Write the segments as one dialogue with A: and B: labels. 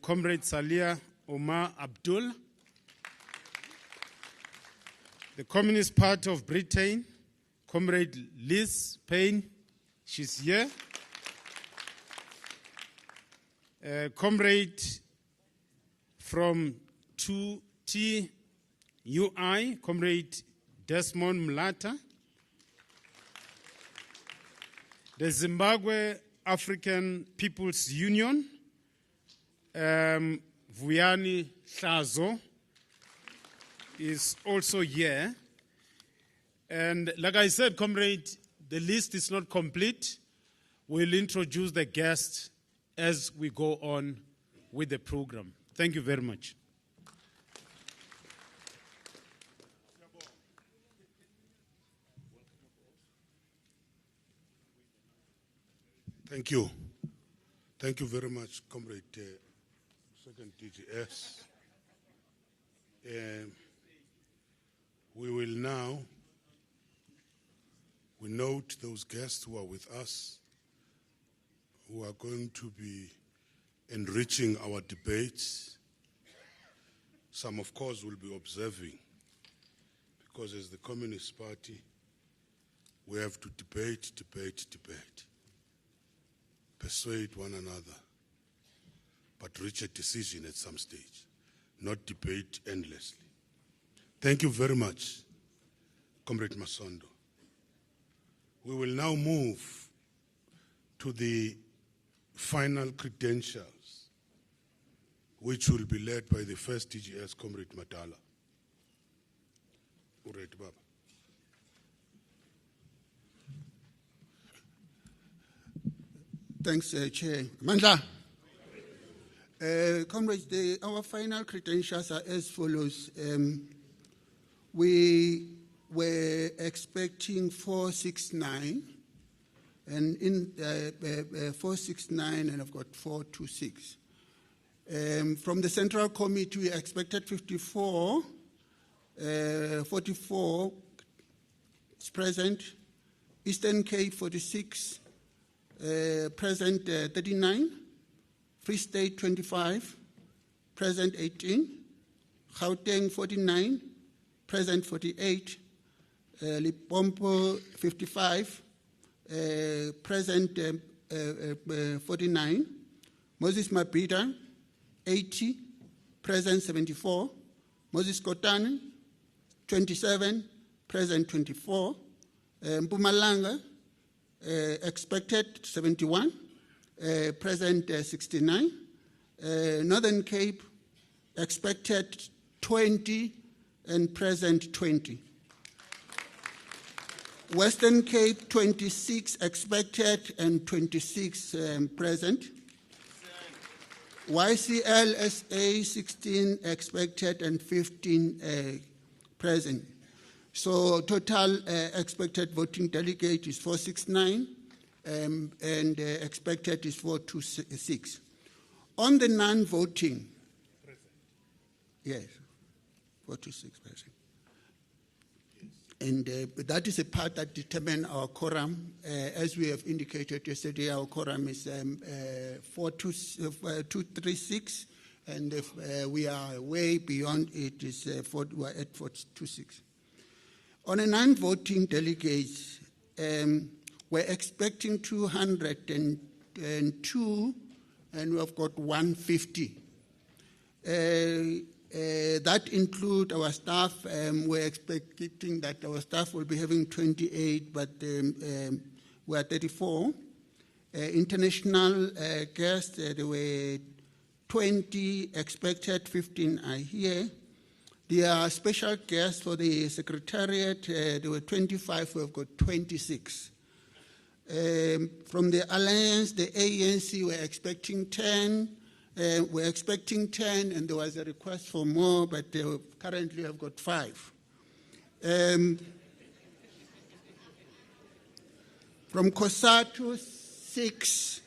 A: Comrade Salia Omar Abdul. The Communist Party of Britain, Comrade Liz Payne, she's here. Comrade from 2TUI, Comrade Desmond Mlata. The Zimbabwe African People's Union, Vuyani Hlazo is also here. And like I said, comrade, the list is not complete. We'll introduce the guests as we go on with the program. Thank you very much.
B: Thank you. Thank you very much, Comrade Second DGS. We will now, we note those guests who are with us, who are going to be enriching our debates. Some, of course, will be observing, because as the Communist Party, we have to debate, persuade one another, but reach a decision at some stage, not debate endlessly. Thank you very much, Comrade Masondo. We will now move to the final credentials, which will be led by the first DGS, Comrade Madala. Alright, Baba.
C: Thanks, Chair. Mandla. Comrades, our final credentials are as follows. We were expecting 469, and in 469, and I've got 426. From the Central Committee, we expected 54, 44 is present, Eastern Cape 46, present 39, Free State 25, present 18, Gauteng 49, present 48, Limpopo 55, present 49, Moses Mabhida 80, present 74, Moses Kotane 27, present 24, Mpumalanga expected 71, present 69, Northern Cape expected 20 and present 20. Western Cape 26 expected and 26 present. YCL SA 16 expected and 15 present. So total expected voting delegate is 469 and expected is 426. On the non-voting, yes, 426 present. And that is a part that determines our quorum. As we have indicated yesterday, our quorum is 236, and if we are way beyond it, we're at 426. On a non-voting delegates, we're expecting 202, and we've got 150. That includes our staff. We're expecting that our staff will be having 28, but we're 34. International guests, there were 20 expected, 15 are here. There are special guests for the Secretariat. There were 25, we've got 26. From the Alliance, the ANC, we're expecting 10. We're expecting 10, and there was a request for more, but currently I've got 5. From COSATU, 6,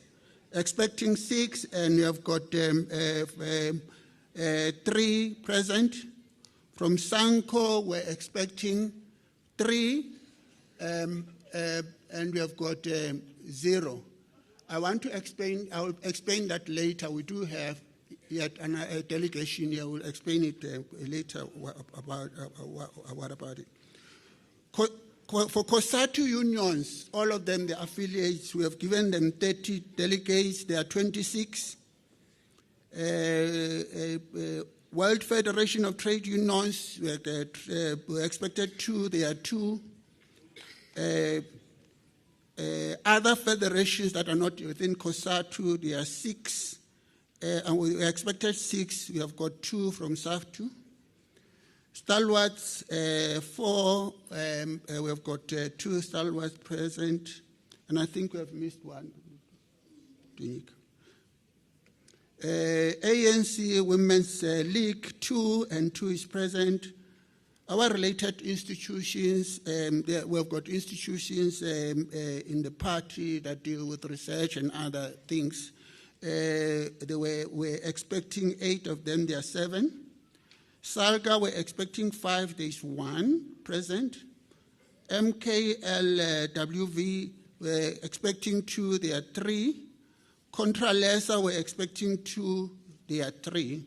C: expecting 6, and we have got 3 present. From SANCO, we're expecting 3, and we have got 0. I want to explain, I will explain that later. We do have yet a delegation here. Will explain it later what about it. For COSATU unions, all of them, the affiliates, we have given them 30 delegates. There are 26. World Federation of Trade Unions, we expected 2. There are 2. Other federations that are not within COSATU, there are 6. And we expected 6. We have got 2 from SACP. Stalwarts, 4. We have got 2 stalwarts present. And I think we have missed 1. ANC Women's League, 2, and 2 is present. Our related institutions, we have got institutions in the party that deal with research and other things. We're expecting 8 of them, there are 7. SALGA, we're expecting 5, there's 1 present. MKLWV, we're expecting 2, there are 3. Contra Lesa, we're expecting 2, there are 3.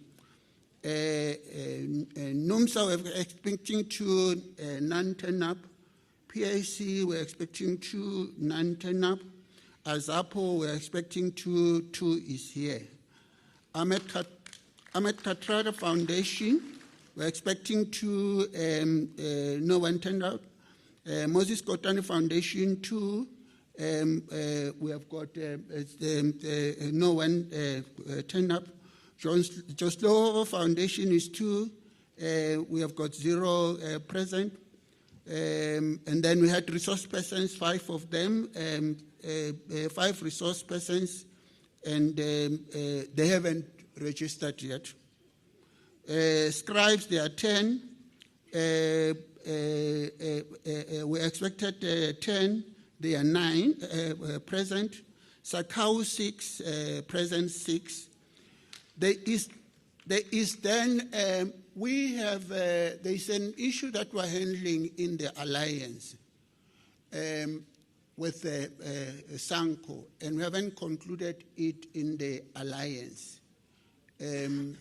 C: NUMSA, we're expecting 2, none turn up. PAC, we're expecting 2, none turn up. AZAPO, we're expecting 2, 2 is here. Ahmed Katrada Foundation, we're expecting 2, no one turned out. Moses Kotane Foundation, 2. We have got no one turned up. Joslo Foundation is 2. We have got 0 present. And then we had resource persons, 5 of them, 5 resource persons, and they haven't registered yet. Scribes, there are 10. We expected 10. There are 9 present. Sakau 6, present 6. There is then, we have, there is an issue that we're handling in the alliance with Sanko, and we haven't concluded it in the alliance. And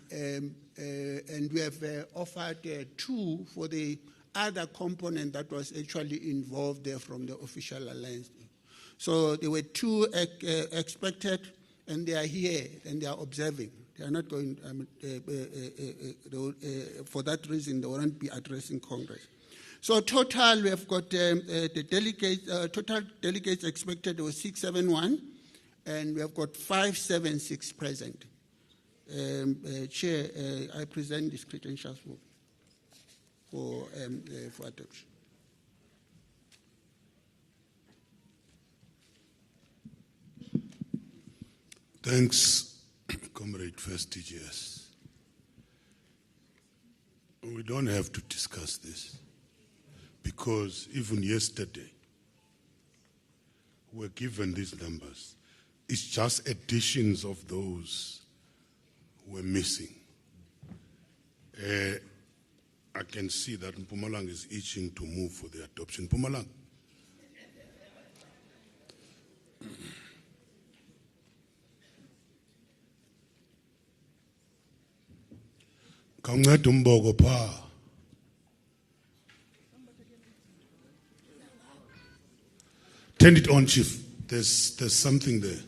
C: we have offered 2 for the other component that was actually involved there from the official alliance. So there were 2 expected, and they are here, and they are observing. They are not going, for that reason, they won't be addressing Congress. So total, we have got the delegates, total delegates expected was 671, and we have got 576 present. Chair, I present these credentials for adoption.
B: Thanks, Comrade First TGS. We don't have to discuss this because even yesterday we were given these numbers. It's just additions of those who were missing. I can see that Mpumalanga is itching to move for the adoption. Mpumalanga. Kanceda umboko pha. Turn it on, Chief. There's something there.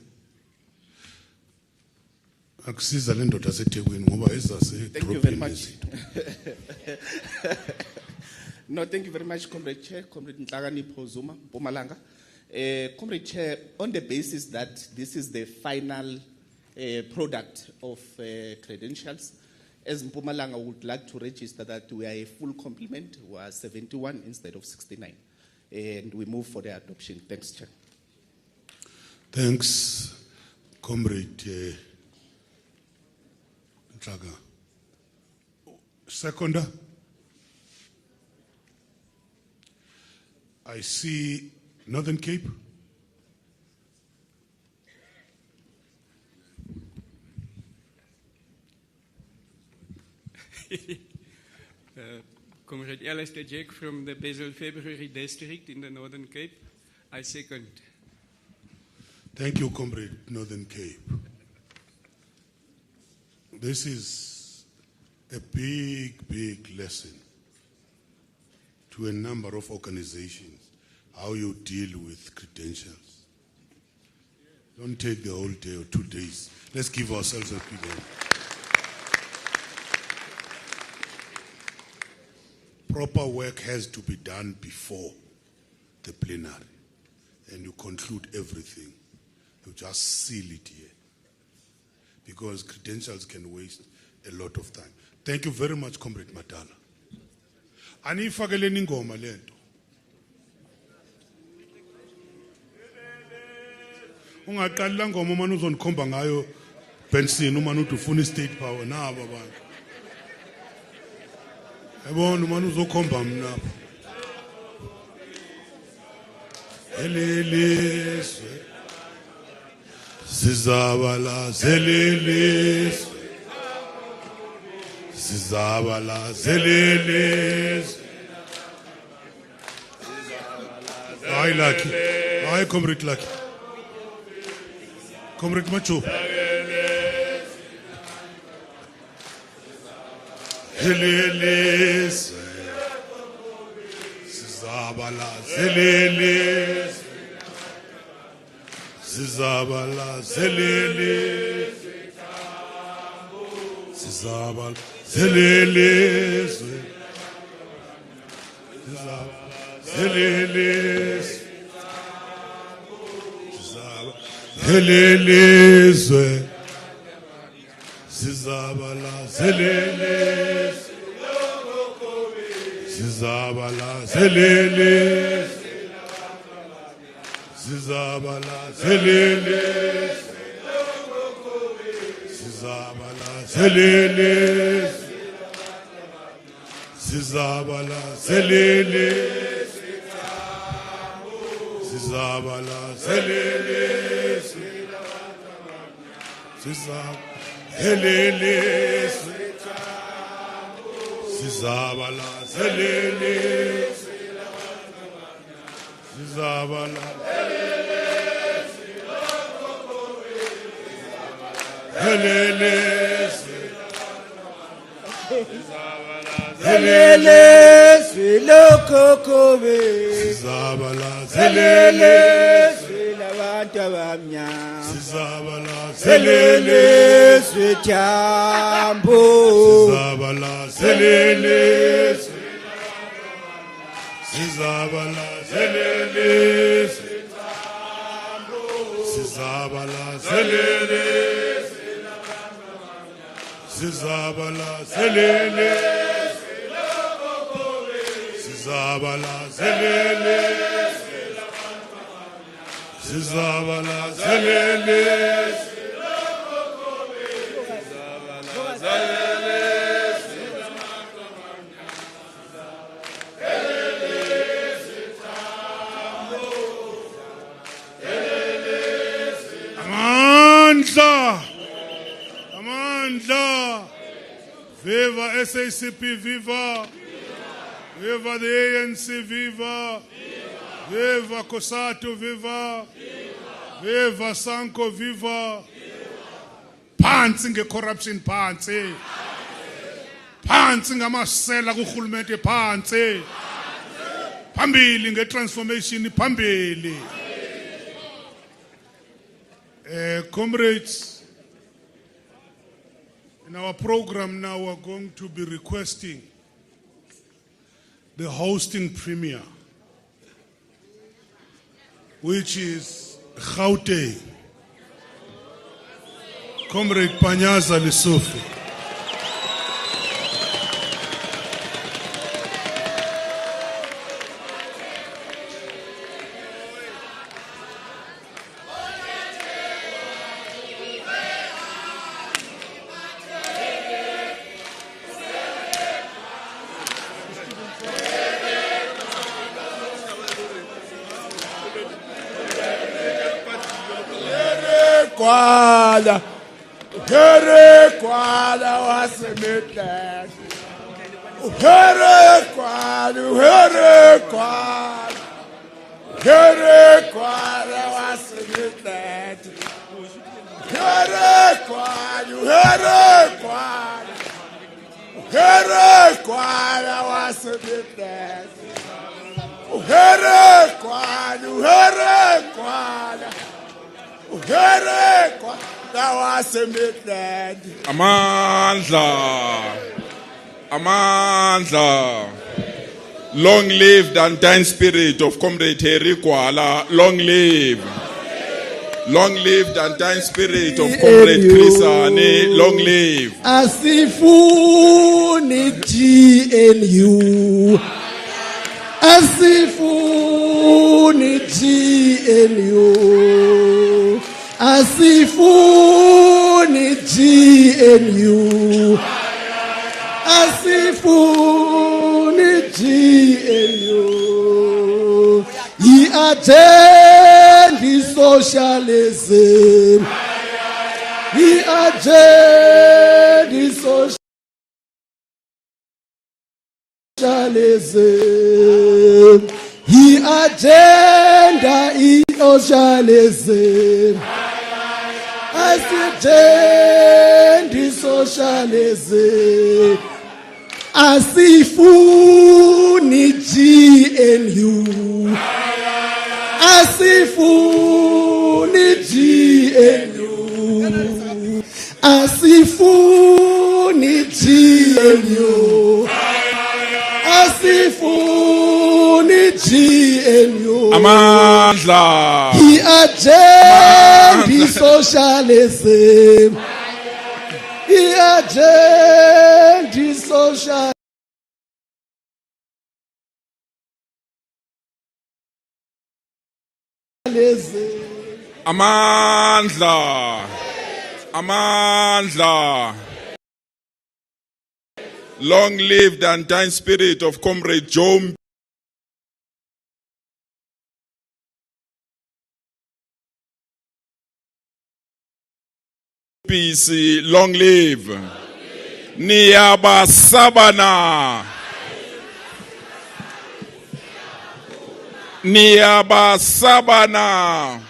B: Akusiza le ndoda aseThekwini ngoba ezase.
D: Thank you very much. No, thank you very much, Comrade Chair, Comrade Nhlakanipho Zuma, Mpumalanga. Comrade Chair, on the basis that this is the final product of credentials, as Mpumalanga would like to register that we are a full complement, we are 71 instead of 69. And we move for the adoption. Thanks, Chair.
B: Thanks, Comrade Nhlaka. Seconder. I see Northern Cape.
E: Comrade Alistair Jack from the Basel February district in the Northern Cape. I second.
B: Thank you, Comrade Northern Cape. This is a big, big lesson to a number of organizations, how you deal with credentials. Don't take the whole day or 2 days. Let's give ourselves a big hand. Proper work has to be done before the plenary. And you conclude everything. You just seal it here. Because credentials can waste a lot of time. Thank you very much, Comrade Matala. Anifakele ningoma lento. Ungaqala ngoma uma uzonikhomba ngayo Benson uma uthi ufuna state power naba abantu. Yabona uma uzokhomba mina. Elelizwe Sizabala zelelizwe Sizabala zelelizwe Ay Lucky Ay Comrade Lucky Comrade Macho Zelelizwe Sizabala zelelizwe Sizabala zelelizwe Sizabala zelelizwe zelelizwe zelelizwe Sizabala zelelizwe Sizabala zelelizwe Sizabala zelelizwe Sizabala zelelizwe Sizabala zelelizwe Sizabala zelelizwe Sizabala zelelizwe Sizabala
F: Zelelizwe lokokobe
B: Sizabala
F: Zelelizwe labantu abamnyama
B: Sizabala
F: Zelelizwe Tambo
B: Sizabala zelelizwe Sizabala zelelizwe Sizabala zelelizwe Sizabala zelelizwe Sizabala zelelizwe Sizabala zelelizwe Amandla! Viva SACP, viva! Viva the ANC, viva! Viva Kosato, viva! Viva Sanko, viva! Phansi nge-corruption phansi! Phansi ngamasela kuhulumende phansi! Phambili nge-transformation phambili! Comrades, in our program now we're going to be requesting the hosting premier, which is Gauteng, Comrade Panyaza Lesotho.
F: Kwala Here kwala wasemitland Here kwala Here kwala wasemitland Here kwala kwala. Here kwala wasemitland. Here kwala, here kwala. Here kwala wasemitland.
G: Amandla. Long live the undying spirit of Comrade Harry Kwala. Long live. Long live the undying spirit of Comrade Krisane. Long live.
H: Asifuni GNU. Asifuni GNU. Asifuni GNU. Asifuni GNU. He attended socialism. He attended socialism. He attended socialism. Attended socialism. Asifuni GNU. Asifuni GNU. Asifuni GNU. Asifuni GNU.
G: Amandla.
H: He attended socialism. He attended socialism.
G: Amandla. Long live the undying spirit of Comrade Joe Peace. Long live. Niyabasabana. Niyabasabana.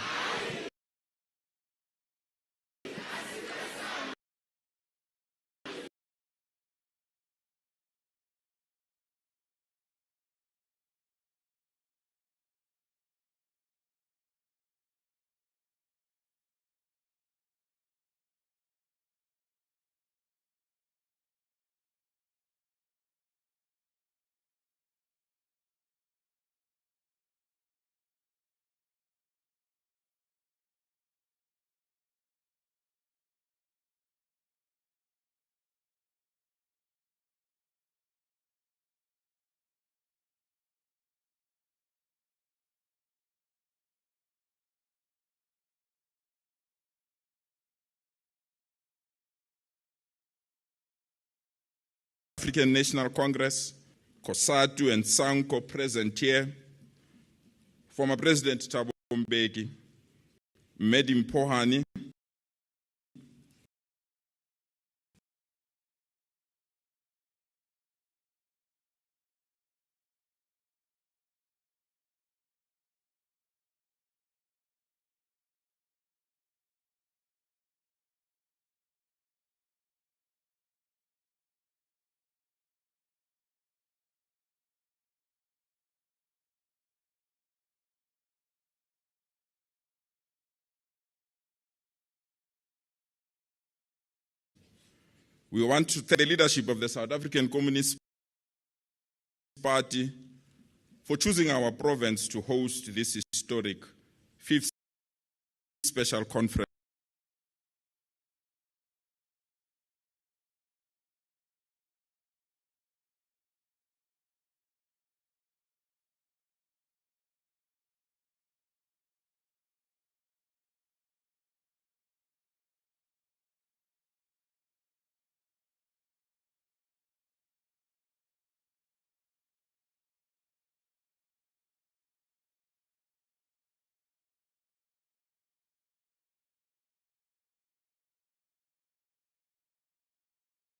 G: African National Congress, COSATU and SANCO present here, former President Thabo Mbeki, Medi Mpohani, we want to thank the leadership of the South African Communist Party for choosing our province to host this historic 5th special conference.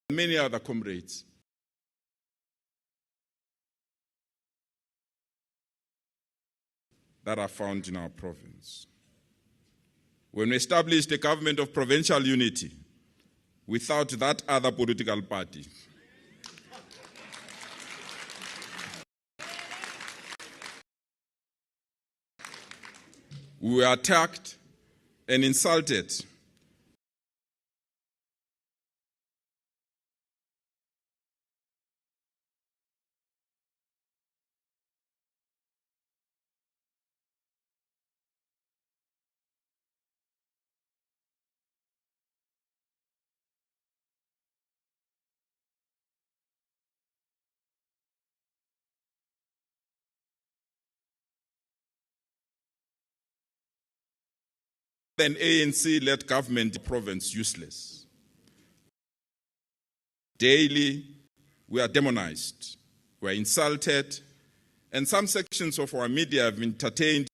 G: Many other comrades. That are found in our province. When we established a government of provincial unity, without that other political party. We were attacked and insulted. An ANC-led government province useless. Daily, we are demonized, we are insulted, and some sections of our media have been entertained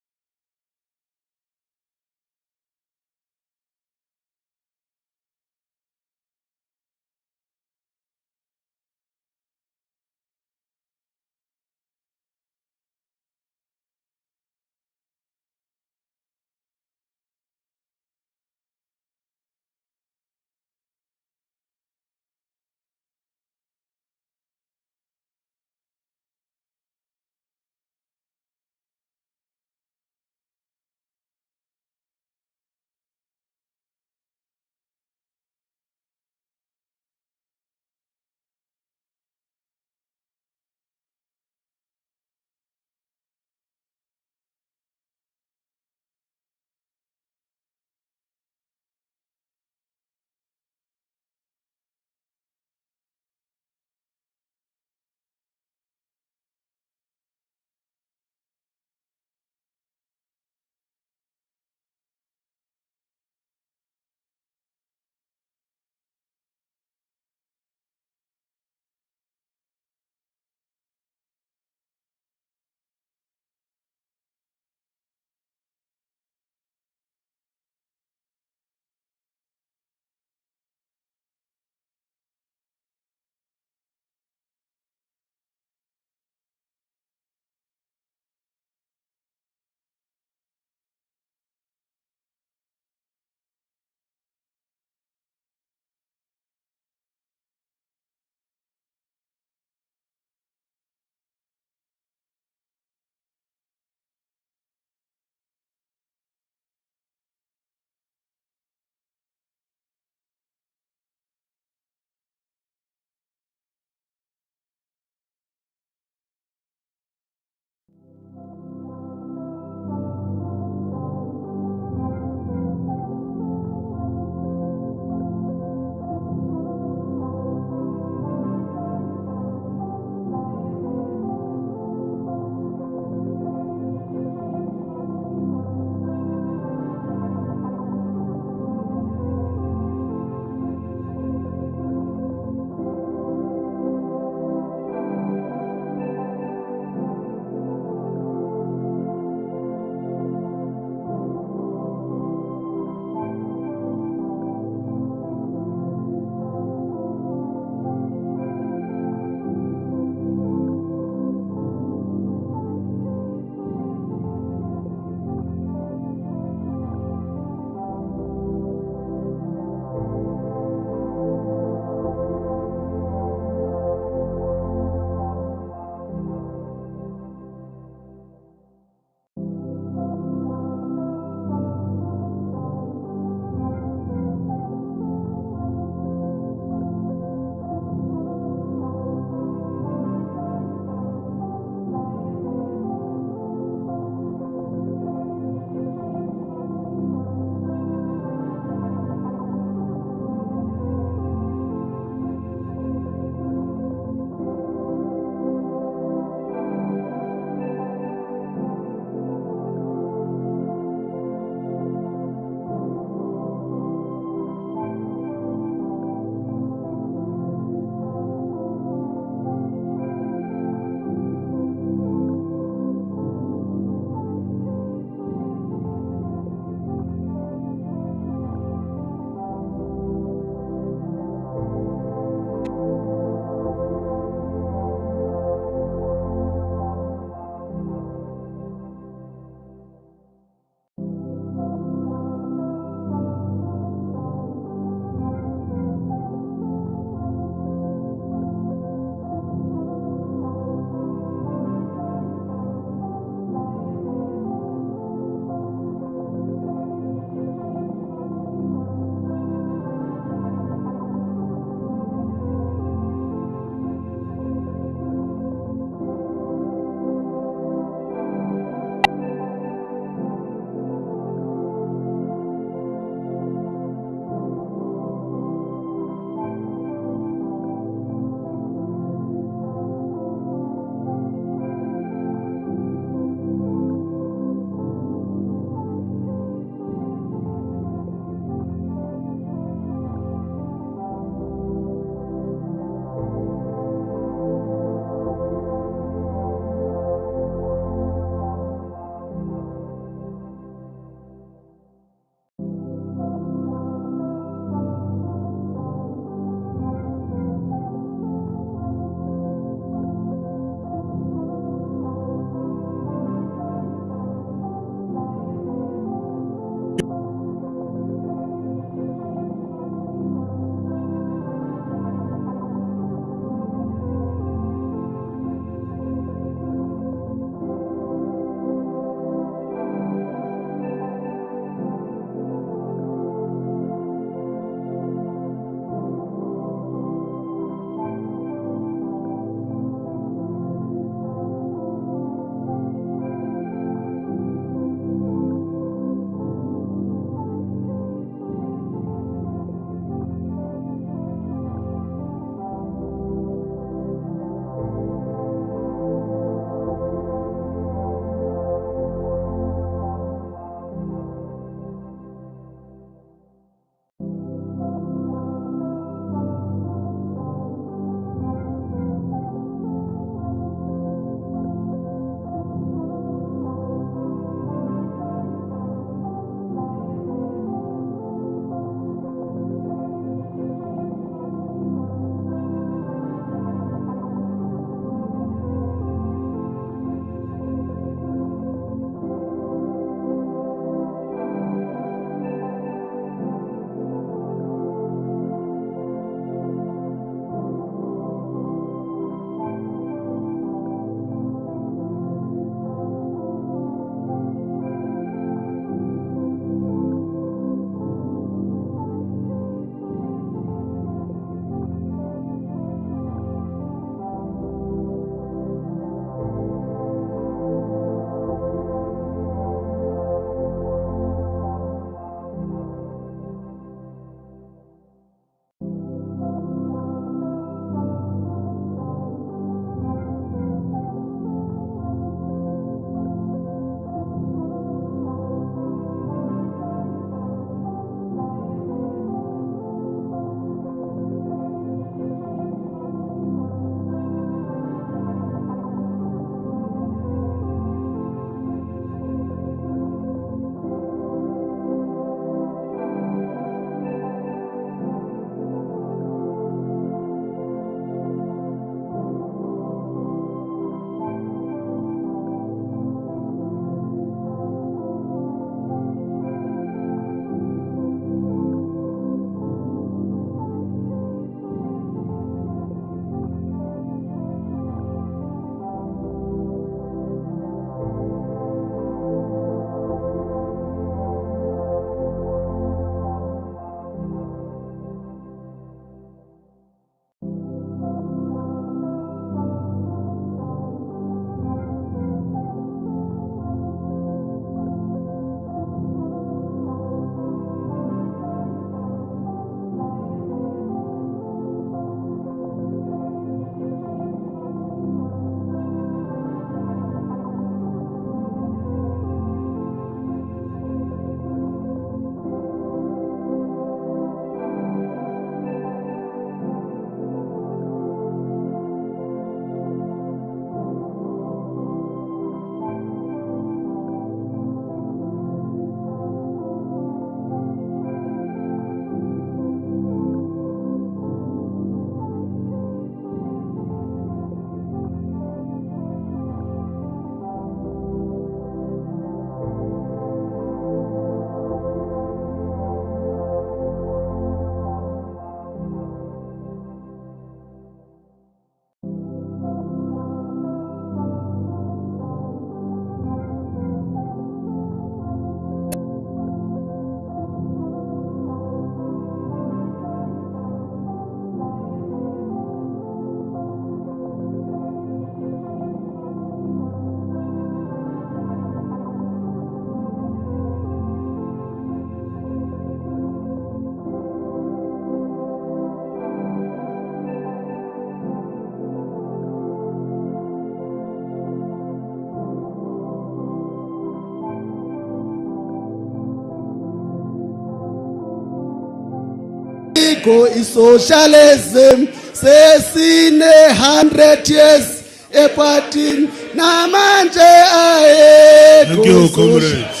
H: ayikho isocialism sesine 100 years ephathini namanje ayikho
B: Thank you, comrades.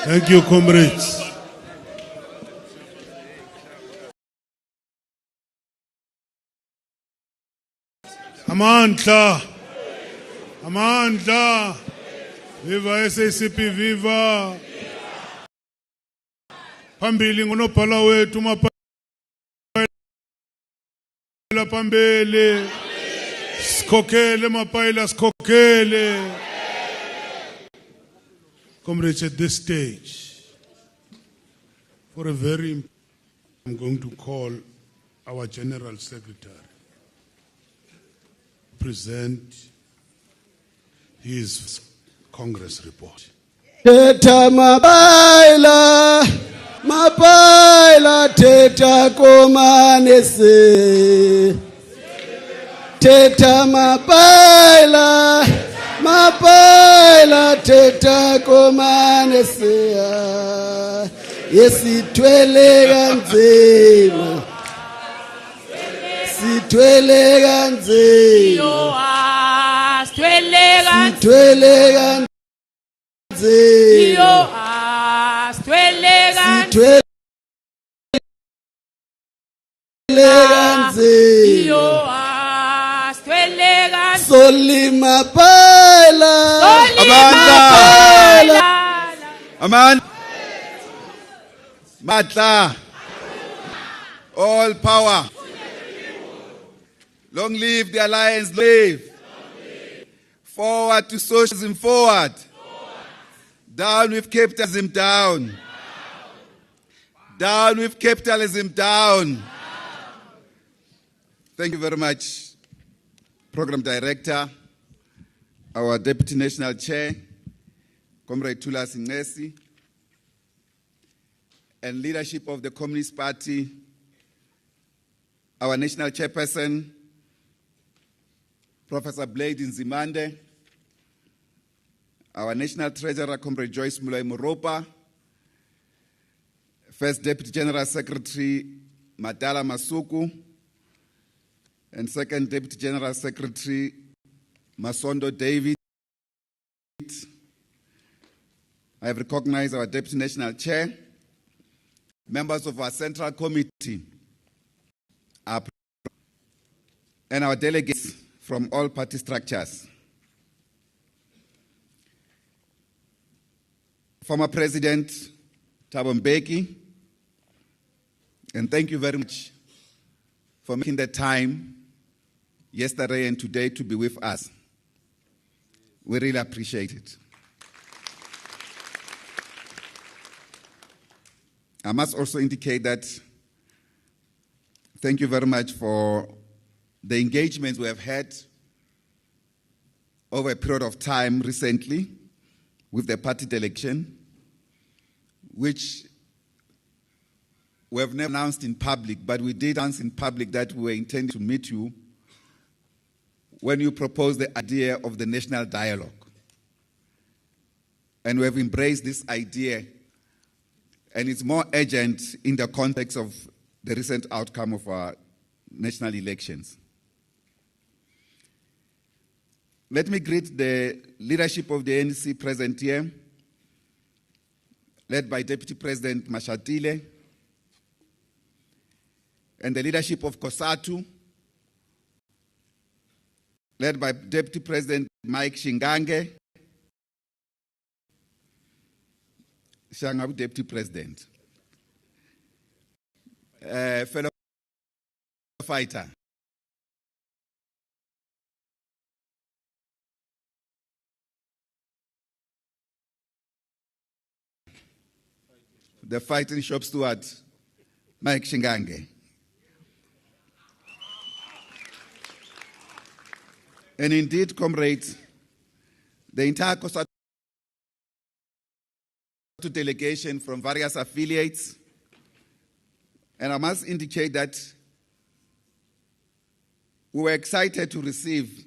B: Thank you, comrades. Amandla. Amandla. Viva SACP, viva. Phambili ngonobhala wethu mapayila phambili. Skokele mapayila skokele. Comrades, at this stage, for a very, I'm going to call our General Secretary to present his Congress report.
H: Teta mabaila, mabaila teta komanese. Teta mabaila, mabaila teta komanese. Yesitwele kanzima, sitwele kanzima, sitwele kanzima. Solima paila,
I: Aman. Matla. All power. Long live the alliance, live. Forward to socialism, forward. Down with capitalism, down. Down with capitalism, down. Thank you very much, Program Director, our Deputy National Chair, Comrade Thulas Nxesi, and leadership of the Communist Party, our National Chairperson, Professor Blade Nzimande, our National Treasurer, Comrade Joyce Mulai Moropa, First Deputy General Secretary, Madala Masuku, and Second Deputy General Secretary, Masondo David. I have recognized our Deputy National Chair, members of our Central Committee, and our delegates from all party structures. Former President Thabo Mbeki, and thank you very much for making the time yesterday and today to be with us. We really appreciate it. I must also indicate that thank you very much for the engagements we have had over a period of time recently with the party delegation, which we have never announced in public, but we did announce in public that we were intending to meet you when you proposed the idea of the national dialogue. And we have embraced this idea, and it's more urgent in the context of the recent outcome of our national elections. Let me greet the leadership of the ANC present here, led by Deputy President Mashatile, and the leadership of COSATU, led by Deputy President Mike Shingange, Shangabu Deputy President, fellow fighter. The fighting shop steward, Mike Shingange. And indeed, comrades, the entire COSATU delegation from various affiliates, and I must indicate that we were excited to receive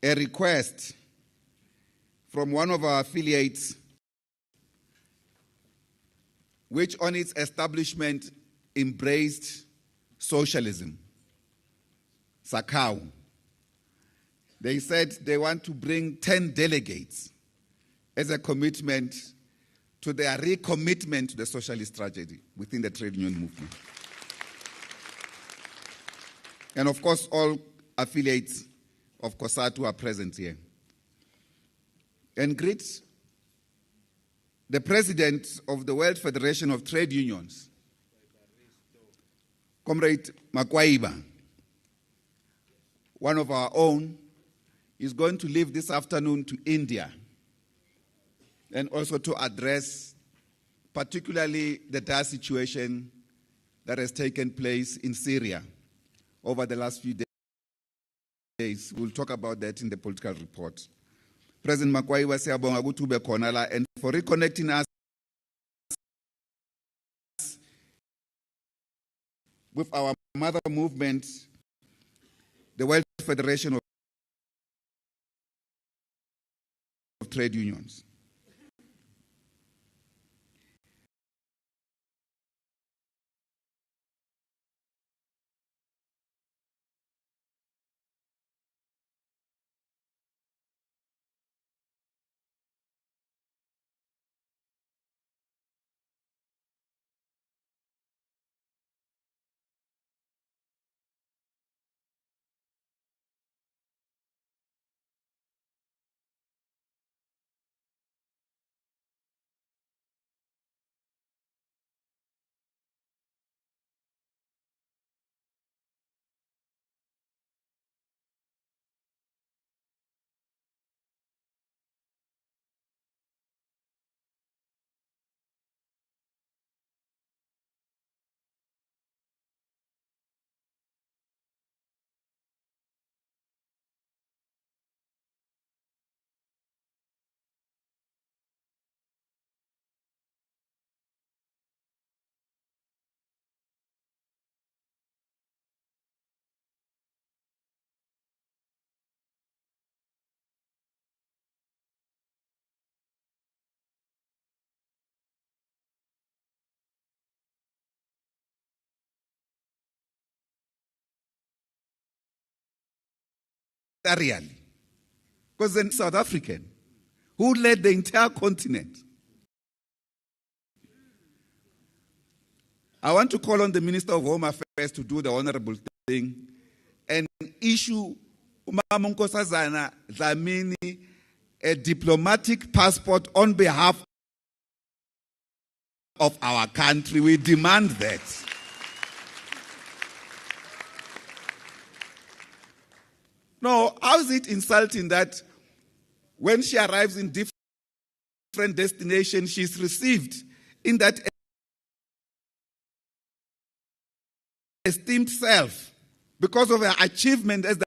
I: a request from one of our affiliates, which on its establishment embraced socialism, SACP. They said they want to bring 10 delegates as a commitment to their recommitment to the socialist tragedy within the trade union movement. And of course, all affiliates of COSATU are present here. And greet the president of the World Federation of Trade Unions, Comrade Makwaiba, one of our own, is going to leave this afternoon to India and also to address particularly the dire situation that has taken place in Syria over the last few days. We'll talk about that in the political report. President Makwaiba siyabonga ukuthi ube khona la and for reconnecting us with our mother movement, the World Federation of Trade Unions. Really, because then South African, who led the entire continent. I want to call on the Minister of Home Affairs to do the honorable thing and issue Umama Nkosazana Dlamini a diplomatic passport on behalf of our country. We demand that. No, how is it insulting that when she arrives in different destinations, she's received in that esteemed self because of her achievement as the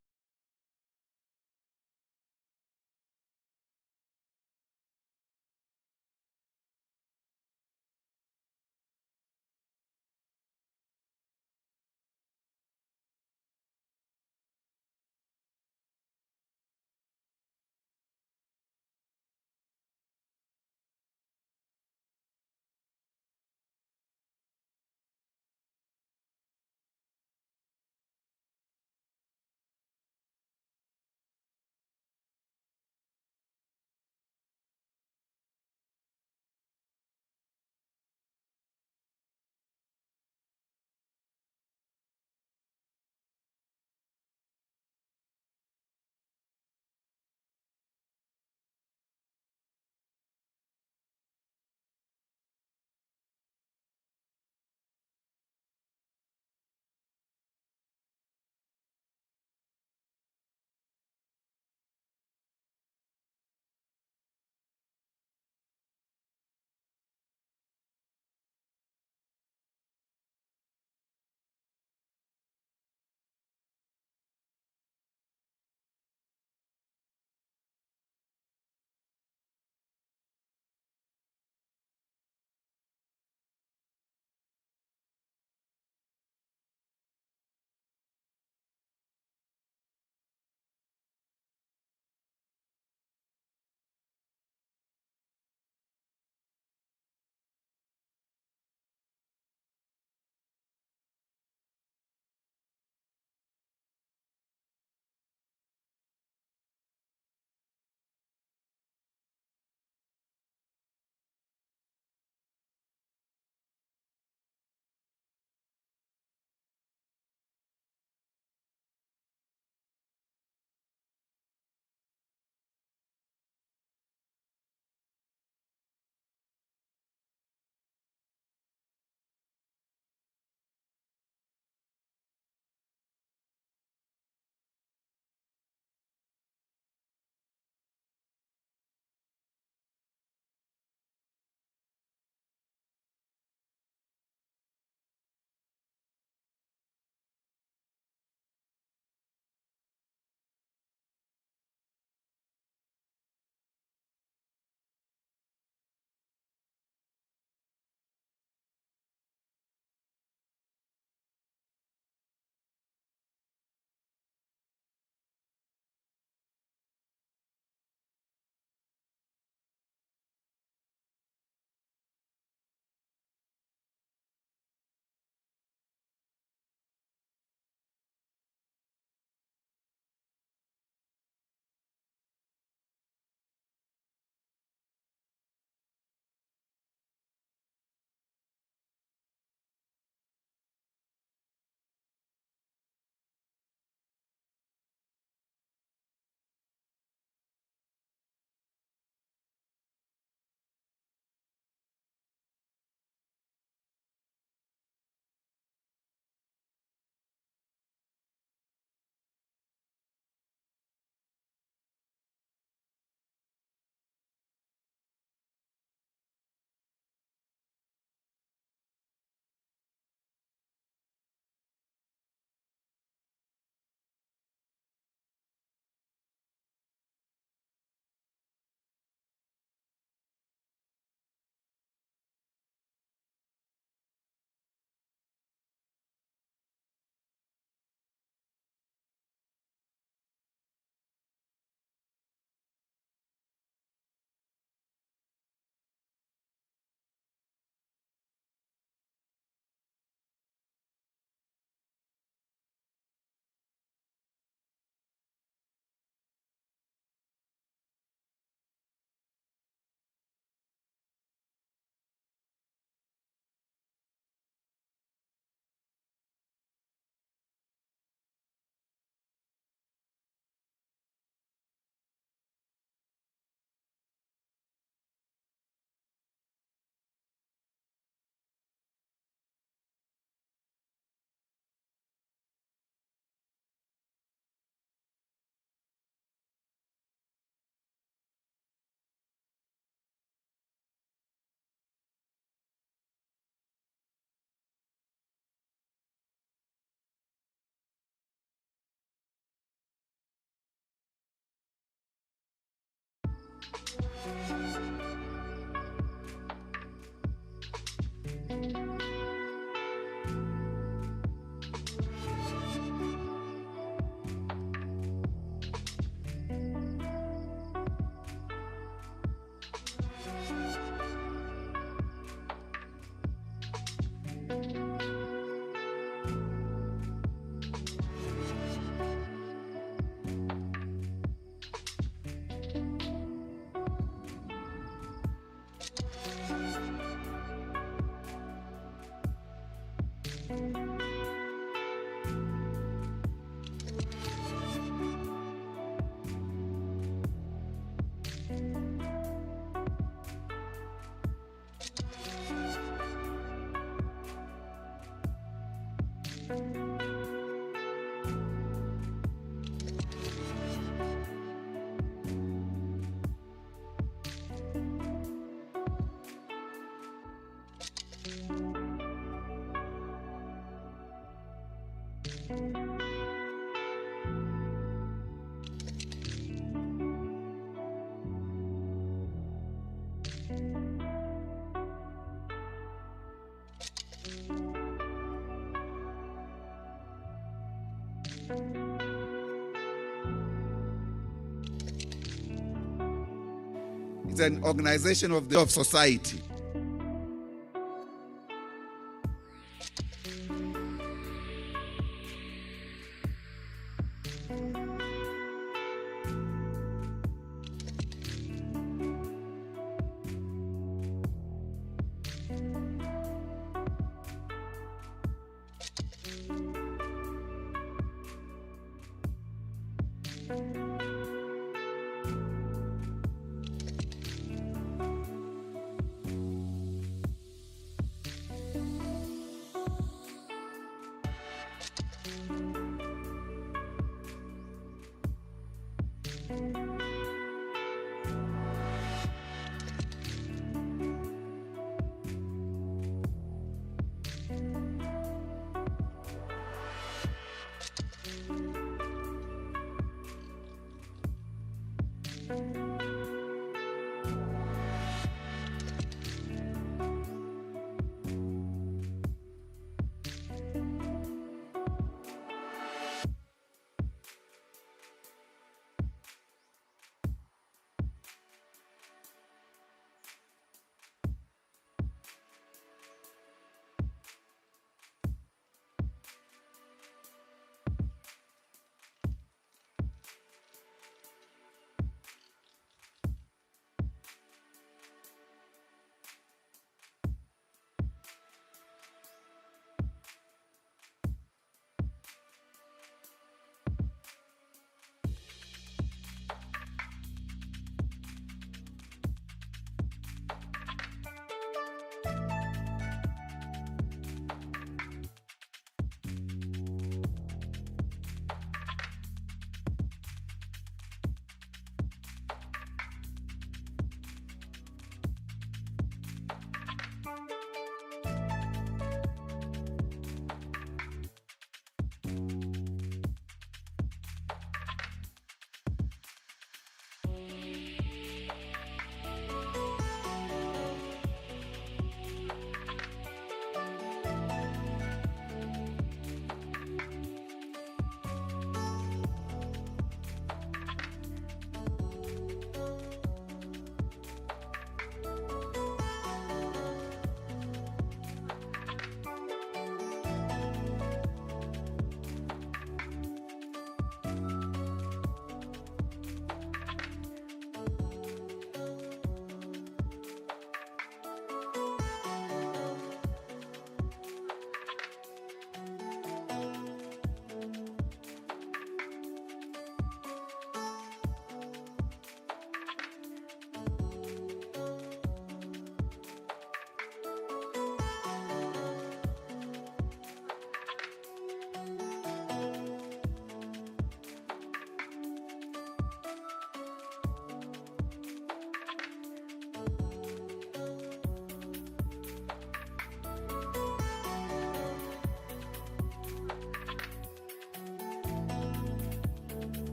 I: It's an organization of society.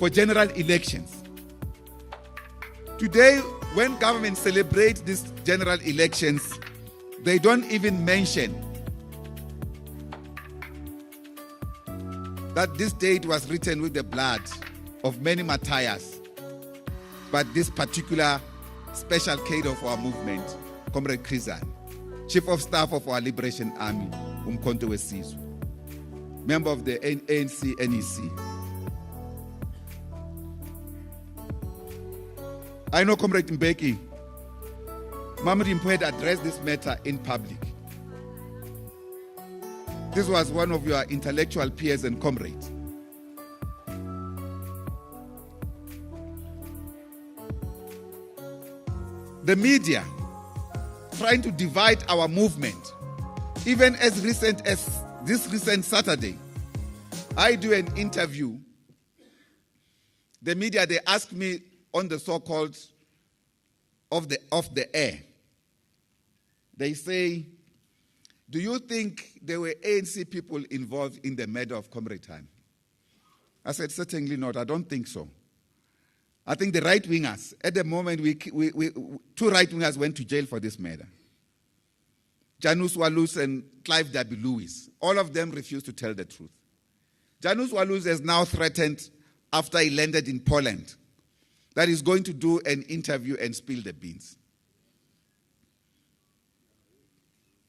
I: For general elections, Today, when government celebrates these general elections, they don't even mention that this date was written with the blood of many martyrs. But this particular special cadre of our movement, Comrade Chris, Chief of Staff of our Liberation Army, Umkhonto Wesizwe, member of the ANC NEC. I know Comrade Mbeki, Mamadi Mpo had addressed this matter in public. This was one of your intellectual peers and comrades. The media trying to divide our movement, even as recent as this recent Saturday, I do an interview. The media, they ask me on the so-called off the air. They say, do you think there were ANC people involved in the murder of Comrade Time? I said, certainly not. I don't think so. I think the right-wingers, at the moment, two right-wingers went to jail for this murder. Janus Walus and Clive W. Lewis. All of them refused to tell the truth. Janus Walus has now threatened, after he landed in Poland, that he's going to do an interview and spill the beans.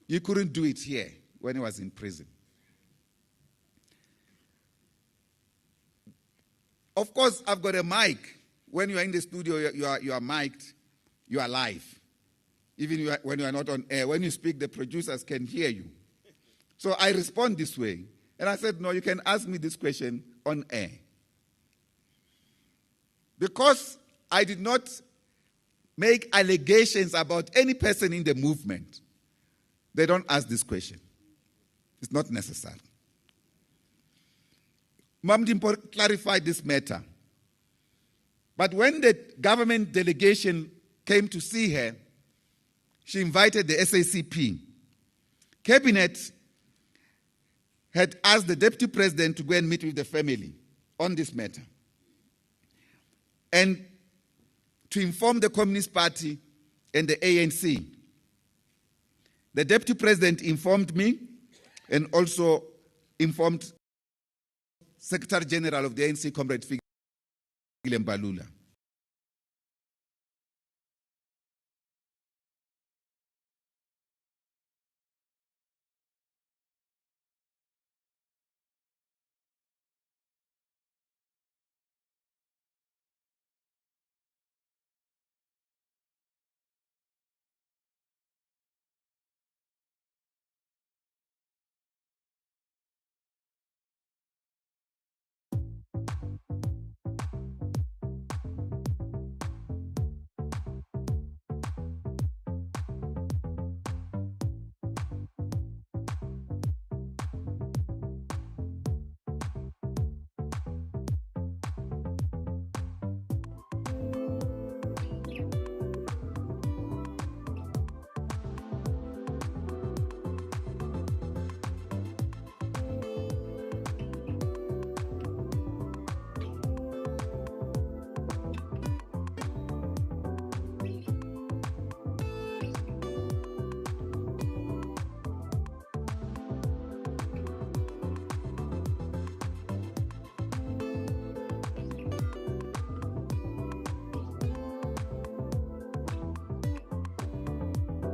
I: He couldn't do it here when he was in prison. Of course, I've got a mic. When you are in the studio, you are mic'd, you are live. Even when you are not on air, when you speak, the producers can hear you. So I respond this way. And I said, no, you can ask me this question on air. Because I did not make allegations about any person in the movement, they don't ask this question. It's not necessary. Mamadi Mpo clarified this matter. But when the government delegation came to see her, she invited the SACP. Cabinet had asked the deputy president to go and meet with the family on this matter and to inform the Communist Party and the ANC. The deputy president informed me and also informed Secretary General of the ANC, Comrade Mbalula.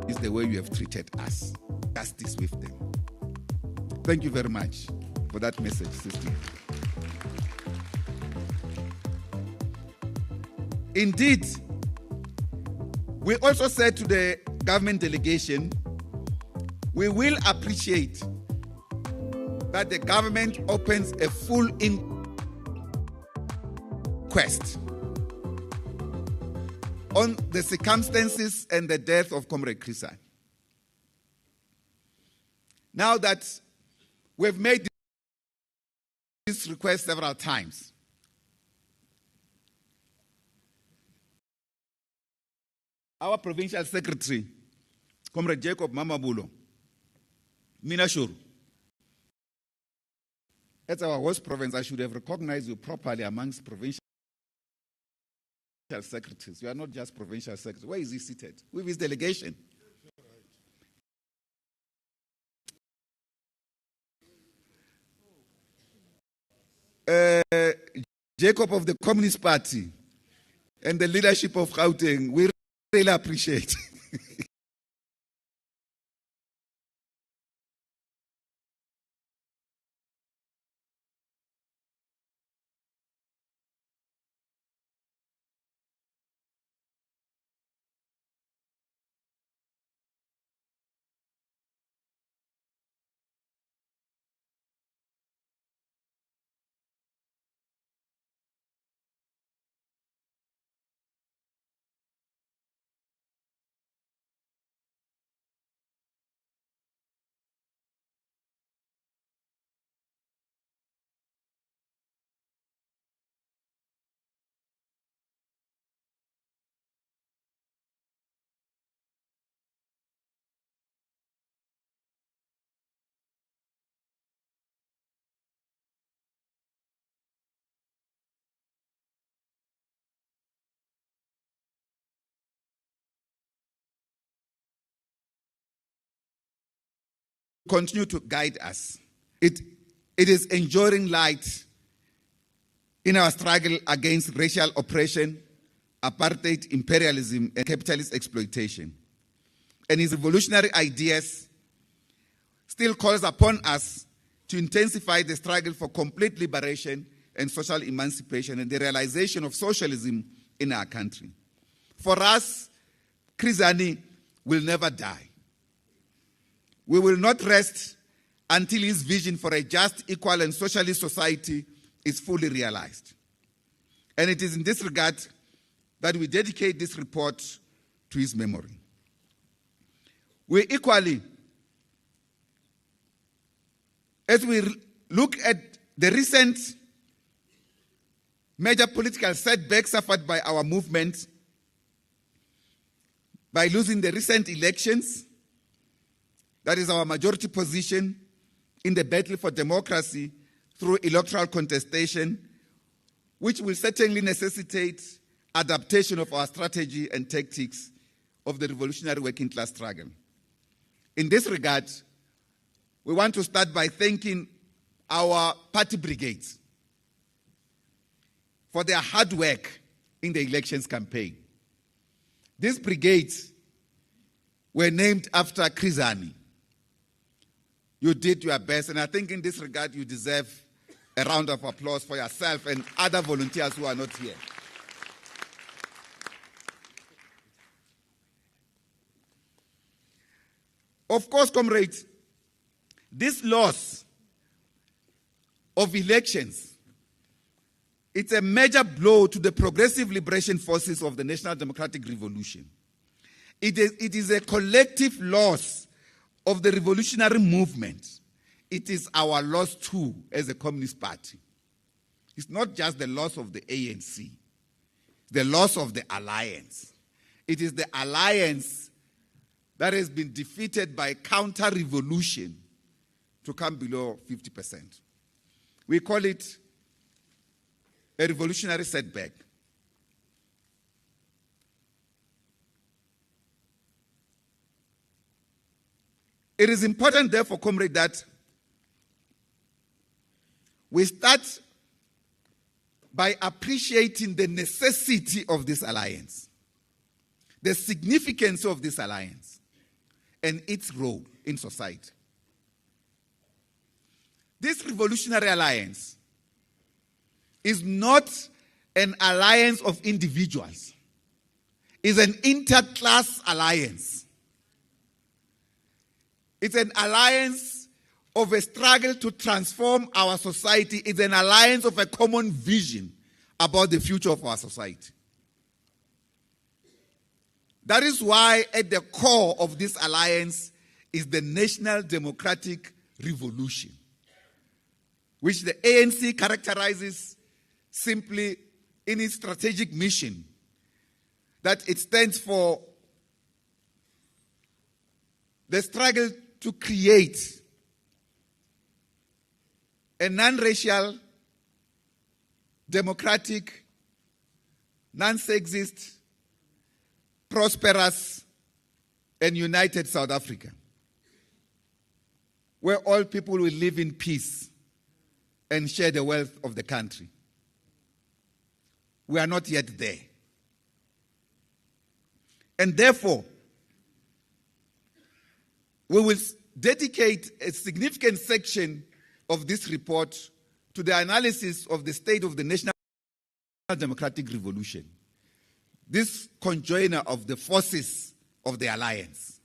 I: Is the way you have treated us. Justice with them. Thank you very much for that message, sister. Indeed, we also said to the government delegation, we will appreciate that the government opens a full inquest on the circumstances and the death of Comrade Chris. Now that we've made this request several times, our provincial secretary, Comrade Jacob Mamabulo, Minashuru, as our host province, I should have recognized you properly amongst provincial secretaries. You are not just provincial secretaries. Where is he seated? With his delegation. Jacob of the Communist Party and the leadership of Gauteng, we really appreciate. Continue to guide us. It is enduring light in our struggle against racial oppression, apartheid, imperialism, and capitalist exploitation. And his revolutionary ideas still calls upon us to intensify the struggle for complete liberation and social emancipation and the realization of socialism in our country. For us, Chris Hani will never die. We will not rest until his vision for a just, equal, and socialist society is fully realized. And it is in this regard that we dedicate this report to his memory. We equally, as we look at the recent major political setbacks suffered by our movement, by losing the recent elections, that is our majority position in the battle for democracy through electoral contestation, which will certainly necessitate adaptation of our strategy and tactics of the revolutionary working class struggle. In this regard, we want to start by thanking our party brigades for their hard work in the elections campaign. These brigades were named after Chris Hani. You did your best, and I think in this regard you deserve a round of applause for yourself and other volunteers who are not here. Of course, comrades, this loss of elections, it's a major blow to the progressive liberation forces of the National Democratic Revolution. It is a collective loss of the revolutionary movement. It is our loss too as a Communist Party. It's not just the loss of the ANC, the loss of the alliance. It is the alliance that has been defeated by counter-revolution to come below 50%. We call it a revolutionary setback. It is important, therefore, comrade, that we start by appreciating the necessity of this alliance, the significance of this alliance, and its role in society. This revolutionary alliance is not an alliance of individuals. It's an interclass alliance. It's an alliance of a struggle to transform our society. It's an alliance of a common vision about the future of our society. That is why at the core of this alliance is the National Democratic Revolution, which the ANC characterizes simply in its strategic mission, that it stands for the struggle to create a non-racial, democratic, non-sexist, prosperous, and united South Africa, where all people will live in peace and share the wealth of the country. We are not yet there. And therefore, we will dedicate a significant section of this report to the analysis of the state of the national democratic revolution, this conjoiner of the forces of the alliance.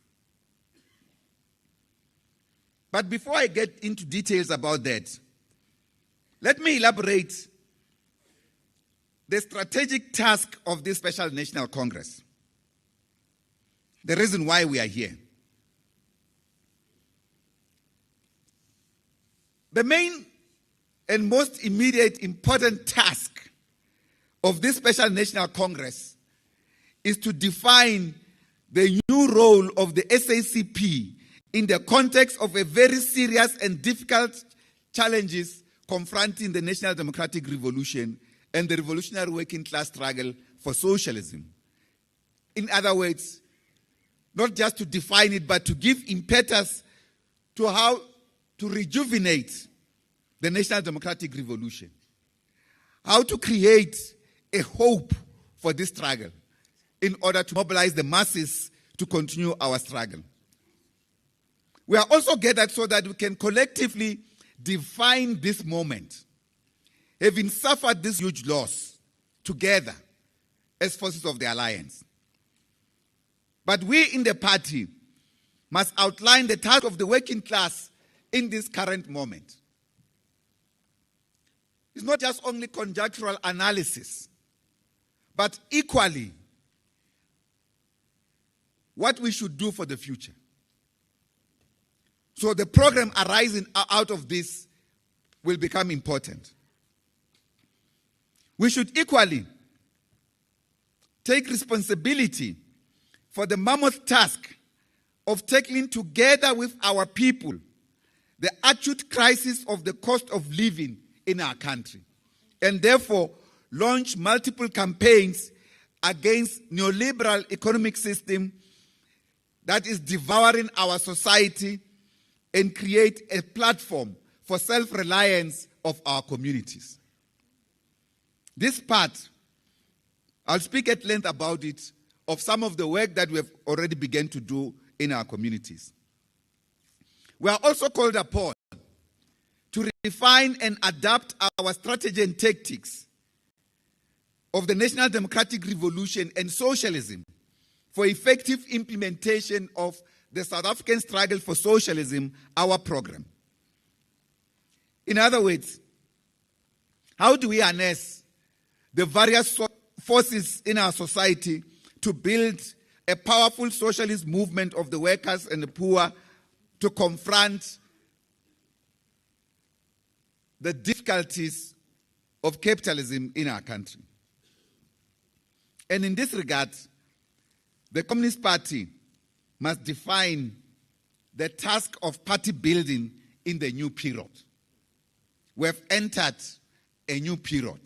I: But before I get into details about that, let me elaborate the strategic task of this Special National Congress, the reason why we are here. The main and most immediate important task of this Special National Congress is to define the new role of the SACP in the context of a very serious and difficult challenges confronting the national democratic revolution and the revolutionary working class struggle for socialism. In other words, not just to define it, but to give impetus to how to rejuvenate the national democratic revolution, how to create a hope for this struggle in order to mobilize the masses to continue our struggle. We are also gathered so that we can collectively define this moment, having suffered this huge loss together as forces of the alliance. But we in the party must outline the task of the working class in this current moment. It's not just only conjectural analysis, but equally what we should do for the future. So the program arising out of this will become important. We should equally take responsibility for the mammoth task of tackling together with our people the acute crisis of the cost of living in our country, and therefore launch multiple campaigns against neoliberal economic system that is devouring our society and create a platform for self-reliance of our communities. This part, I'll speak at length about it, of some of the work that we have already begun to do in our communities. We are also called upon to refine and adapt our strategy and tactics of the national democratic revolution and socialism for effective implementation of the South African struggle for socialism, our program. In other words, how do we harness the various forces in our society to build a powerful socialist movement of the workers and the poor to confront the difficulties of capitalism in our country? And in this regard, the Communist Party must define the task of party building in the new period. We have entered a new period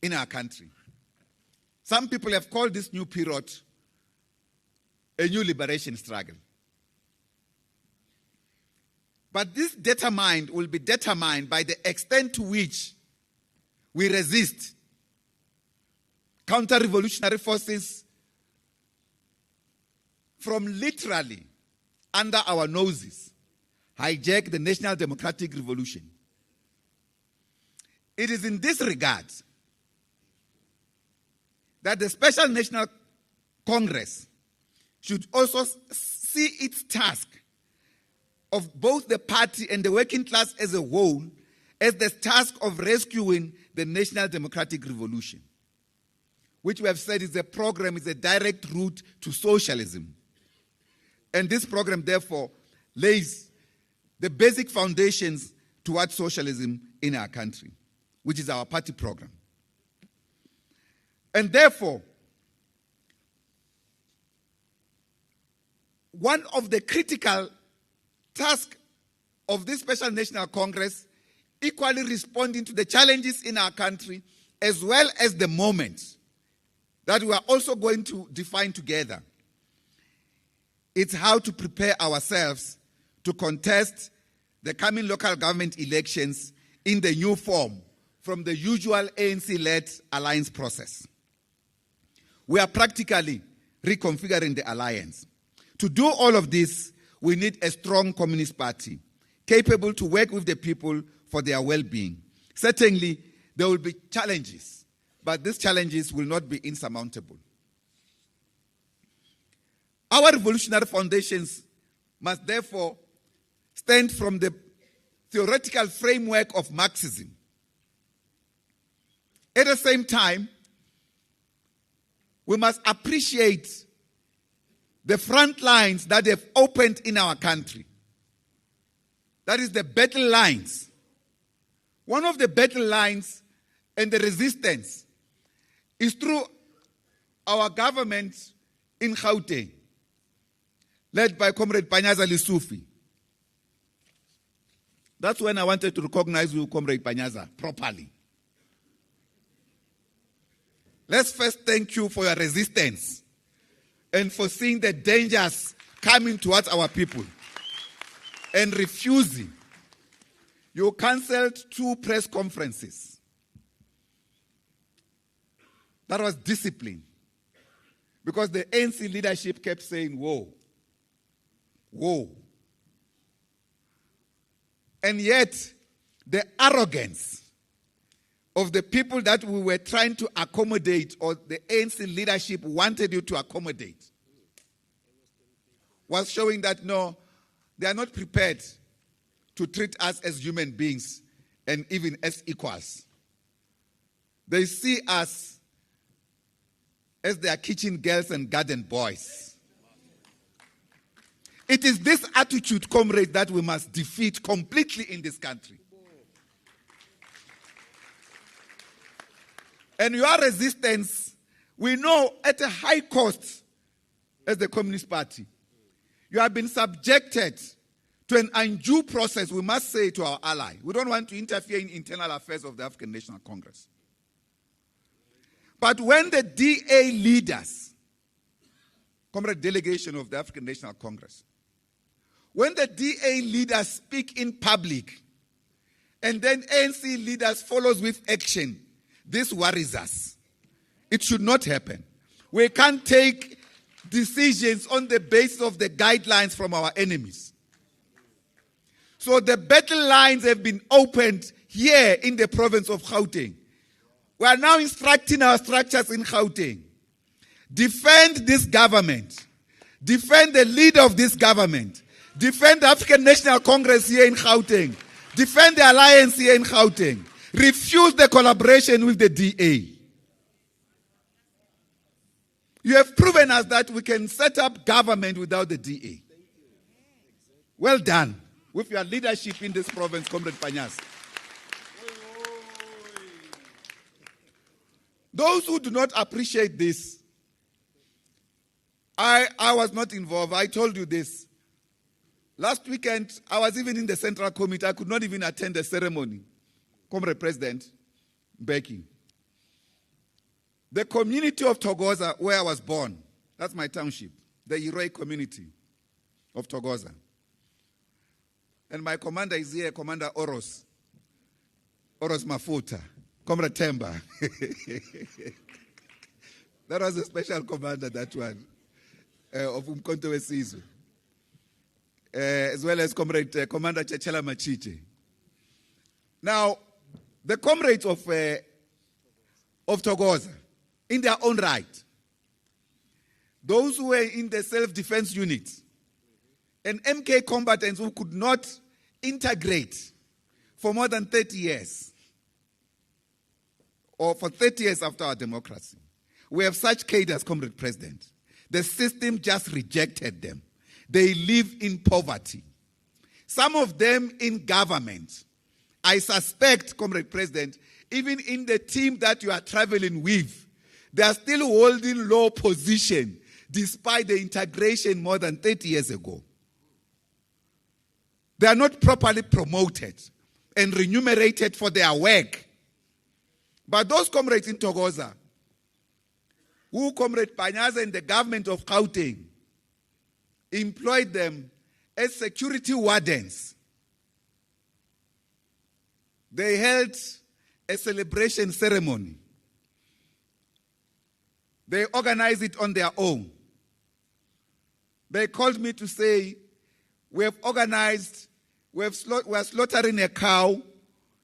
I: in our country. Some people have called this new period a new liberation struggle. But this will be determined by the extent to which we resist counter-revolutionary forces from literally under our noses hijack the national democratic revolution. It is in this regard that the Special National Congress should also see its task of both the party and the working class as a whole as the task of rescuing the national democratic revolution, which we have said is a program, is a direct route to socialism. And this program, therefore, lays the basic foundations towards socialism in our country, which is our party program. And therefore, one of the critical tasks of this Special National Congress, equally responding to the challenges in our country, as well as the moment that we are also going to define together. It's how to prepare ourselves to contest the coming local government elections in the new form from the usual ANC-led alliance process. We are practically reconfiguring the alliance. To do all of this, we need a strong Communist Party, capable to work with the people for their well-being. Certainly, there will be challenges, but these challenges will not be insurmountable. Our revolutionary foundations must therefore stand from the theoretical framework of Marxism. At the same time, we must appreciate the front lines that have opened in our country. That is the battle lines. One of the battle lines and the resistance is through our government in Gauteng, led by Comrade Panyaza Lesufi. That's when I wanted to recognize you, Comrade Panyaza, properly. Let's first thank you for your resistance and for seeing the dangers coming towards our people and refusing. You cancelled 2 press conferences. That was discipline. Because the ANC leadership kept saying, whoa, whoa. And yet, the arrogance of the people that we were trying to accommodate, or the ANC leadership wanted you to accommodate, was showing that no, they are not prepared to treat us as human beings and even as equals. They see us as their kitchen girls and garden boys. It is this attitude, comrades, that we must defeat completely in this country. And your resistance, we know, at a high cost as the Communist Party. You have been subjected to an undue process, we must say, to our ally. We don't want to interfere in internal affairs of the African National Congress. But when the DA leaders, comrade delegation of the African National Congress, when the DA leaders speak in public and then ANC leaders follows with action, this worries us. It should not happen. We can't take decisions on the basis of the guidelines from our enemies. So the battle lines have been opened here in the province of Gauteng. We are now instructing our structures in Gauteng. Defend this government. Defend the leader of this government. Defend the African National Congress here in Gauteng. Defend the alliance here in Gauteng. Refuse the collaboration with the DA. You have proven us that we can set up government without the DA. Well done with your leadership in this province, Comrade Panyaza. Those who do not appreciate this, I was not involved. I told you this. Last weekend, I was even in the Central Committee. I could not even attend the ceremony. Comrade President Mbeki. The community of Thokoza, where I was born, that's my township, the heroic community of Thokoza. And my commander is here, Commander Oros Mafuta, Comrade Temba. That was a special commander, that one, of Umkhonto weSizwe. As well as Commander Chechela Machiche. Now, the comrades of Thokoza, in their own right, those who were in the self-defense unit, and MK combatants who could not integrate for more than 30 years, or for 30 years after our democracy. We have such cadres, Comrade President. The system just rejected them. They live in poverty. Some of them in government. I suspect, Comrade President, even in the team that you are traveling with, they are still holding low position despite the integration more than 30 years ago. They are not properly promoted and remunerated for their work. But those comrades in Thokoza, who Comrade Panyaza and the government of Gauteng employed them as security wardens, they held a celebration ceremony. They organized it on their own. They called me to say, we are slaughtering a cow.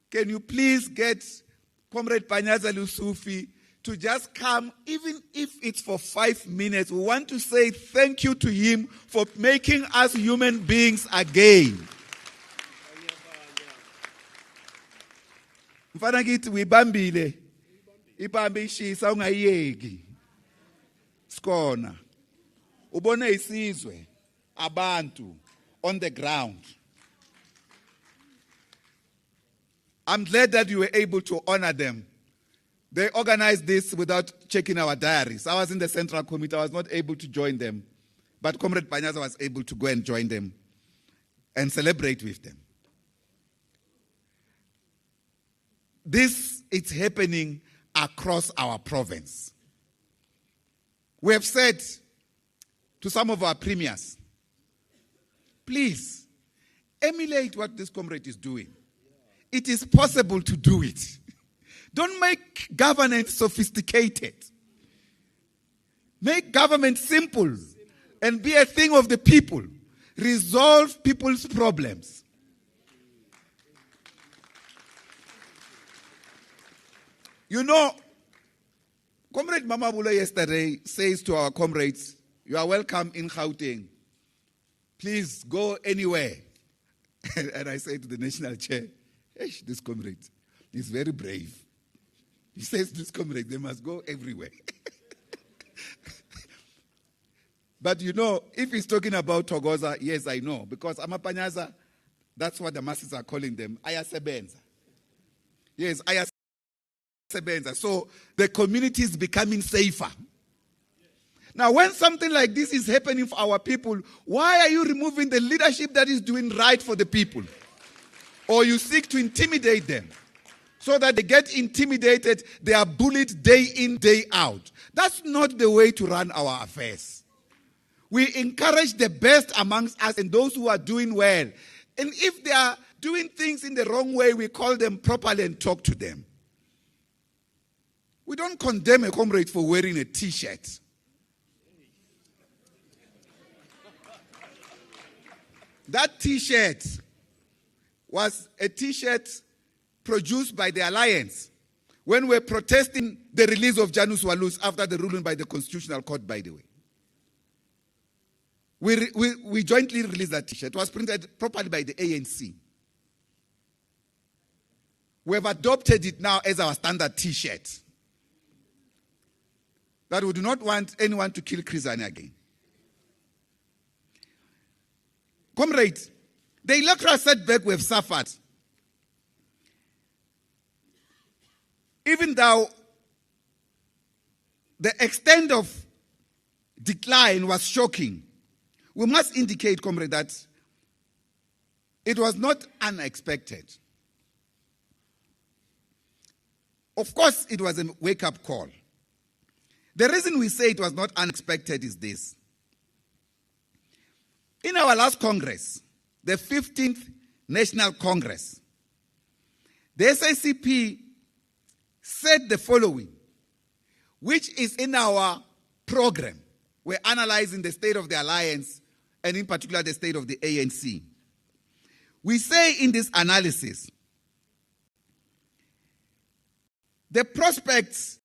I: Can you please get Comrade Panyaza Lusufi to just come, even if it's for 5 minutes? We want to say thank you to him for making us human beings again. Mfana kithi uyibambile ibambe ishisa ungayiyeki skona ubone isizwe abantu on the ground. I'm glad that you were able to honor them. They organized this without checking our diaries. I was in the Central Committee. I was not able to join them. But Comrade Panyaza was able to go and join them and celebrate with them. This is happening across our province. We have said to some of our premiers, please emulate what this comrade is doing. It is possible to do it. Don't make governance sophisticated. Make government simple and be a thing of the people. Resolve people's problems. You know, Comrade Mamabula yesterday says to our comrades, you are welcome in Gauteng. Please go anywhere. And I say to the national chair, hey, this comrade is very brave. He says to this comrade, they must go everywhere. But you know, if he's talking about Thokoza, yes, I know. Because Amapanyaza, that's what the masses are calling them. Ayasebenza. Yes, Ayasebenza. So the community is becoming safer. Now, when something like this is happening for our people, why are you removing the leadership that is doing right for the people? Or you seek to intimidate them so that they get intimidated, they are bullied day in, day out. That's not the way to run our affairs. We encourage the best amongst us and those who are doing well. And if they are doing things in the wrong way, we call them properly and talk to them. We don't condemn a comrade for wearing a T-shirt. That T-shirt was a T-shirt produced by the Alliance when we were protesting the release of Janus Walus after the ruling by the Constitutional Court, by the way. We jointly released that T-shirt. It was printed properly by the ANC. We have adopted it now as our standard T-shirt. That we do not want anyone to kill Chris Hani again. Comrades, the electoral setback we have suffered, even though the extent of decline was shocking, we must indicate, comrade, that it was not unexpected. Of course, it was a wake-up call. The reason we say it was not unexpected is this. In our last Congress, the 15th National Congress, the SACP said the following, which is in our program. We're analyzing the state of the alliance and in particular the state of the ANC. We say in this analysis, the prospects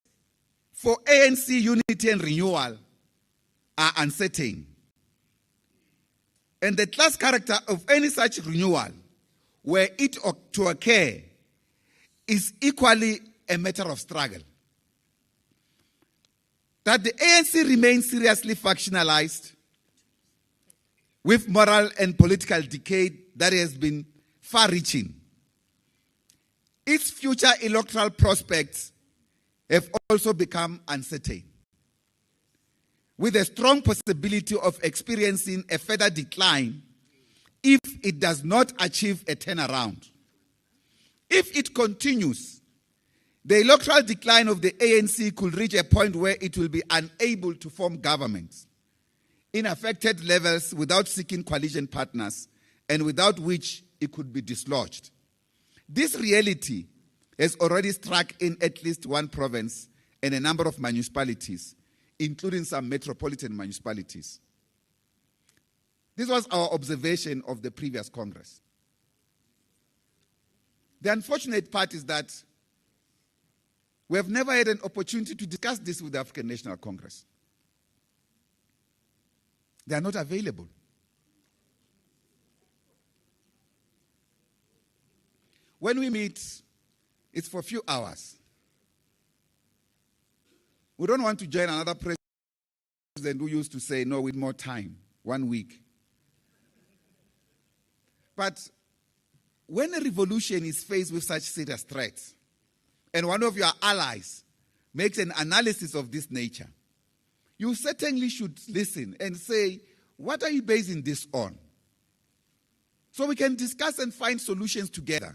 I: for ANC unity and renewal are uncertain. And the class character of any such renewal, were it to occur, is equally a matter of struggle. That the ANC remains seriously factionalized with moral and political decay that has been far-reaching. Its future electoral prospects have also become uncertain, with a strong possibility of experiencing a further decline if it does not achieve a turnaround. If it continues, the electoral decline of the ANC could reach a point where it will be unable to form governments in affected levels without seeking coalition partners, and without which it could be dislodged. This reality has already struck in at least one province and a number of municipalities, including some metropolitan municipalities. This was our observation of the previous Congress. The unfortunate part is that we have never had an opportunity to discuss this with the African National Congress. They are not available. When we meet, it's for a few hours. We don't want to join another president who used to say, no, with more time, 1 week. But when a revolution is faced with such serious threats, and one of your allies makes an analysis of this nature, you certainly should listen and say, what are you basing this on? So we can discuss and find solutions together.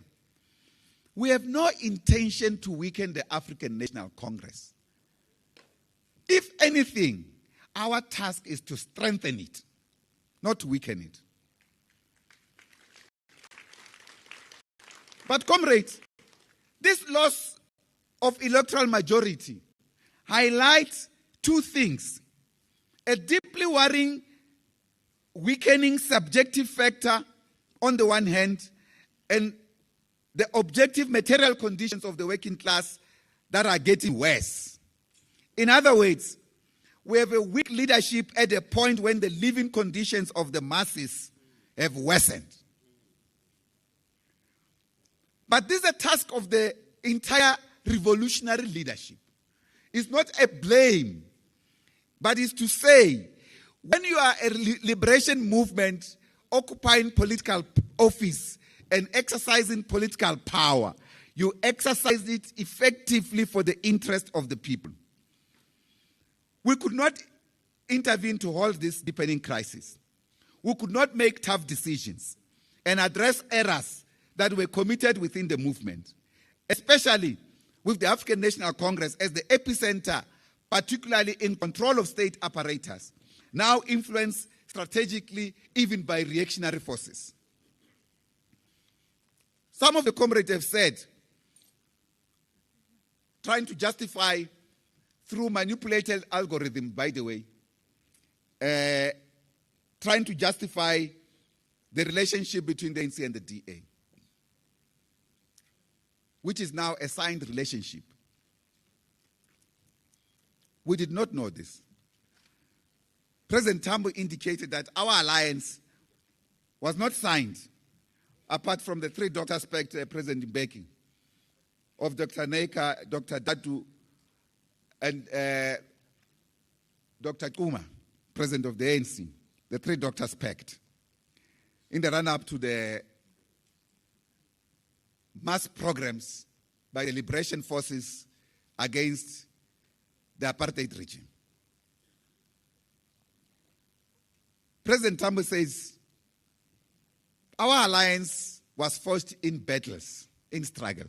I: We have no intention to weaken the African National Congress. If anything, our task is to strengthen it, not to weaken it. But comrades, this loss of electoral majority highlights two things: a deeply worrying, weakening subjective factor on the one hand, and the objective material conditions of the working class that are getting worse. In other words, we have a weak leadership at a point when the living conditions of the masses have worsened. But this is a task of the entire revolutionary leadership. It's not a blame, but it's to say, when you are a liberation movement occupying political office and exercising political power, you exercise it effectively for the interest of the people. We could not intervene to halt this deepening crisis. We could not make tough decisions and address errors that were committed within the movement, especially with the African National Congress as the epicenter, particularly in control of state apparatus, now influenced strategically even by reactionary forces. Some of the comrades have said, trying to justify through manipulated algorithm, by the way, trying to justify the relationship between the ANC and the DA, which is now a signed relationship. We did not know this. President Tambo indicated that our alliance was not signed, apart from the three doctors pact President Mbeki, of Dr. Neka, Dr. Datu, and Dr. Kuma, President of the ANC, the three doctors pact, in the run-up to the mass programs by the liberation forces against the apartheid regime. President Tambo says, our alliance was forged in battles, in struggle.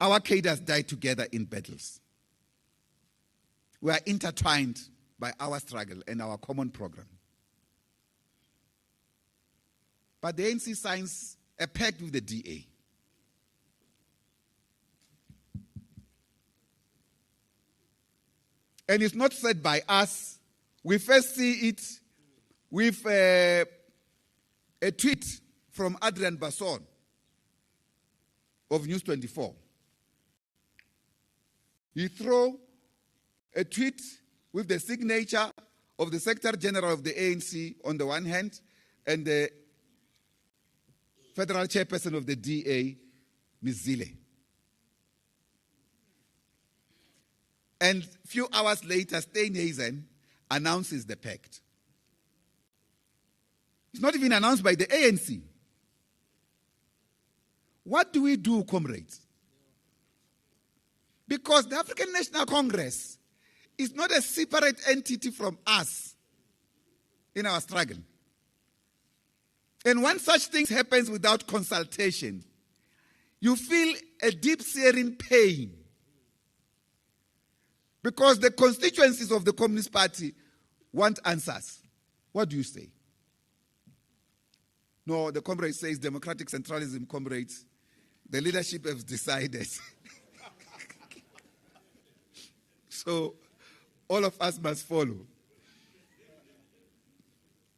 I: Our cadres died together in battles. We are intertwined by our struggle and our common program. But the ANC signs a pact with the DA. And it's not said by us. We first see it with a tweet from Adrian Basson of News 24. He threw a tweet with the signature of the Secretary General of the ANC on the one hand and the Federal Chairperson of the DA, Ms. Zille. And a few hours later, Steenhuisen announces the pact. It's not even announced by the ANC. What do we do, comrades? Because the African National Congress is not a separate entity from us in our struggle. And when such things happen without consultation, you feel a deep searing pain because the constituencies of the Communist Party want answers. What do you say? No, the comrade says democratic centralism, comrades. The leadership has decided. So all of us must follow.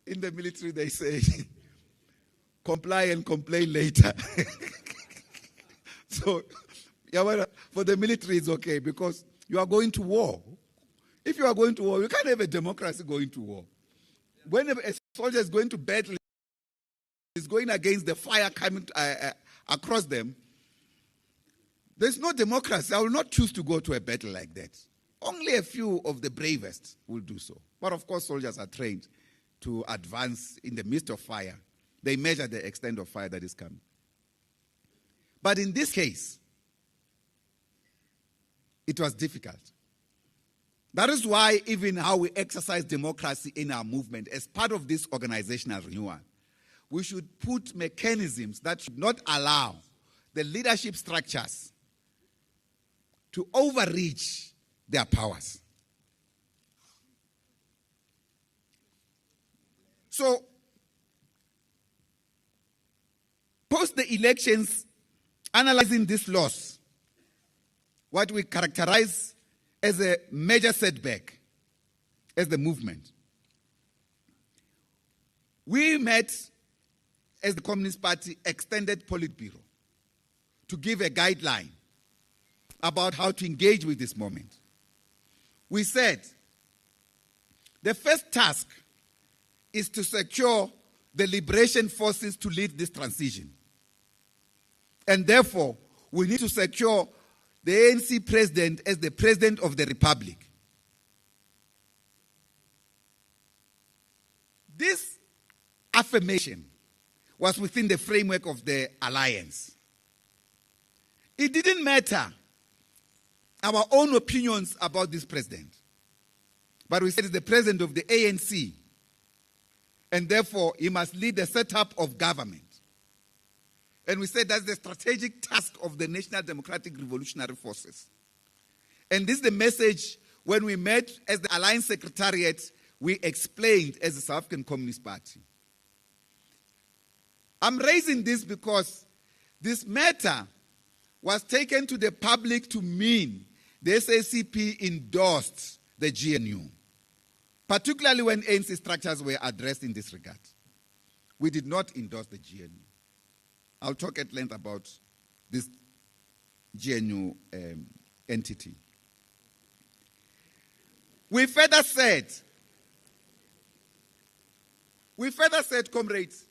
I: In the military, they say, comply and complain later. So, for the military, it's okay because you are going to war. If you are going to war, you can't have a democracy going to war. When a soldier is going to battle, is going against the fire coming across them, there's no democracy. I will not choose to go to a battle like that. Only a few of the bravest will do so. But of course, soldiers are trained to advance in the midst of fire. They measure the extent of fire that is coming. But in this case, it was difficult. That is why even how we exercise democracy in our movement, as part of this organizational renewal, we should put mechanisms that should not allow the leadership structures to overreach their powers. So, post the elections, analyzing this loss, what we characterize as a major setback as the movement, we met as the Communist Party extended Politburo to give a guideline about how to engage with this moment. We said the first task is to secure the liberation forces to lead this transition. And therefore, we need to secure the ANC president as the president of the republic. This affirmation was within the framework of the alliance. It didn't matter our own opinions about this president, but we said he's the president of the ANC, and therefore he must lead the setup of government. And we said that's the strategic task of the National Democratic Revolutionary Forces. And this is the message when we met as the Alliance Secretariat, we explained as the South African Communist Party. I'm raising this because this matter was taken to the public to mean the SACP endorsed the GNU, particularly when ANC structures were addressed in this regard. We did not endorse the GNU. I'll talk at length about this GNU entity. We further said, comrades,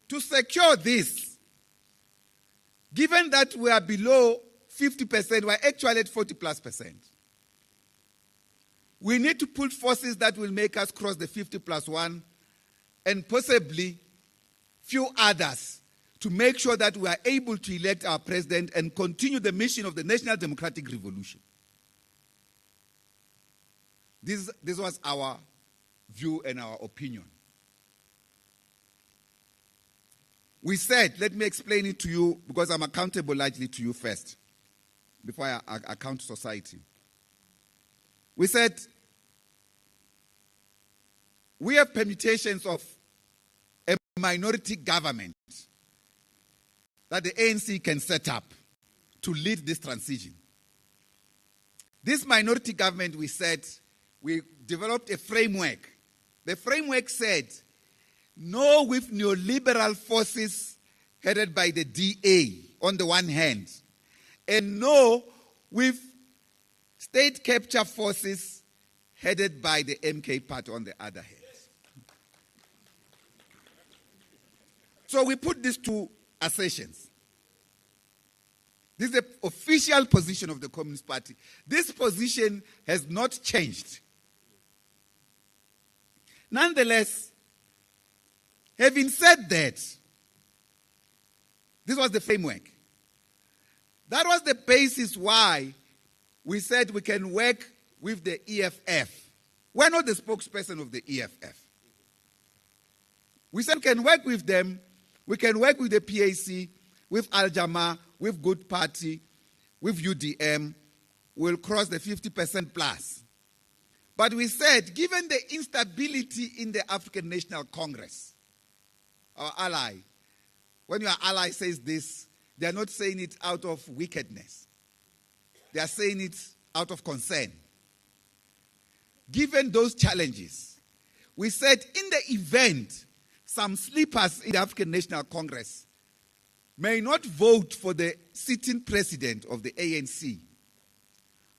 I: to secure this, given that we are below 50%, we're actually at 40+%. We need to put forces that will make us cross the 50+1 and possibly few others to make sure that we are able to elect our president and continue the mission of the National Democratic Revolution. This was our view and our opinion. We said, let me explain it to you because I'm accountable largely to you first, before I account society. We said, we have permutations of a minority government that the ANC can set up to lead this transition. This minority government, we said, we developed a framework. The framework said, no with neoliberal forces headed by the DA on the one hand, and no with state capture forces headed by the MK party on the other hand. So we put these two assertions. This is the official position of the Communist Party. This position has not changed. Nonetheless, having said that, this was the framework. That was the basis why we said we can work with the EFF. We're not the spokesperson of the EFF. We said we can work with them, we can work with the PAC, with Al-Jamaa, with Good Party, with UDM, will cross the 50% plus. But we said, given the instability in the African National Congress, our ally, when your ally says this, they are not saying it out of wickedness. They are saying it out of concern. Given those challenges, we said in the event some sleepers in the African National Congress may not vote for the sitting president of the ANC,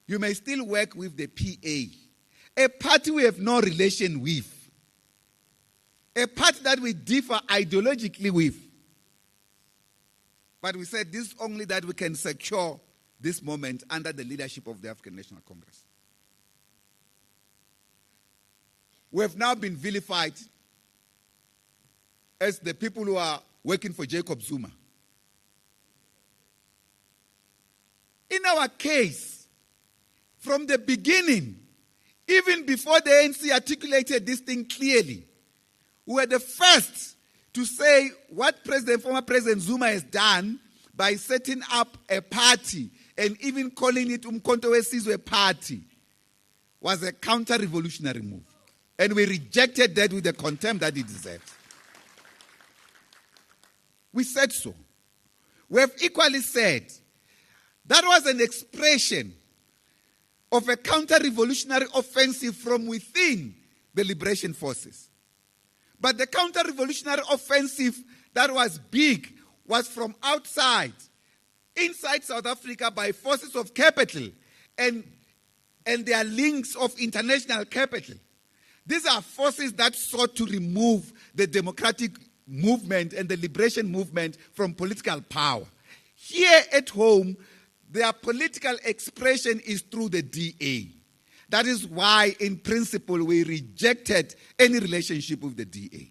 I: you may still work with the PA, a party we have no relation with, a party that we differ ideologically with. But we said this only that we can secure this moment under the leadership of the African National Congress. We have now been vilified as the people who are working for Jacob Zuma. In our case, from the beginning, even before the ANC articulated this thing clearly, we were the first to say what former President Zuma has done by setting up a party and even calling it Umkhonto weSizwe Party was a counter-revolutionary move. And we rejected that with the contempt that it deserved. We said so. We have equally said that was an expression of a counter-revolutionary offensive from within the liberation forces. But the counter-revolutionary offensive that was big was from outside, inside South Africa by forces of capital and their links of international capital. These are forces that sought to remove the democratic movement and the liberation movement from political power. Here at home, their political expression is through the DA. That is why, in principle, we rejected any relationship with the DA.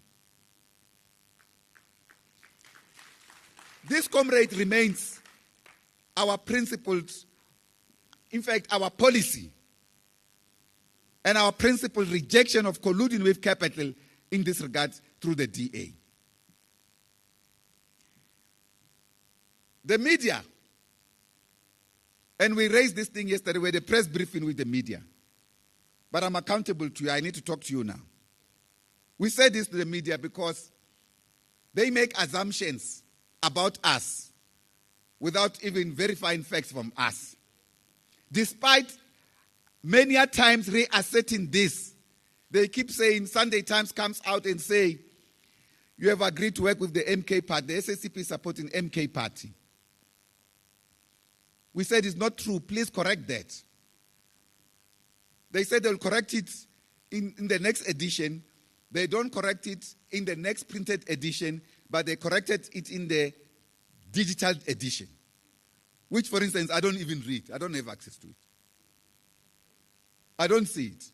I: This, comrade, remains our principled, in fact, our policy and our principled rejection of colluding with capital in this regard through the DA. The media, and we raised this thing yesterday, we had a press briefing with the media. But I'm accountable to you. I need to talk to you now. We said this to the media because they make assumptions about us without even verifying facts from us. Despite many a times reasserting this, they keep saying, Sunday Times comes out and say, you have agreed to work with the MK party. The SACP is supporting MK party. We said it's not true. Please correct that. They said they'll correct it in the next edition. They don't correct it in the next printed edition, but they corrected it in the digital edition, which, for instance, I don't even read. I don't have access to it. I don't see it.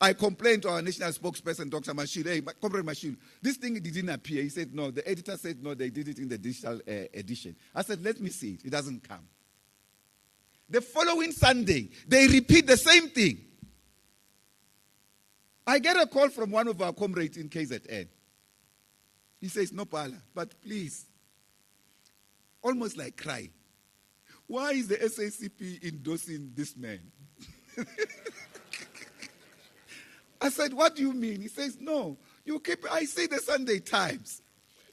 I: I complained to our national spokesperson, Dr. Mashil, hey, Comrade Mashil, this thing didn't appear. He said, no. The editor said, no, they did it in the digital edition. I said, let me see it. It doesn't come. The following Sunday, they repeat the same thing. I get a call from one of our comrades in KZN. He says, no, Pala, but please, almost like crying. Why is the SACP endorsing this man? I said, what do you mean? He says, no, I see the Sunday Times.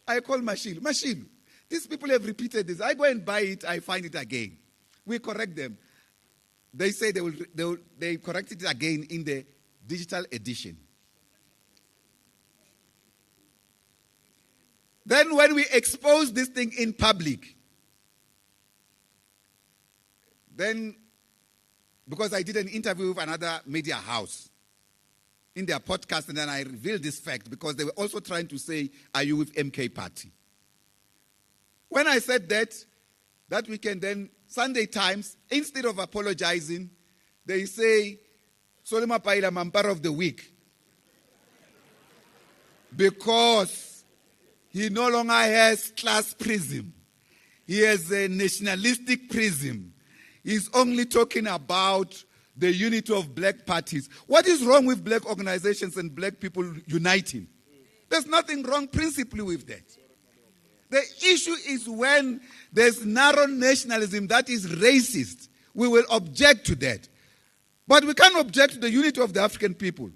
I: I call Mashil. Mashil, these people have repeated this. I go and buy it, I find it again. We correct them. They say they corrected it again in the digital edition. Then when we expose this thing in public, then, because I did an interview with another media house in their podcast, and then I revealed this fact because they were also trying to say, are you with MK party? When I said that weekend, then Sunday Times, instead of apologizing, they say, Solomon Paila Mampara of the week. Because he no longer has class prism. He has a nationalistic prism. He's only talking about the unity of black parties. What is wrong with black organizations and black people uniting? There's nothing wrong principally with that. The issue is when there's narrow nationalism that is racist, we will object to that. But we can't object to the unity of the African people.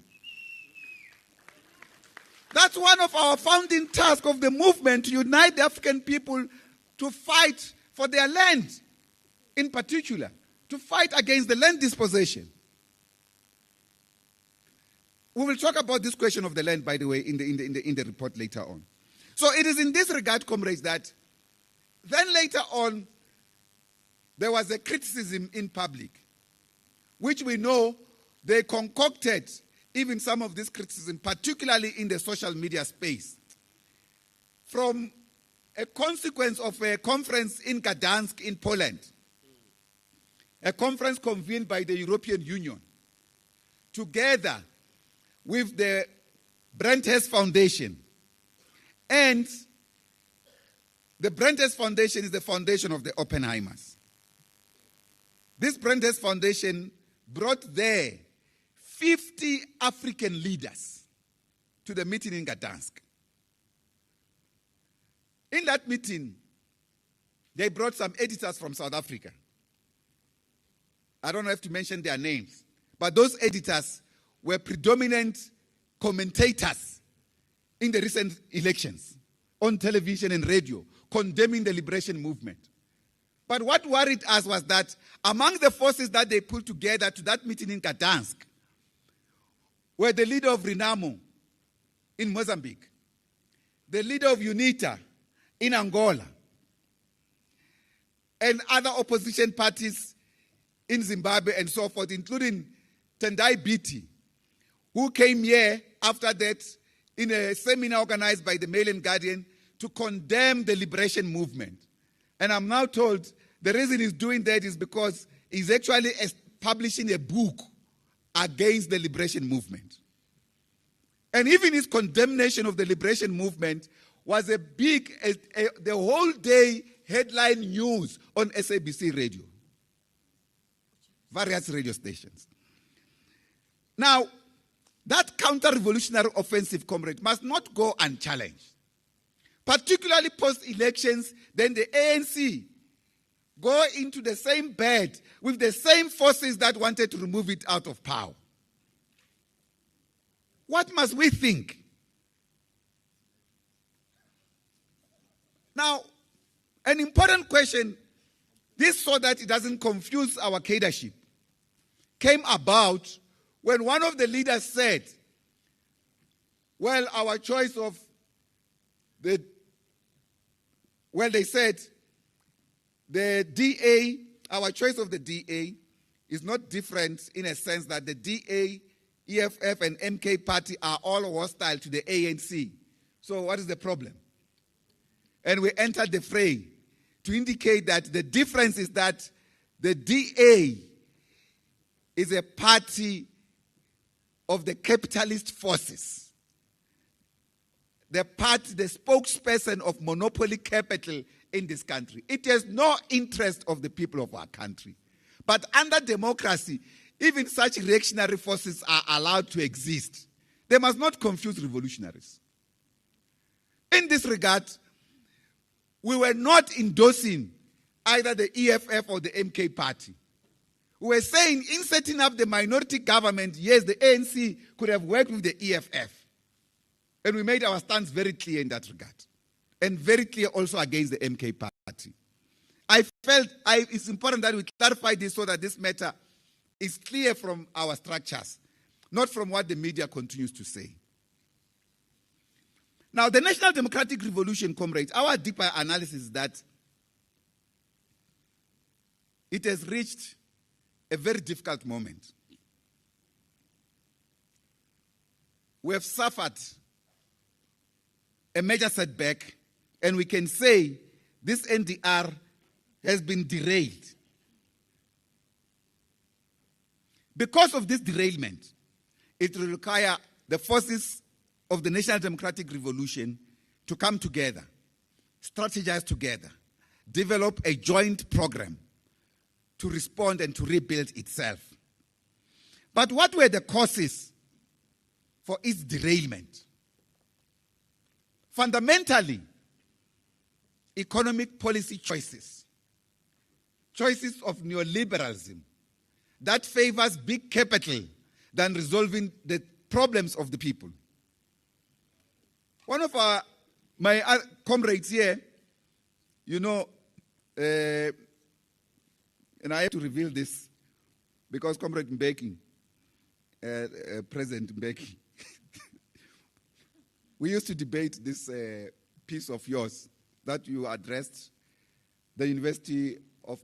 I: That's one of our founding tasks of the movement, to unite the African people to fight for their land, in particular, to fight against the land dispossession. We will talk about this question of the land, by the way, in the report later on. So it is in this regard, comrades, that then later on, there was a criticism in public, which we know they concocted even some of this criticism, particularly in the social media space, from a consequence of a conference in Gdansk in Poland, a conference convened by the European Union, together with the Brent Foundation. And the Brent Foundation is the foundation of the Oppenheimers. This Brent Foundation brought there 50 African leaders to the meeting in Gdansk. In that meeting, they brought some editors from South Africa. I don't have to mention their names, but those editors were predominant commentators in the recent elections on television and radio, condemning the liberation movement. But what worried us was that among the forces that they put together to that meeting in Gdansk were the leader of Renamo in Mozambique, the leader of UNITA in Angola, and other opposition parties in Zimbabwe and so forth, including Tendai Biti, who came here after that in a seminar organized by the Mail and Guardian to condemn the liberation movement. And I'm now told the reason he's doing that is because he's actually publishing a book against the liberation movement. And even his condemnation of the liberation movement was a big, the whole day headline news on SABC radio, various radio stations. Now, that counter-revolutionary offensive, comrade, must not go unchallenged. Particularly post-elections, then the ANC go into the same bed with the same forces that wanted to remove it out of power. What must we think? Now, an important question, this so that it doesn't confuse our cadreship, came about when one of the leaders said, well, our choice of the, well, they said, the DA, our choice of the DA is not different in a sense that the DA, EFF, and MK party are all hostile to the ANC. So what is the problem? And we entered the fray to indicate that the difference is that the DA is a party of the capitalist forces. The party, the spokesperson of monopoly capital in this country. It has no interest of the people of our country. But under democracy, even such reactionary forces are allowed to exist. They must not confuse revolutionaries. In this regard, we were not endorsing either the EFF or the MK party. We were saying in setting up the minority government, yes, the ANC could have worked with the EFF. And we made our stance very clear in that regard. And very clear also against the MK party. I felt it's important that we clarify this so that this matter is clear from our structures, not from what the media continues to say. Now, the National Democratic Revolution, comrades, our deeper analysis is that it has reached a very difficult moment. We have suffered a major setback, and we can say this NDR has been derailed. Because of this derailment, it will require the forces of the National Democratic Revolution to come together, strategize together, develop a joint program to respond and to rebuild itself. But what were the causes for its derailment? Fundamentally, economic policy choices of neoliberalism that favors big capital than resolving the problems of the people. One of my comrades here, you know, and I have to reveal this because Comrade Mbeki, President Mbeki, we used to debate this piece of yours that you addressed the University of,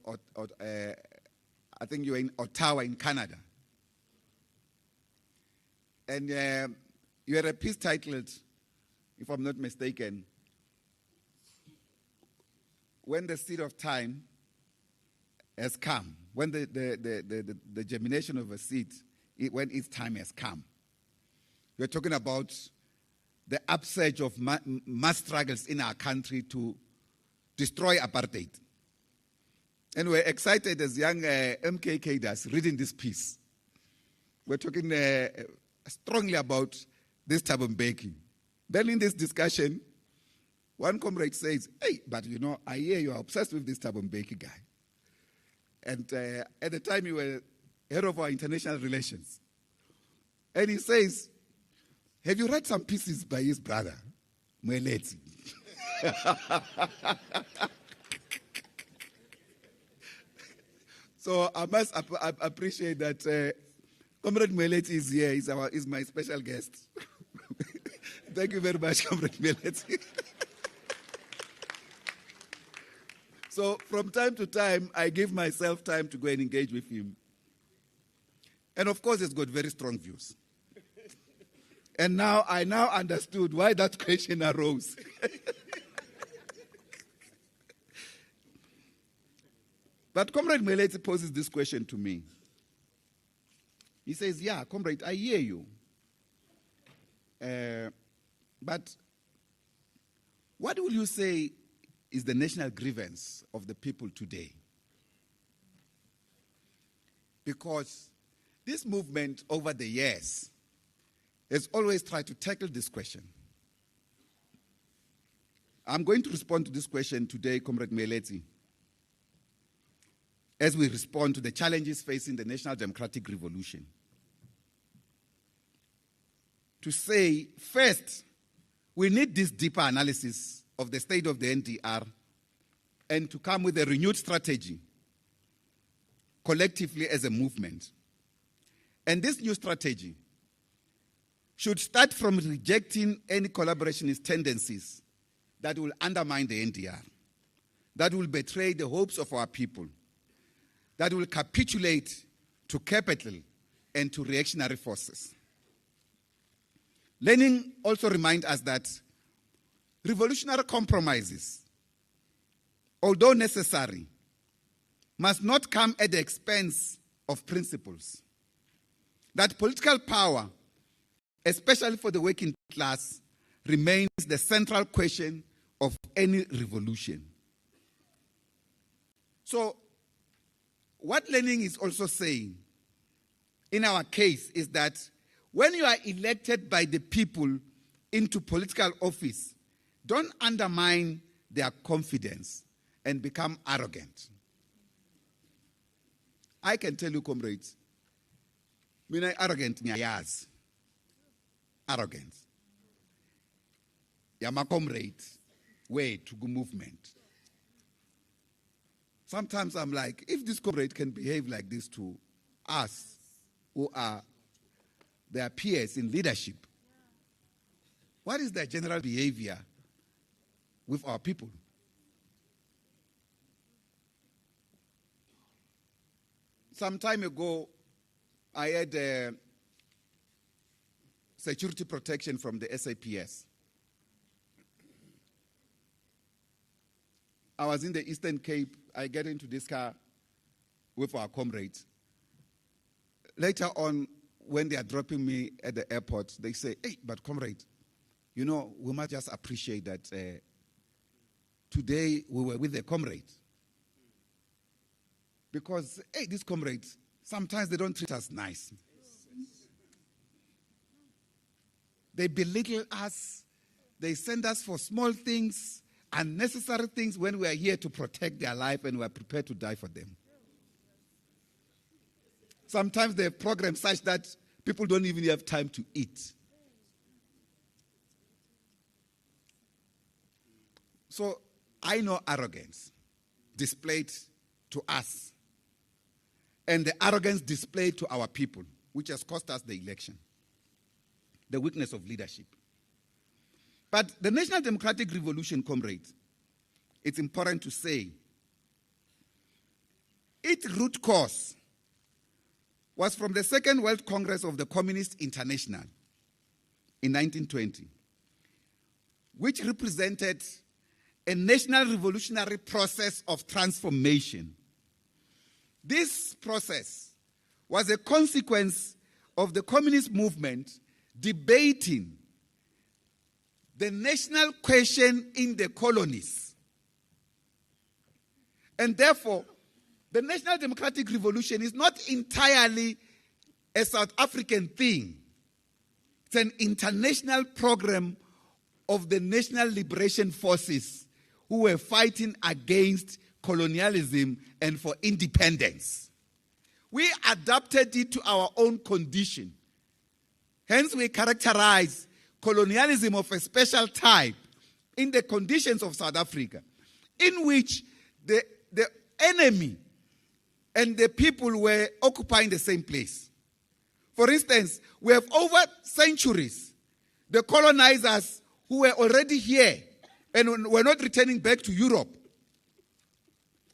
I: I think you were in Ottawa in Canada. And you had a piece titled, if I'm not mistaken, When the Seed of Time Has Come, when the germination of a seed, when its time has come. We're talking about the upsurge of mass struggles in our country to destroy apartheid. And we're excited as young MKK does reading this piece. We're talking strongly about this Thabo Mbeki. Then in this discussion, one comrade says, hey, but you know, I hear you are obsessed with this Thabo Mbeki guy. And at the time, you were head of our international relations. And he says, have you read some pieces by his brother, Mweleti? So I must appreciate that Comrade Mweleti is here, is my special guest. Thank you very much, Comrade Mweleti. So from time to time, I give myself time to go and engage with him. And of course, he's got very strong views. And now I understood why that question arose. But Comrade Mweleti poses this question to me. He says, yeah, comrade, I hear you. But what will you say is the national grievance of the people today? Because this movement over the years has always tried to tackle this question. I'm going to respond to this question today, Comrade Mweleti, as we respond to the challenges facing the National Democratic Revolution. To say, first, we need this deeper analysis of the state of the NDR and to come with a renewed strategy, collectively as a movement. And this new strategy should start from rejecting any collaborationist tendencies that will undermine the NDR, that will betray the hopes of our people, that will capitulate to capital and to reactionary forces. Lenin also reminds us that revolutionary compromises, although necessary, must not come at the expense of principles. That political power, especially for the working class, remains the central question of any revolution. So, what Lenin is also saying in our case is that when you are elected by the people into political office, don't undermine their confidence and become arrogant. I can tell you, comrades, mina arrogant ngiyayazi. Arrogance. Yama comrades, way to go movement. Sometimes I'm like, if this comrade can behave like this to us, who are their peers in leadership, what is their general behavior with our people? Some time ago, I had security protection from the SAPS. I was in the Eastern Cape. I get into this car with our comrades. Later on, when they are dropping me at the airport, they say, hey, but comrade, you know, we must just appreciate that today we were with a comrade. Because, hey, these comrades, sometimes they don't treat us nice. They belittle us. They send us for small things. unnecessary things when we are here to protect their life and we are prepared to die for them. Sometimes they have programs such that people don't even have time to eat. So I know arrogance displayed to us and the arrogance displayed to our people, which has cost us the election, the weakness of leadership. But the National Democratic Revolution, comrades, it's important to say, its root cause was from the Second World Congress of the Communist International in 1920, which represented a national revolutionary process of transformation. This process was a consequence of the communist movement debating the national question in the colonies. And therefore, the National Democratic Revolution is not entirely a South African thing. It's an international program of the National Liberation Forces who were fighting against colonialism and for independence. We adapted it to our own condition. Hence, we characterize colonialism of a special type in the conditions of South Africa, in which the enemy and the people were occupying the same place. For instance, we have over centuries, the colonizers who were already here and were not returning back to Europe.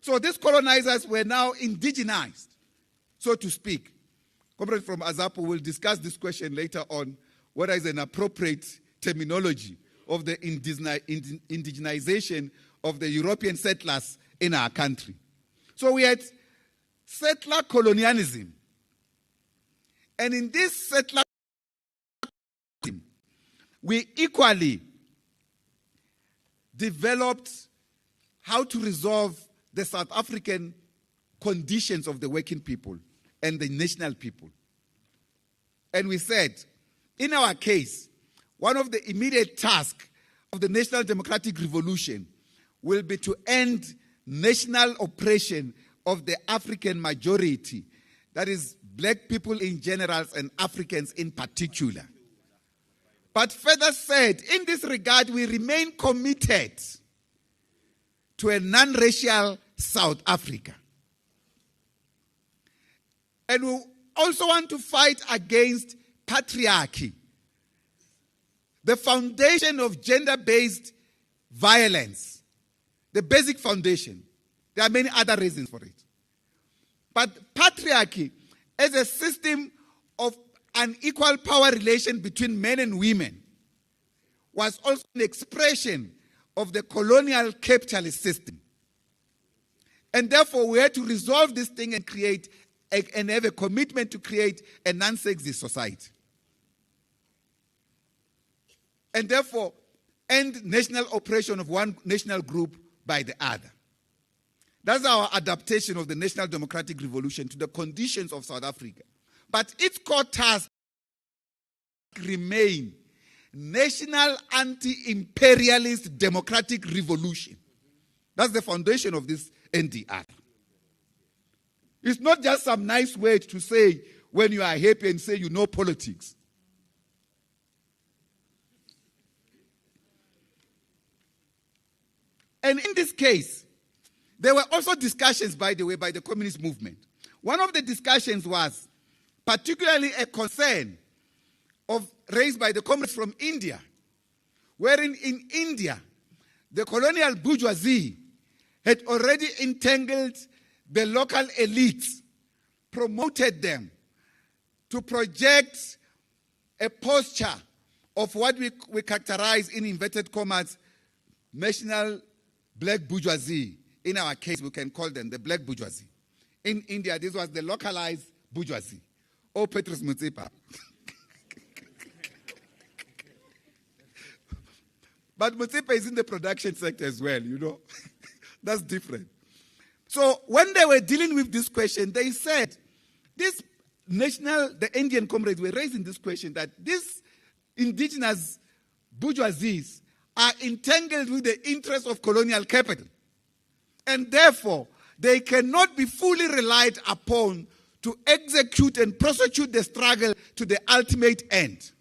I: So these colonizers were now indigenized, so to speak. Comrade from ASAPO will discuss this question later on, what is an appropriate terminology of the indigenization of the European settlers in our country. So we had settler colonialism. And in this settler colonialism, we equally developed how to resolve the South African conditions of the working people and the national people. And we said, in our case, one of the immediate tasks of the National Democratic Revolution will be to end national oppression of the African majority, that is, black people in general and Africans in particular. But further said, in this regard, we remain committed to a non-racial South Africa. And we also want to fight against patriarchy, the foundation of gender-based violence, the basic foundation. There are many other reasons for it. But patriarchy as a system of unequal power relation between men and women was also an expression of the colonial capitalist system. And therefore, we had to resolve this thing and create and have a commitment to create a non-sexist society. And therefore, end national oppression of one national group by the other. That's our adaptation of the National Democratic Revolution to the conditions of South Africa. But its core task remain national anti-imperialist democratic revolution. That's the foundation of this NDR. It's not just some nice word to say when you are happy and say you know politics. And in this case, there were also discussions, by the way, by the communist movement. One of the discussions was particularly a concern raised by the comrades from India, wherein in India, the colonial bourgeoisie had already entangled the local elites, promoted them to project a posture of what we characterize in inverted commas, national black bourgeoisie. In our case, we can call them the black bourgeoisie. In India, this was the localized bourgeoisie. Oh, Petrus Mutsipa. But Mutsipa is in the production sector as well, you know. That's different. So when they were dealing with this question, they said, the Indian comrades were raising this question that these indigenous bourgeoisies are entangled with the interests of colonial capital. And therefore, they cannot be fully relied upon to execute and prosecute the struggle to the ultimate end.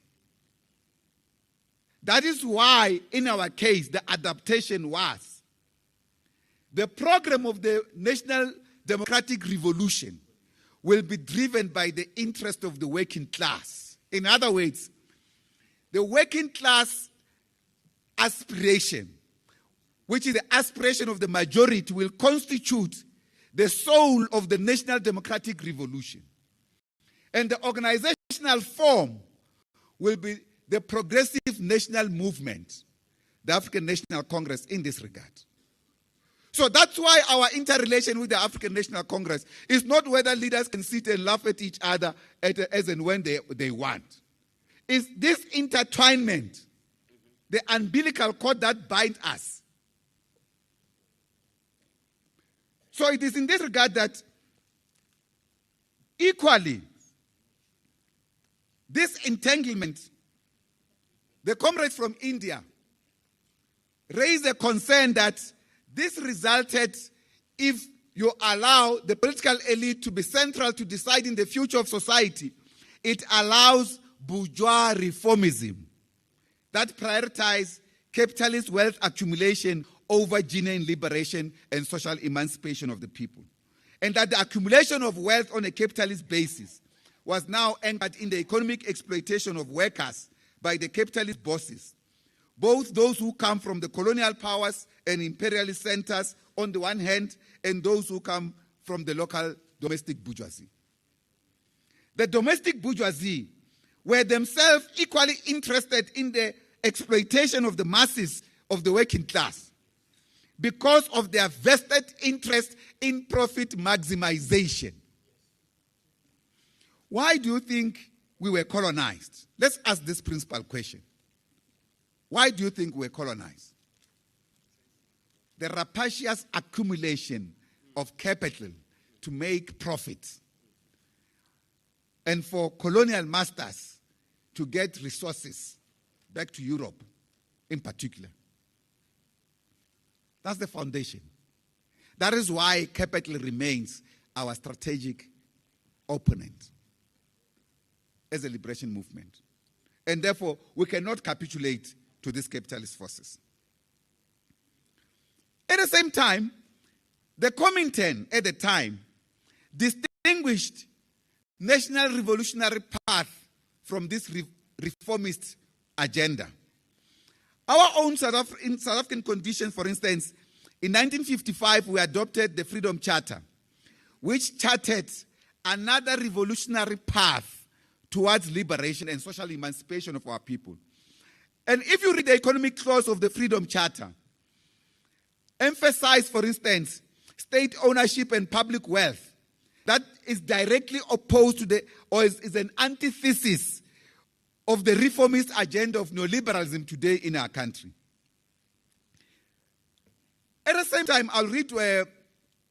I: That is why, in our case, the adaptation was the program of the National Democratic Revolution will be driven by the interest of the working class. In other words, the working class aspiration, which is the aspiration of the majority, will constitute the soul of the National Democratic Revolution. And the organizational form will be the Progressive National Movement, the African National Congress, in this regard. So that's why our interrelation with the African National Congress is not whether leaders can sit and laugh at each other as and when they want. It's this intertwinement, the umbilical cord that binds us. So it is in this regard that equally, this entanglement, the comrades from India raised a concern that this resulted, if you allow the political elite to be central to deciding the future of society, it allows bourgeois reformism that prioritize capitalist wealth accumulation over genuine liberation and social emancipation of the people. And that the accumulation of wealth on a capitalist basis was now anchored in the economic exploitation of workers by the capitalist bosses, both those who come from the colonial powers and imperialist centers on the one hand, and those who come from the local domestic bourgeoisie. The domestic bourgeoisie were themselves equally interested in the exploitation of the masses of the working class because of their vested interest in profit maximization. Why do you think we were colonized? Let's ask this principal question. Why do you think we were colonized? The rapacious accumulation of capital to make profit, and for colonial masters to get resources back to Europe in particular. That's the foundation. That is why capital remains our strategic opponent as a liberation movement. And therefore, we cannot capitulate to these capitalist forces. At the same time, the Comintern at the time distinguished national revolutionary path from this reformist agenda. Our own in South African conditions, for instance, in 1955 we adopted the Freedom Charter, which charted another revolutionary path towards liberation and social emancipation of our people. And if you read the economic clause of the Freedom Charter, emphasize, for instance, state ownership and public wealth, that is directly opposed to the, or is an antithesis of the reformist agenda of neoliberalism today in our country. At the same time, I'll read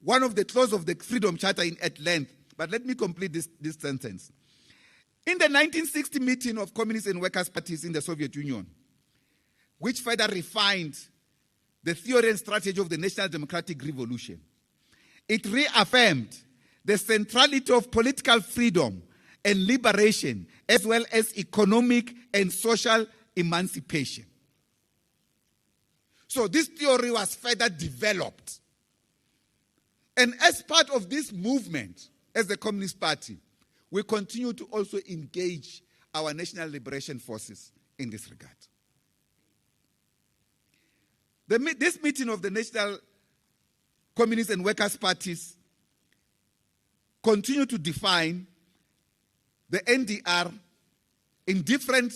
I: one of the clauses of the Freedom Charter at length, but let me complete this sentence. In the 1960 meeting of communist and workers' parties in the Soviet Union, which further refined the theory and strategy of the National Democratic Revolution, it reaffirmed the centrality of political freedom and liberation, as well as economic and social emancipation. So this theory was further developed. And as part of this movement, as the Communist Party, we continue to also engage our national liberation forces in this regard. This meeting of the National Communist and Workers' Parties continue to define the NDR in different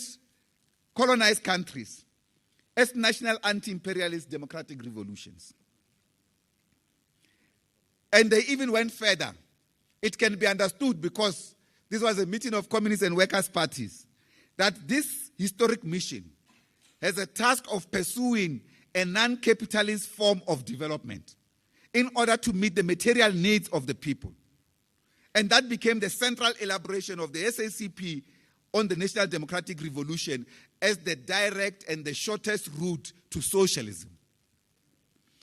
I: colonized countries as national anti-imperialist democratic revolutions. And they even went further. It can be understood, because this was a meeting of communist and workers' parties, that this historic mission has a task of pursuing a non-capitalist form of development in order to meet the material needs of the people. And that became the central elaboration of the SACP on the National Democratic Revolution as the direct and the shortest route to socialism.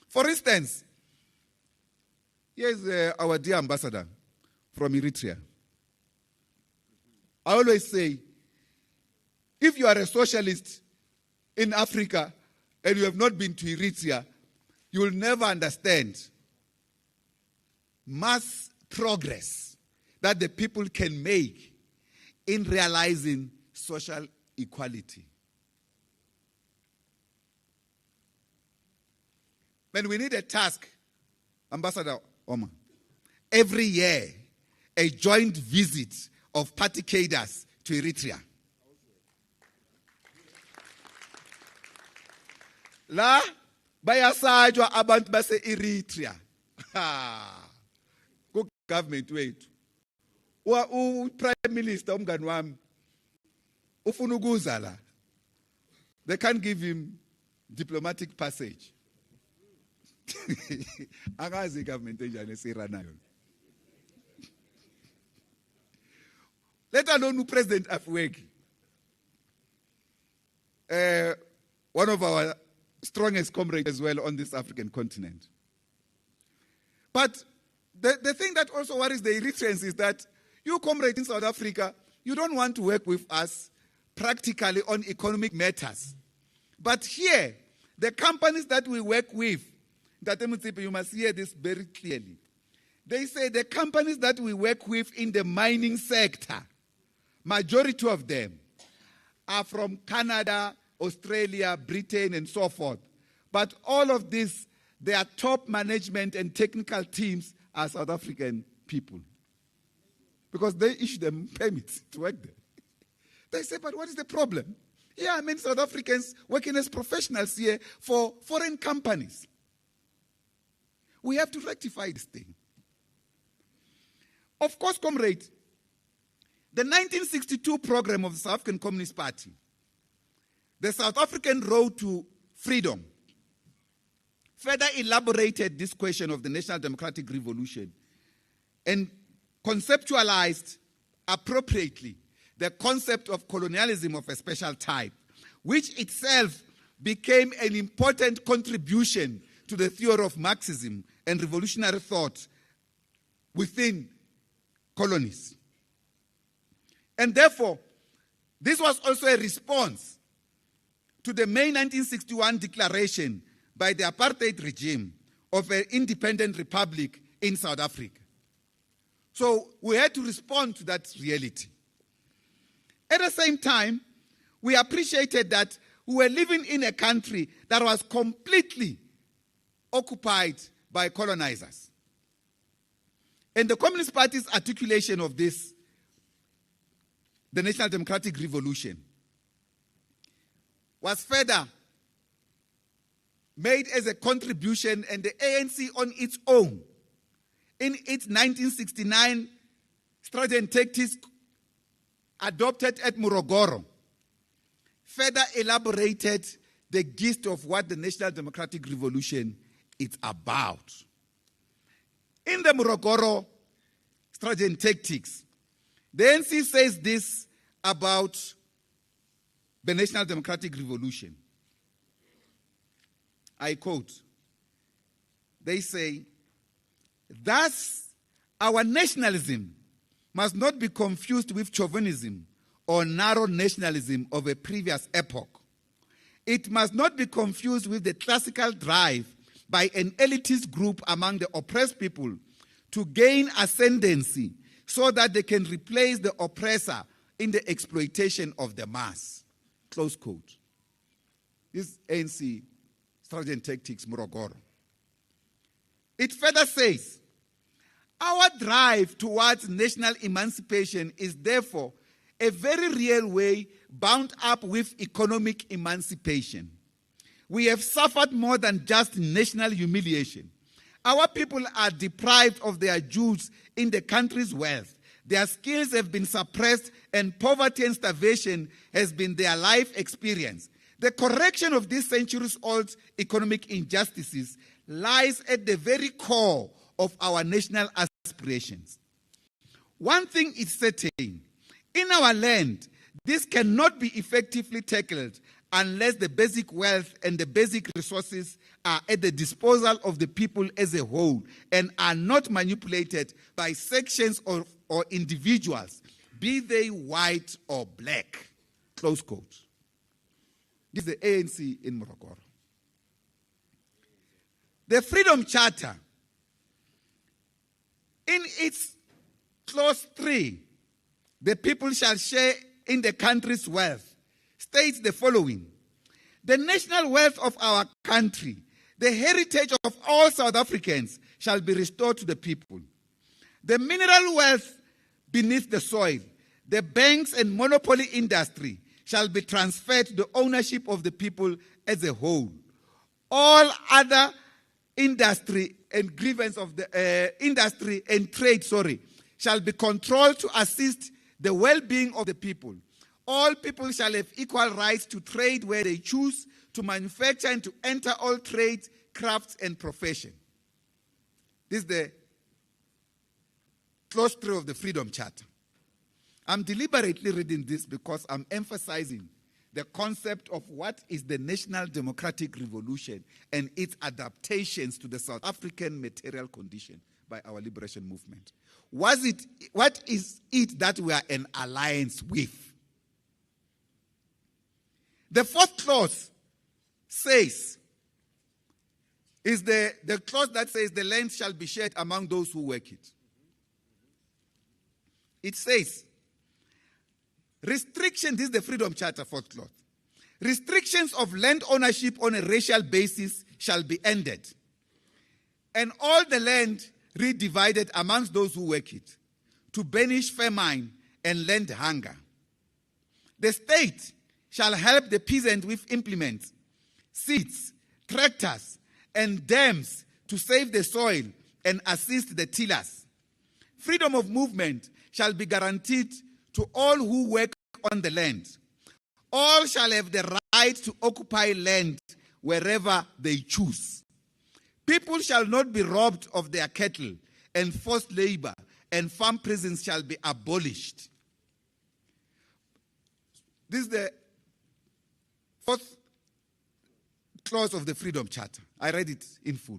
I: For instance, here's our dear ambassador from Eritrea. I always say, if you are a socialist in Africa and you have not been to Eritrea, you will never understand mass progress that the people can make in realizing social equality. When we need a task, Ambassador Omar, every year, a joint visit of party cadres to Eritrea. La bayasajwa abantu base Eritrea. Ku government wethu. Prime Minister umngani wami ufuna ukuza la. They can't give him diplomatic passage. Akazi government enjani esiranayo. Let alone President Afwerki. One of our strongest comrades as well on this African continent. But the thing that also worries the Eritreans is that you comrades in South Africa, you don't want to work with us practically on economic matters. But here, the companies that we work with, you must hear this very clearly. They say the companies that we work with in the mining sector, majority of them are from Canada, Australia, Britain, and so forth. But all of this, their top management and technical teams are South African people. Because they issue them permits to work there. They say, but what is the problem? Yeah, I mean South Africans working as professionals here for foreign companies. We have to rectify this thing. Of course, comrade, the 1962 program of the South African Communist Party, the South African Road to Freedom, further elaborated this question of the National Democratic Revolution and conceptualized appropriately the concept of colonialism of a special type, which itself became an important contribution to the theory of Marxism and revolutionary thought within colonies. And therefore, this was also a response to the May 1961 declaration by the apartheid regime of an independent republic in South Africa. So we had to respond to that reality. At the same time, we appreciated that we were living in a country that was completely occupied by colonizers. And the Communist Party's articulation of this, the National Democratic Revolution, was further made as a contribution, and the ANC on its own, in its 1969 strategy and tactics adopted at Morogoro, further elaborated the gist of what the National Democratic Revolution is about. In the Morogoro strategy and tactics, the ANC says this about the National Democratic Revolution. I quote, they say, thus our nationalism must not be confused with chauvinism or narrow nationalism of a previous epoch. It must not be confused with the classical drive by an elitist group among the oppressed people to gain ascendancy so that they can replace the oppressor in the exploitation of the mass. Close quote. This ANC strategy and tactics, Morogoro. It further says, our drive towards national emancipation is therefore a very real way bound up with economic emancipation. We have suffered more than just national humiliation. Our people are deprived of their dues in the country's wealth. Their skills have been suppressed, and poverty and starvation has been their life experience. The correction of these centuries-old economic injustices lies at the very core of our national aspirations. One thing is certain, in our land, This cannot be effectively tackled unless the basic wealth and the basic resources are at the disposal of the people as a whole and are not manipulated by sections or individuals, be they white or black. Close quote. This is the ANC in Morogoro. The Freedom Charter, in its clause 3, the people shall share in the country's wealth, states the following: the national wealth of our country, the heritage of all South Africans, shall be restored to the people. The mineral wealth beneath the soil, the banks and monopoly industry shall be transferred to the ownership of the people as a whole. All other industry and grievance of the industry and trade, shall be controlled to assist the well-being of the people. All people shall have equal rights to trade where they choose, to manufacture and to enter all trades, crafts, and profession. This is the clause 3 of the Freedom Charter. I'm deliberately reading this because I'm emphasizing the concept of what is the National Democratic Revolution and its adaptations to the South African material condition by our liberation movement. What is it that we are in alliance with? The 4th clause says, is the clause that says the land shall be shared among those who work it. It says, restriction, this is the Freedom Charter, 4th clause. Restrictions of land ownership on a racial basis shall be ended, and all the land redivided amongst those who work it, to banish famine and land hunger. The state shall help the peasant with implements, seeds, tractors, and dams to save the soil and assist the tillers. Freedom of movement shall be guaranteed to all who work on the land. All shall have the right to occupy land wherever they choose. People shall not be robbed of their cattle, and forced labor and farm prisons shall be abolished. This is the 4th clause of the Freedom Charter. I read it in full.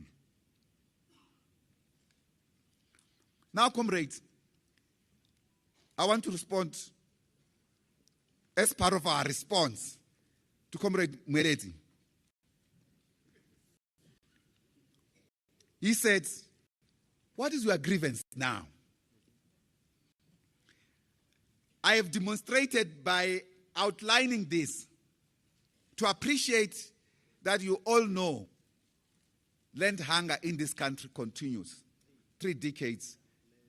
I: Now, comrades, I want to respond as part of our response to Comrade Mweledi. He said, what is your grievance now? I have demonstrated by outlining this to appreciate that you all know land hunger in this country continues 3 decades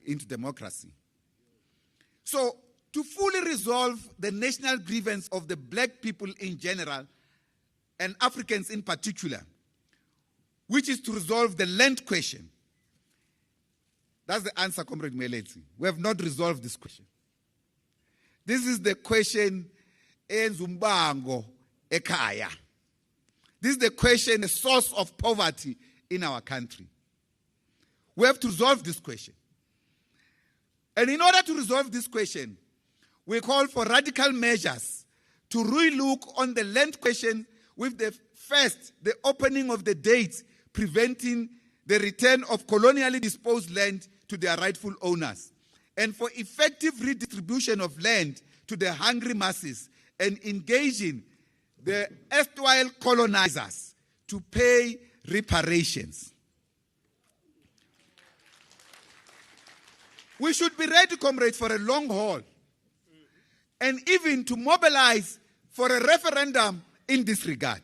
I: into democracy. So, to fully resolve the national grievance of the black people in general and Africans in particular, which is to resolve the land question. That's the answer, Comrade Mweledi. We have not resolved this question. This is the question enzumbango ekaya. This is the question, the source of poverty in our country. We have to resolve this question. And in order to resolve this question, we call for radical measures to relook on the land question with the opening of the dates preventing the return of colonially disposed land to their rightful owners, and for effective redistribution of land to the hungry masses, and engaging the erstwhile colonizers to pay reparations. We should be ready, comrades, for a long haul, and even to mobilize for a referendum in this regard.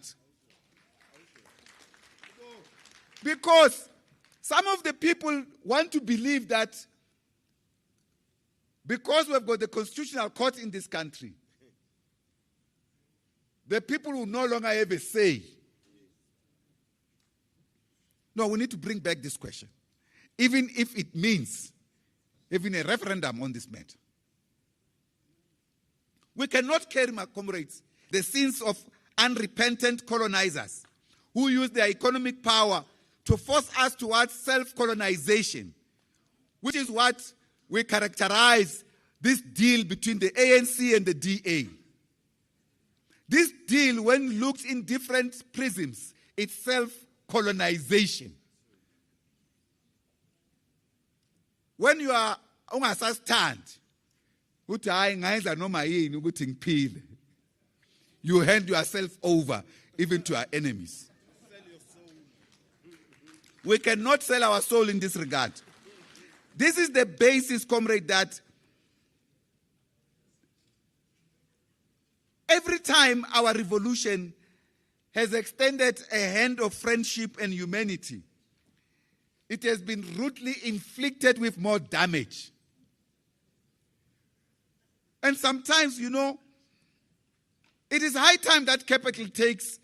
I: Because some of the people want to believe that because we've got the constitutional court in this country, the people will no longer have a say. No, we need to bring back this question, even if it means having a referendum on this matter. We cannot carry, my comrades, the sins of unrepentant colonizers who use their economic power to force us towards self-colonization, which is what we characterize this deal between the ANC and the DA. This deal, when looked in different prisms, it's self-colonization. When you are ungasastand, uthi hayi ngayenza noma yini ukuthi ngiphile, you hand yourself over even to our enemies. We cannot sell our soul in this regard. This is the basis, comrade, that every time our revolution has extended a hand of friendship and humanity, it has been rudely inflicted with more damage. And sometimes, you know, it is high time that capital takes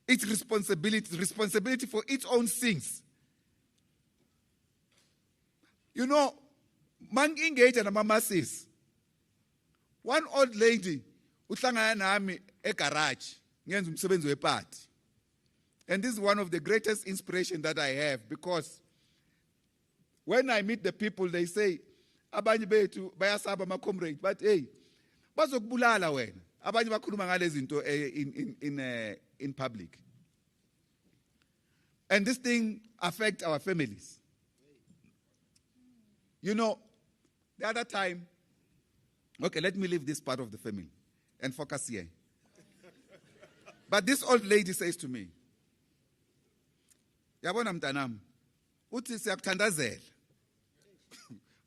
I: its responsibility for its own sins. You know, man engage and masses. One old lady uhlangana nami egarage ngenza umsebenzi weparty. And this is one of the greatest inspiration that I have, because when I meet the people, they say, abanye bethu bayasaba ama comrade, but hey, bazokubulala wena. Abanye bakhuluma ngalezi zinto in public. And this thing affects our families. You know, the other time, okay, let me leave this part of the family and focus here. But this old lady says to me, yabona mntanami, uthi siyakuthandazela.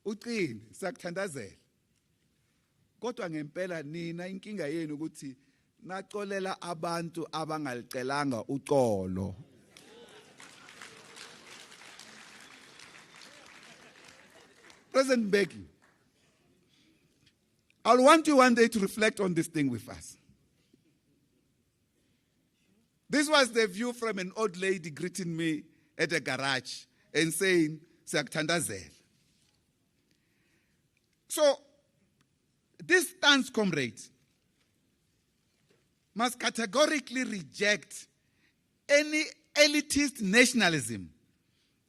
I: Uqini, siyakuthandazela. Kodwa ngempela nina inkinga yenu ukuthi nacolela abantu abangalicelanga uxolo. President Mbeki, I'll want you one day to reflect on this thing with us. This was the view from an old lady greeting me at a garage and saying, "Siyakuthandazela." So, this stance, comrades, must categorically reject any elitist nationalism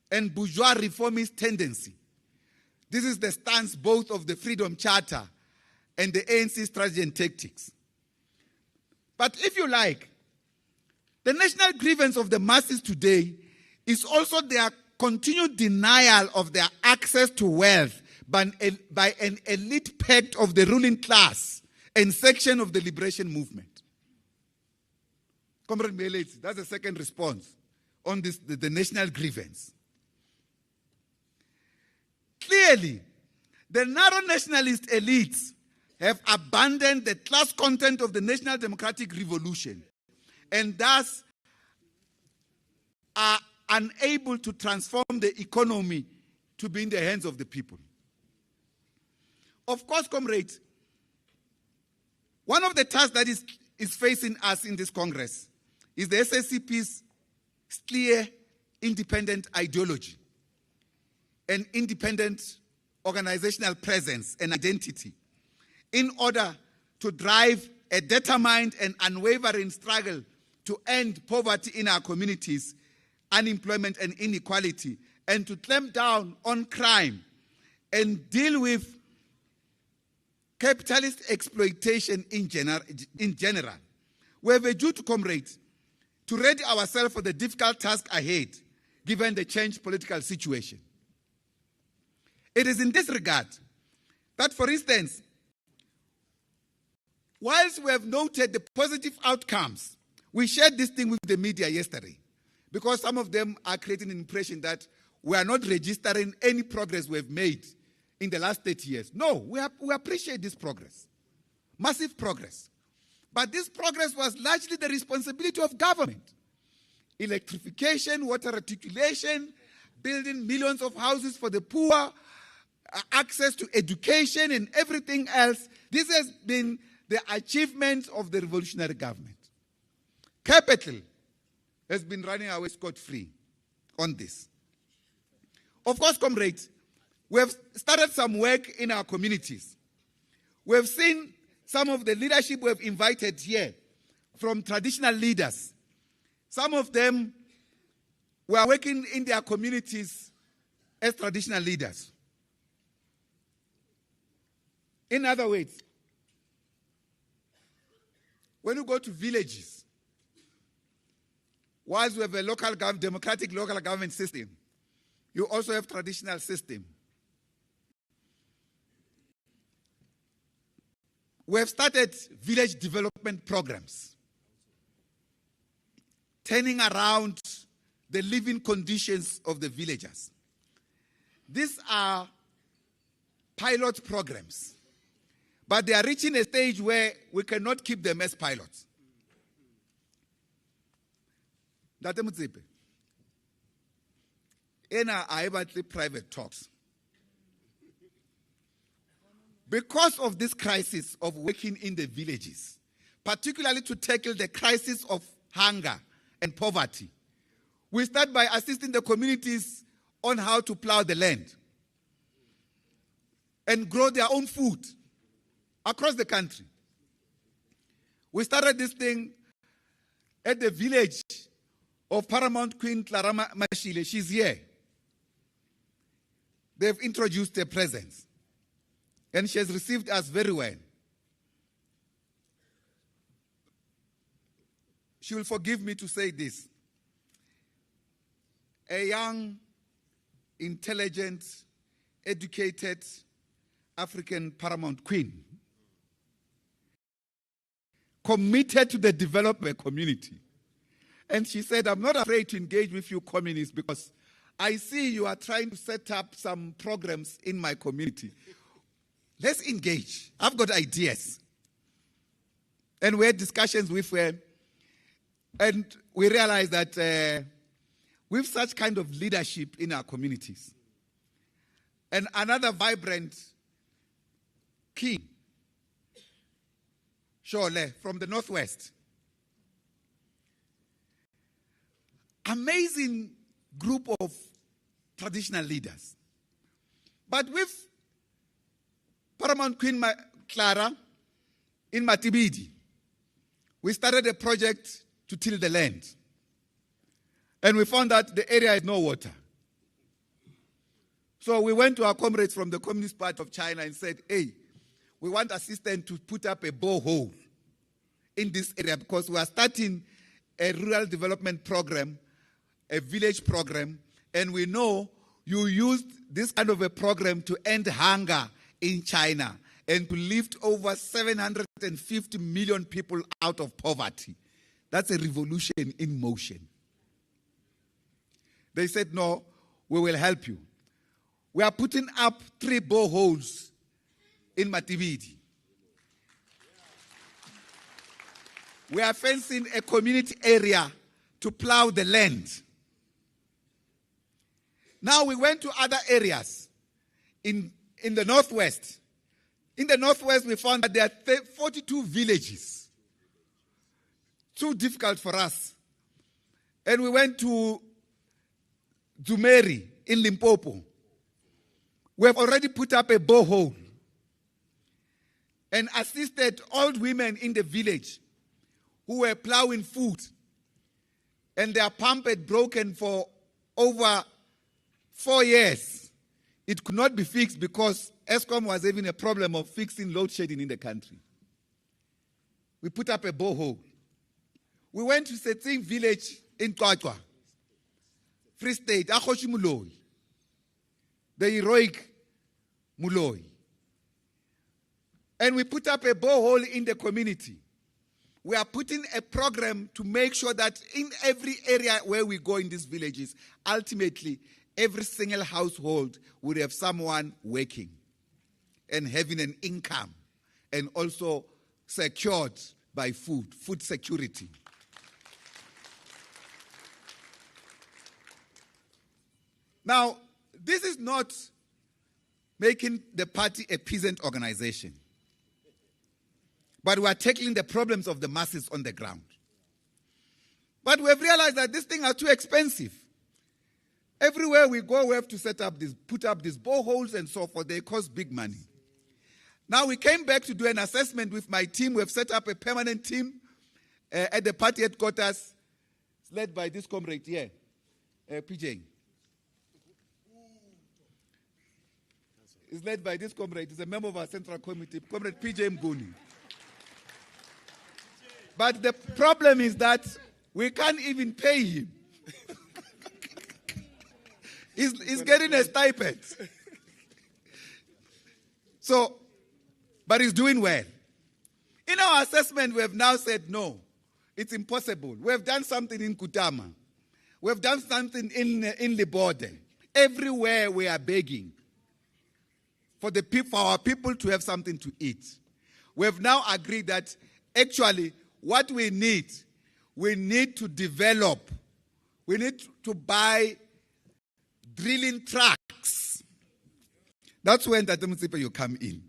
I: and bourgeois reformist tendency. This is the stance both of the Freedom Charter and the ANC strategy and tactics. But if you like, the national grievance of the masses today is also their continued denial of their access to wealth by an elite pact of the ruling class and section of the liberation movement. Comrade Mbeki, that's the second response on this, the national grievance. Clearly, the narrow nationalist elites have abandoned the class content of the National Democratic Revolution and thus are unable to transform the economy to be in the hands of the people. Of course, comrades, one of the tasks that is facing us in this Congress is the SACP's clear independent ideology and independent organizational presence and identity in order to drive a determined and unwavering struggle to end poverty in our communities, unemployment and inequality, and to clamp down on crime and deal with capitalist exploitation in general. We have a duty, comrades, to ready ourselves for the difficult task ahead, given the changed political situation. It is in this regard that, for instance, whilst we have noted the positive outcomes, we shared this thing with the media yesterday, because some of them are creating an impression that we are not registering any progress we have made in the last 30 years. No, we appreciate this progress, massive progress. But this progress was largely the responsibility of government. Electrification, water articulation, building millions of houses for the poor, access to education and everything else. This has been the achievement of the revolutionary government. Capital has been running away scot-free on this. Of course, comrades, we have started some work in our communities. We have seen some of the leadership we have invited here from traditional leaders. Some of them were working in their communities as traditional leaders. In other words, when you go to villages, whilst we have a democratic local government system, you also have traditional system. We have started village development programs, turning around the living conditions of the villagers. These are pilot programs, but they are reaching a stage where we cannot keep them as pilots. Date Motsepe, ena a e batle private talks. Because of this crisis of working in the villages, particularly to tackle the crisis of hunger and poverty, we start by assisting the communities on how to plow the land and grow their own food across the country. We started this thing at the village of Paramount Queen Clara Mashile. She's here. They've introduced her presence, and she has received us very well. She will forgive me to say this. A young, intelligent, educated African Paramount Queen, committed to the development community. And she said, I'm not afraid to engage with you communists because I see you are trying to set up some programs in my community. Let's engage. I've got ideas. And we had discussions with her, and we realized that with such kind of leadership in our communities, and another vibrant king, Shole, from the Northwest, amazing group of traditional leaders. But with Paramount Queen Clara in Matibidi, we started a project to till the land. And we found that the area had no water. So we went to our comrades from the Communist Party of China and said, hey, we want assistance to put up a borehole in this area because we are starting a rural development program, a village program, and we know you used this kind of a program to end hunger in China and to lift over 750 million people out of poverty. That's a revolution in motion. They said, no, we will help you. We are putting up 3 boreholes in Matibidi. We are fencing a community area to plow the land. Now we went to other areas in the Northwest. In the Northwest, we found that there are 42 villages. Too difficult for us. And we went to Zumeri in Limpopo. We have already put up a borehole and assisted old women in the village who were plowing food, and their pump had broken for over 4 years. It could not be fixed because Eskom was having a problem of fixing load shedding in the country. We put up a borehole. We went to Setsing village in Kwakwa, Free State, Akhoshi Muloi, the heroic Muloi. And we put up a borehole in the community. We are putting a program to make sure that in every area where we go in these villages, ultimately, every single household would have someone working and having an income and also secured by food security. Now, this is not making the party a peasant organization, but we are tackling the problems of the masses on the ground. But we have realized that these things are too expensive. Everywhere we go, we have to put up these boreholes and so forth. They cost big money. Now we came back to do an assessment with my team. We have set up a permanent team at the party headquarters, led by this comrade here, PJ. It's led by this comrade. He's a member of our central committee, Comrade PJ Mguni. But the problem is that we can't even pay him. He's getting a stipend. So, but he's doing well. In our assessment, we have now said, no, it's impossible. We have done something in Kutama. We have done something in Libode. Everywhere we are begging for our people to have something to eat. We have now agreed that actually what we need to develop, we need to buy drilling trucks. That's when Tate Motsepe you come in.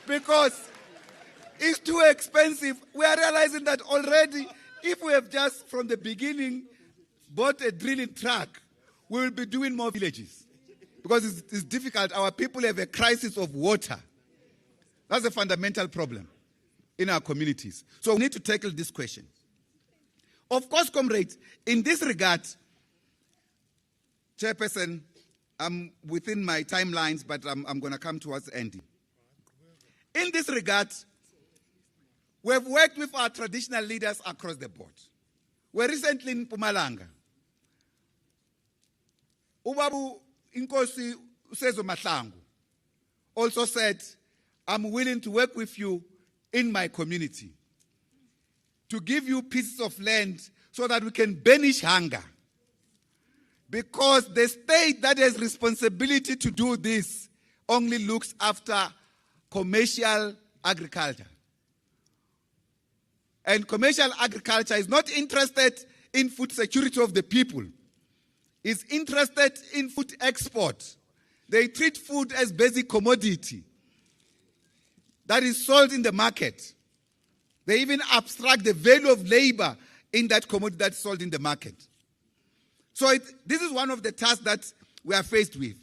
I: Because it's too expensive. We are realizing that already, if we have just from the beginning bought a drilling truck, we will be doing more villages. Because it's difficult. Our people have a crisis of water. That's a fundamental problem in our communities. So we need to tackle this question. Of course, comrades, in this regard, Chairperson, I'm within my timelines, but I'm going to come towards the ending. In this regard, we have worked with our traditional leaders across the board. We're recently in Mpumalanga. Ubabu Inkosi Usezo Mahlangu also said, I'm willing to work with you in my community to give you pieces of land so that we can banish hunger. Because the state that has responsibility to do this only looks after commercial agriculture. And commercial agriculture is not interested in food security of the people. It's interested in food export. They treat food as basic commodity that is sold in the market. They even abstract the value of labor in that commodity that's sold in the market. So this is one of the tasks that we are faced with.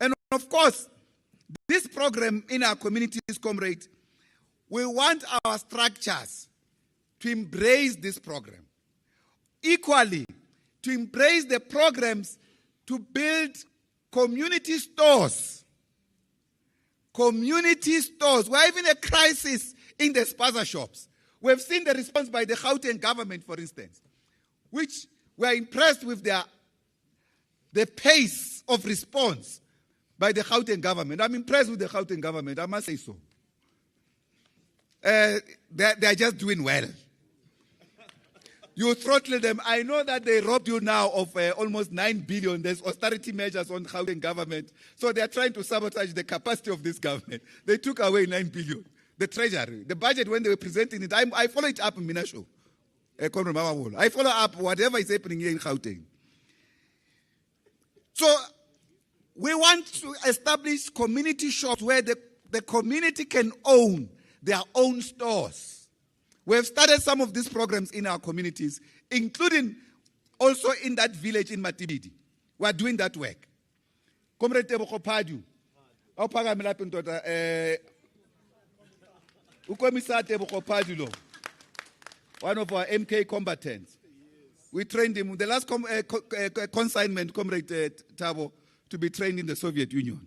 I: And of course, this program in our communities, comrade, we want our structures to embrace this program. Equally, to embrace the programs to build community stores. Community stores. We're having a crisis in the spaza shops. We've seen the response by the Gauteng government, for instance, which we are impressed with the pace of response by the Gauteng government. I'm impressed with the Gauteng government, I must say so. They're just doing well. You throttle them. I know that they robbed you now of almost 9 billion. There's austerity measures on Gauteng government. So they are trying to sabotage the capacity of this government. They took away 9 billion. The treasury, the budget when they were presenting it, I follow it up in Minasho. I follow up whatever is happening here in Gauteng. So we want to establish community shops where the community can own their own stores. We have started some of these programs in our communities, including also in that village in Matibidi. We are doing that work. Comrade Tebogo Padu, Ukomisa Tebogo Padu, one of our MK combatants. We trained him. The last consignment, Comrade Tabo, to be trained in the Soviet Union.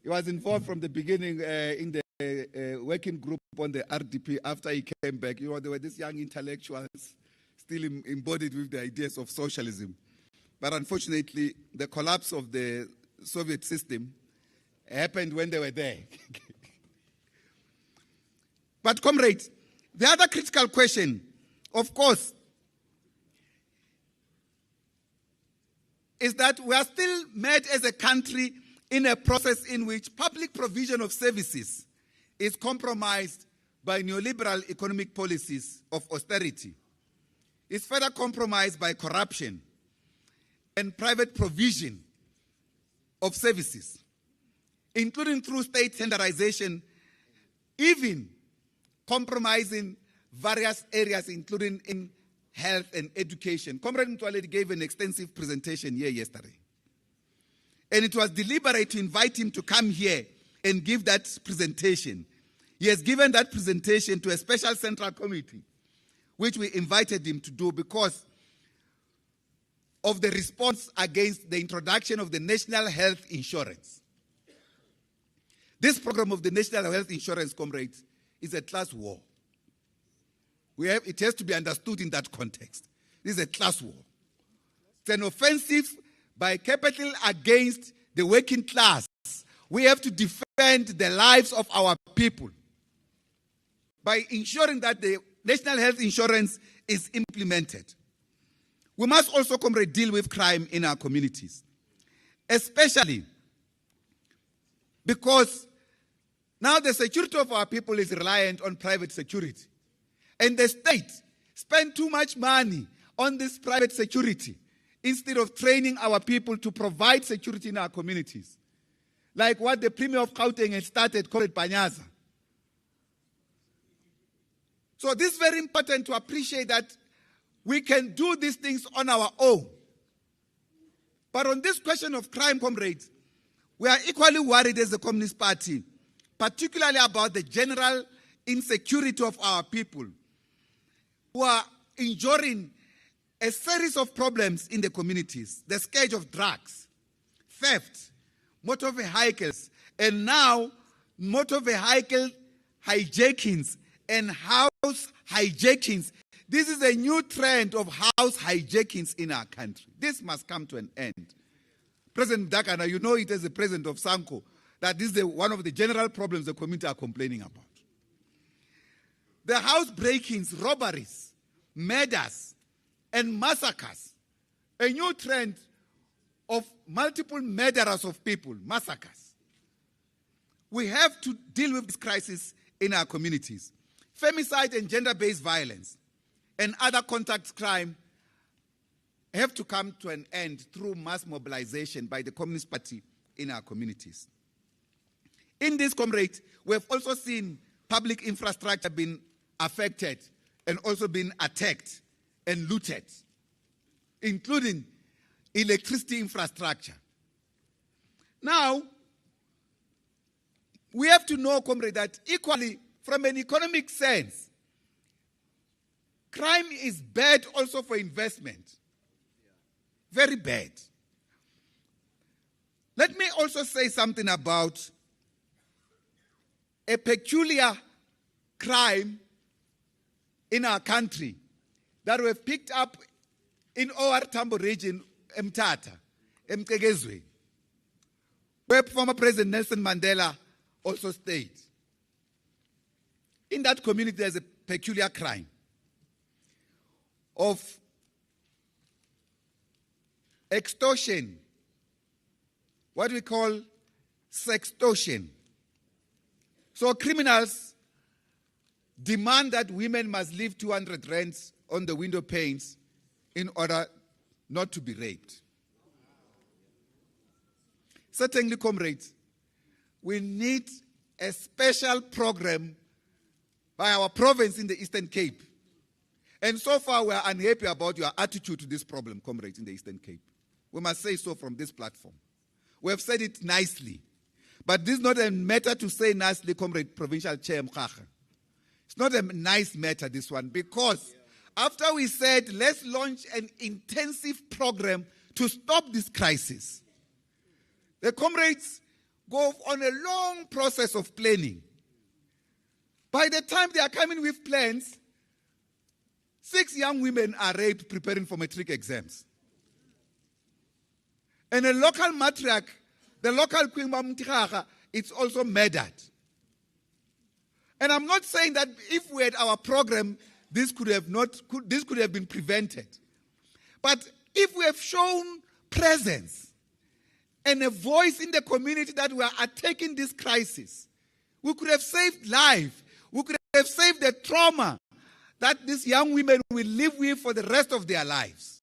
I: He was involved from the beginning in the working group on the RDP. After he came back, there were these young intellectuals still embodied with the ideas of socialism. But unfortunately, the collapse of the Soviet system happened when they were there. But comrades, the other critical question, of course, is that we are still met as a country in a process in which public provision of services is compromised by neoliberal economic policies of austerity. It's further compromised by corruption and private provision of services, including through state tenderization, even compromising various areas, including in health and education. Comrade Mtwaledi gave an extensive presentation here yesterday. And it was deliberate to invite him to come here and give that presentation. He has given that presentation to a special central committee, which we invited him to do because of the response against the introduction of the national health insurance. This program of the National Health Insurance, comrades, is a class war. It has to be understood in that context. This is a class war. It's an offensive by capital against the working class. We have to defend the lives of our people by ensuring that the National Health Insurance is implemented. We must also, comrade, deal with crime in our communities, especially because now the security of our people is reliant on private security. And the state spend too much money on this private security instead of training our people to provide security in our communities. Like what the Premier of Gauteng has started, called Panyaza. So this is very important to appreciate that we can do these things on our own. But on this question of crime, comrades, we are equally worried as the Communist Party, particularly about the general insecurity of our people, who are enduring a series of problems in the communities. The scourge of drugs, theft, motor vehicles, and now motor vehicle hijackings and house hijackings. This is a new trend of house hijackings in our country. This must come to an end. President Dakana, you know it as the president of SANCO, that this is one of the general problems the community are complaining about. The house breakings, robberies, murders, and massacres. A new trend of multiple murderers of people, massacres. We have to deal with this crisis in our communities. Femicide and gender-based violence and other contact crime have to come to an end through mass mobilization by the Communist Party in our communities. In this, comrade, we have also seen public infrastructure being affected and also being attacked and looted, including electricity infrastructure. Now, we have to know, comrade, that equally, from an economic sense, crime is bad also for investment. Very bad. Let me also say something about a peculiar crime in our country that we've picked up in OR Tambo region, Mthatha, Mqekezweni, where former President Nelson Mandela also stayed. In that community, there's a peculiar crime of extortion, what we call sextortion. So criminals demand that women must leave 200 rands on the window panes in order not to be raped. Certainly, comrades, we need a special program by our province in the Eastern Cape. And so far, we are unhappy about your attitude to this problem, comrades, in the Eastern Cape. We must say so from this platform. We have said it nicely. But this is not a matter to say nicely, comrade Provincial Chair Mkhaga. It's not a nice matter, this one, because after we said, let's launch an intensive program to stop this crisis, the comrades go on a long process of planning. By the time they are coming with plans, 6 young women are raped preparing for matric exams. And a local matriarch, the local Queen Mthatha, it's also murdered. And I'm not saying that if we had our program, this could have been prevented. But if we have shown presence and a voice in the community that we are attacking this crisis, we could have saved life. We could have saved the trauma that these young women will live with for the rest of their lives.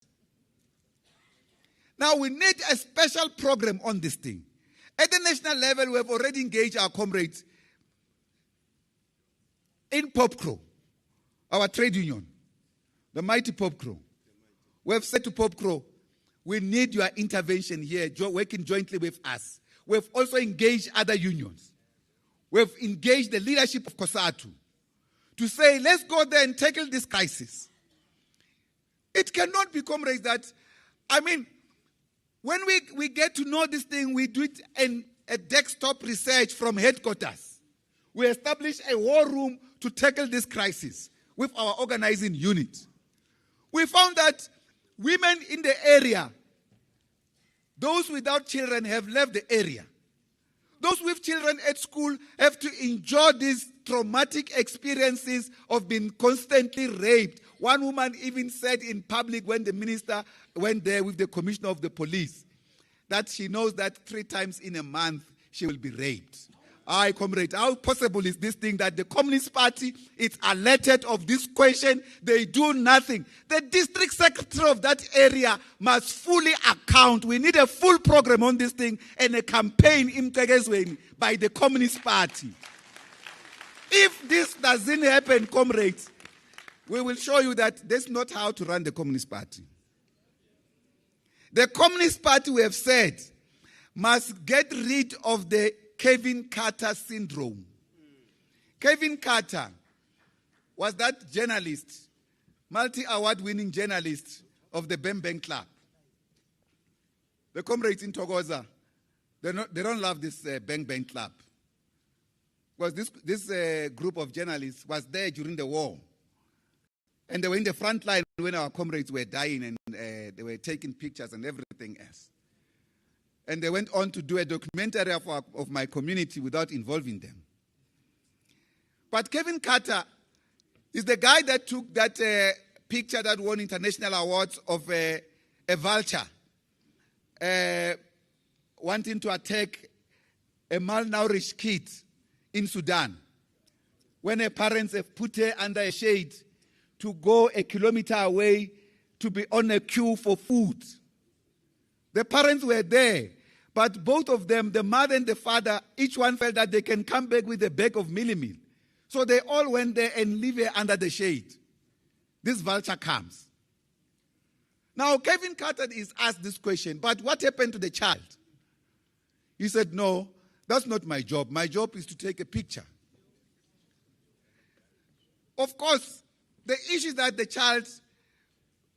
I: Now, we need a special program on this thing. At the national level, we have already engaged our comrades in POPCRO, our trade union, the mighty POPCRO. We have said to POPCRO, we need your intervention here, working jointly with us. We have also engaged other unions. We have engaged the leadership of COSATU to say, let's go there and tackle this crisis. It cannot be, comrades, that, when we get to know this thing, we do it and a desktop research from headquarters. We established a war room to tackle this crisis with our organizing unit. We found that women in the area, those without children, have left the area. Those with children at school have to endure these traumatic experiences of being constantly raped. One woman even said in public when the minister went there with the commissioner of the police that she knows that 3 times in a month she will be raped. Aye, comrade, how possible is this thing that the Communist Party is alerted of this question? They do nothing. The district secretary of that area must fully account. We need a full program on this thing and a campaign in Tegezweni by the Communist Party. If this doesn't happen, comrades, we will show you that that's not how to run the Communist Party. The Communist Party, we have said, must get rid of the Kevin Carter syndrome. Kevin Carter was that journalist, multi-award winning journalist of the Bang Bang Club. The comrades in Togoza, they don't love this Bang Bang Club. Because this group of journalists was there during the war. And they were in the front line when our comrades were dying and they were taking pictures and everything else. And they went on to do a documentary of my community without involving them. But Kevin Carter is the guy that took that picture that won international awards of a vulture wanting to attack a malnourished kid in Sudan. When her parents have put her under a shade to go a kilometer away to be on a queue for food. The parents were there, but both of them, the mother and the father, each one felt that they can come back with a bag of meal. So they all went there and leave her under the shade. This vulture comes. Now, Kevin Carter is asked this question, but what happened to the child? He said, no, that's not my job. My job is to take a picture. Of course, the issue is that the child,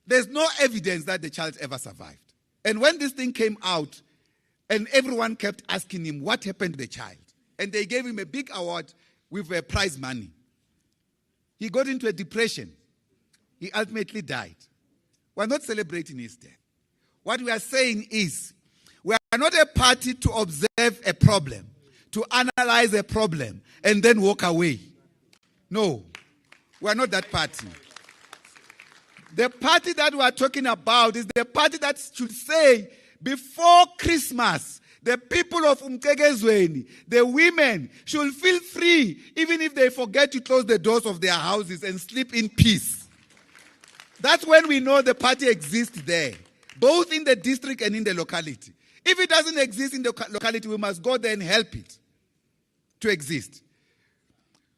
I: there's no evidence that the child ever survived. And when this thing came out, and everyone kept asking him what happened to the child, and they gave him a big award with prize money. He got into a depression. He ultimately died. We're not celebrating his death. What we are saying is, we are not a party to observe a problem, to analyze a problem, and then walk away. No, we are not that party. The party that we are talking about is the party that should say, before Christmas, the people of Umkegezweni, the women, should feel free, even if they forget to close the doors of their houses and sleep in peace. That's when we know the party exists there, both in the district and in the locality. If it doesn't exist in the locality, we must go there and help it to exist.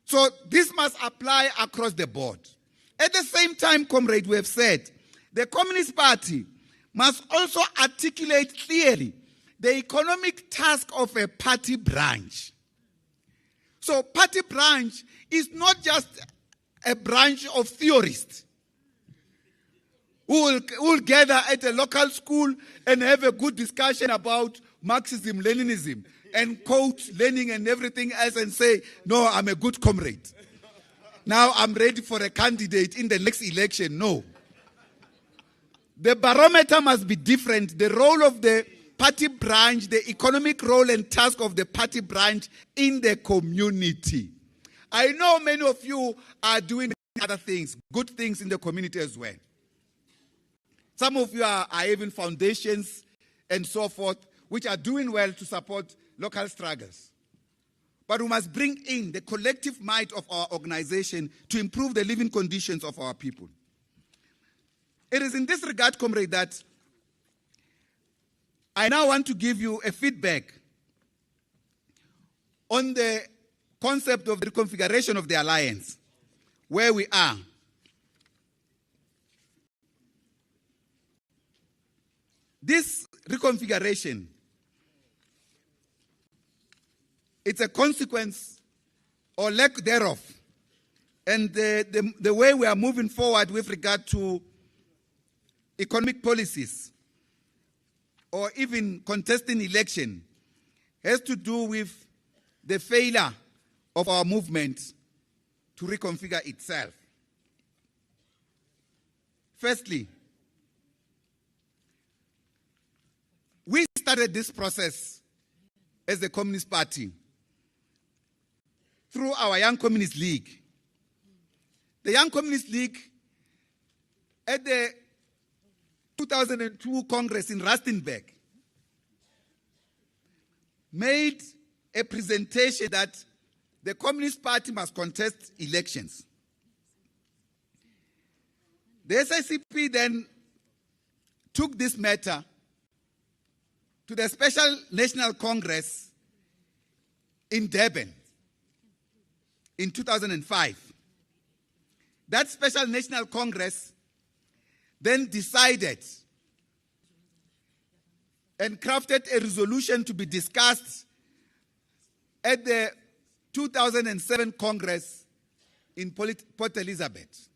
I: So this must apply across the board. At the same time, comrade, we have said, the Communist Party must also articulate clearly the economic task of a party branch. So party branch is not just a branch of theorists who will gather at a local school and have a good discussion about Marxism, Leninism, and quote Lenin and everything else and say, no, I'm a good comrade. Now I'm ready for a candidate in the next election. No. The barometer must be different. The role of the party branch, the economic role and task of the party branch in the community. I know many of you are doing other things, good things in the community as well. Some of you are having foundations and so forth, which are doing well to support local struggles. But we must bring in the collective might of our organization to improve the living conditions of our people. It is in this regard, comrade, that I now want to give you a feedback on the concept of the reconfiguration of the alliance, where we are. This reconfiguration, it's a consequence or lack thereof. And the way we are moving forward with regard to economic policies or even contesting election has to do with the failure of our movement to reconfigure itself. Firstly, we started this process as the Communist Party through our Young Communist League. The Young Communist League, at the 2002 Congress in Rustenburg, made a presentation that the Communist Party must contest elections. The SACP then took this matter to the Special National Congress in Durban in 2005. That Special National Congress then decided and crafted a resolution to be discussed at the 2007 Congress in Port Elizabeth.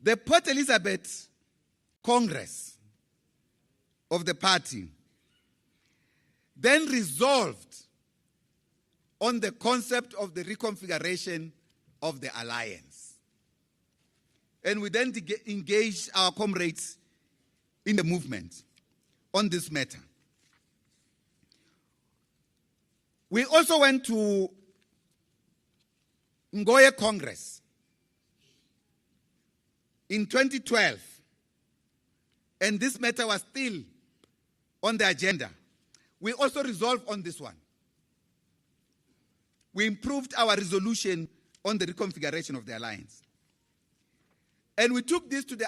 I: The Port Elizabeth Congress of the party then resolved on the concept of the reconfiguration of the alliance. And we then engaged our comrades in the movement on this matter. We also went to Ngoye Congress in 2012, and this matter was still on the agenda. We also resolved on this one. We improved our resolution on the reconfiguration of the alliance. And we took this to the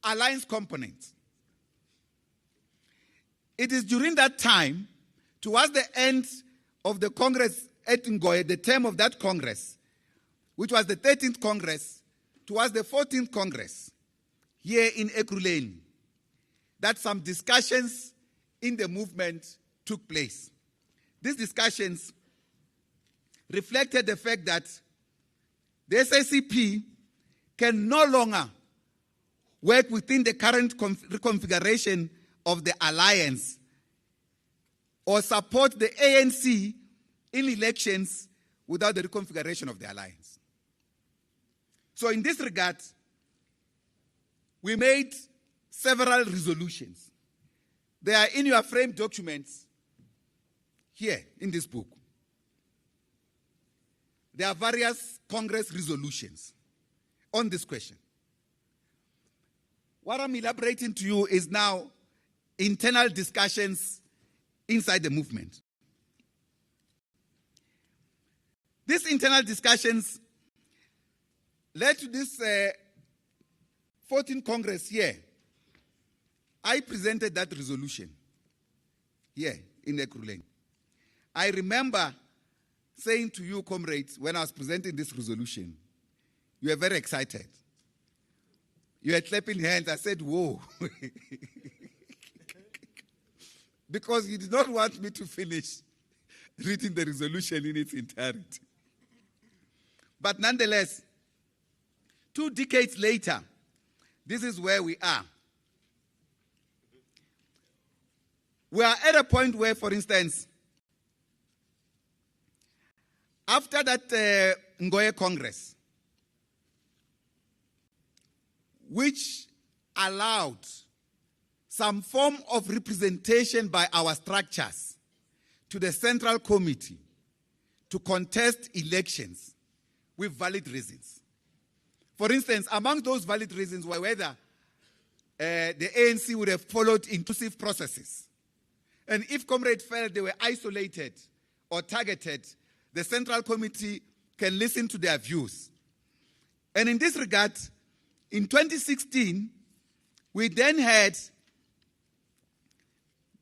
I: alliance component. It is during that time, towards the end of the Congress at Ngoye, the term of that Congress, which was the 13th Congress, towards the 14th Congress, here in Ekurhuleni, that some discussions in the movement took place. These discussions reflected the fact that the SACP can no longer work within the current reconfiguration of the alliance or support the ANC in elections without the reconfiguration of the alliance. So in this regard, we made several resolutions. They are in your frame documents here in this book. There are various Congress resolutions on this question. What I'm elaborating to you is now internal discussions inside the movement. These internal discussions led to this 14th Congress here. I presented that resolution here in Ekurhuleni. I remember saying to you, comrades, when I was presenting this resolution, you were very excited. You were clapping hands. I said, whoa. Because you did not want me to finish reading the resolution in its entirety. But nonetheless, 2 decades later, this is where we are. We are at a point where, for instance, after that Ngoye Congress, which allowed some form of representation by our structures to the Central Committee to contest elections with valid reasons. For instance, among those valid reasons were whether the ANC would have followed inclusive processes. And if comrades felt they were isolated or targeted, the Central Committee can listen to their views. And in this regard, in 2016, we then had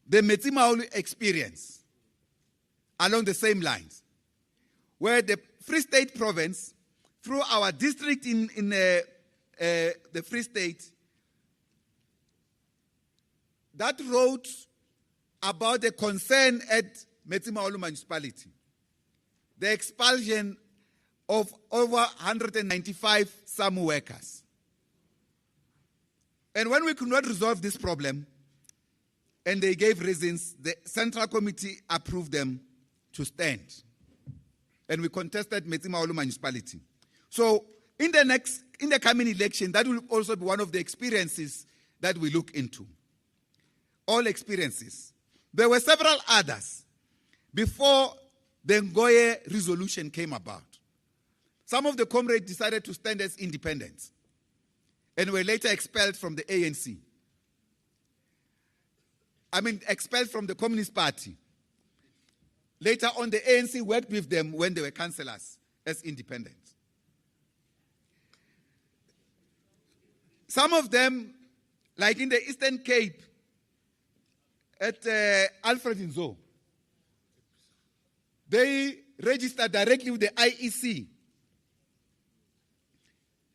I: the Metsimaholo experience along the same lines, where the Free State province, through our district in the Free State, that wrote about the concern at Metsimaholo municipality, the expulsion of over 195 SAMU workers. And when we could not resolve this problem, and they gave reasons. The Central Committee approved them to stand. And we contested Metsimaholo municipality. So in the coming election, that will also be one of the experiences that we look into. All experiences. There were several others before the Ngoye resolution came about. Some of the comrades decided to stand as independents and were later expelled from the ANC. Expelled from the Communist Party. Later on, the ANC worked with them when they were councillors as independents. Some of them, like in the Eastern Cape, at Alfred Nzo, they registered directly with the IEC.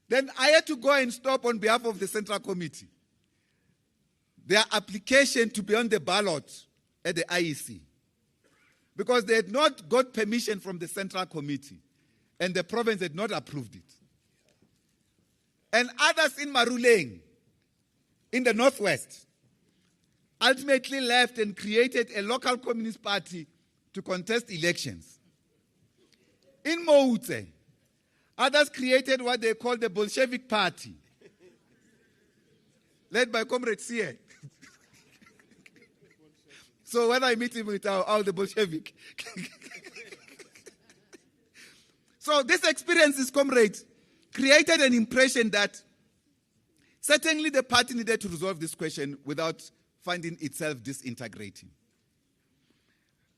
I: Then I had to go and stop on behalf of the Central Committee their application to be on the ballot at the IEC, because they had not got permission from the Central Committee and the province had not approved it. And others in Maruleng, in the Northwest, ultimately left and created a local communist party to contest elections. In Moutse, others created what they call the Bolshevik Party, led by Comrade Siye. So when I meet him with the Bolshevik. So this experience, comrades, created an impression that certainly the party needed to resolve this question without finding itself disintegrating.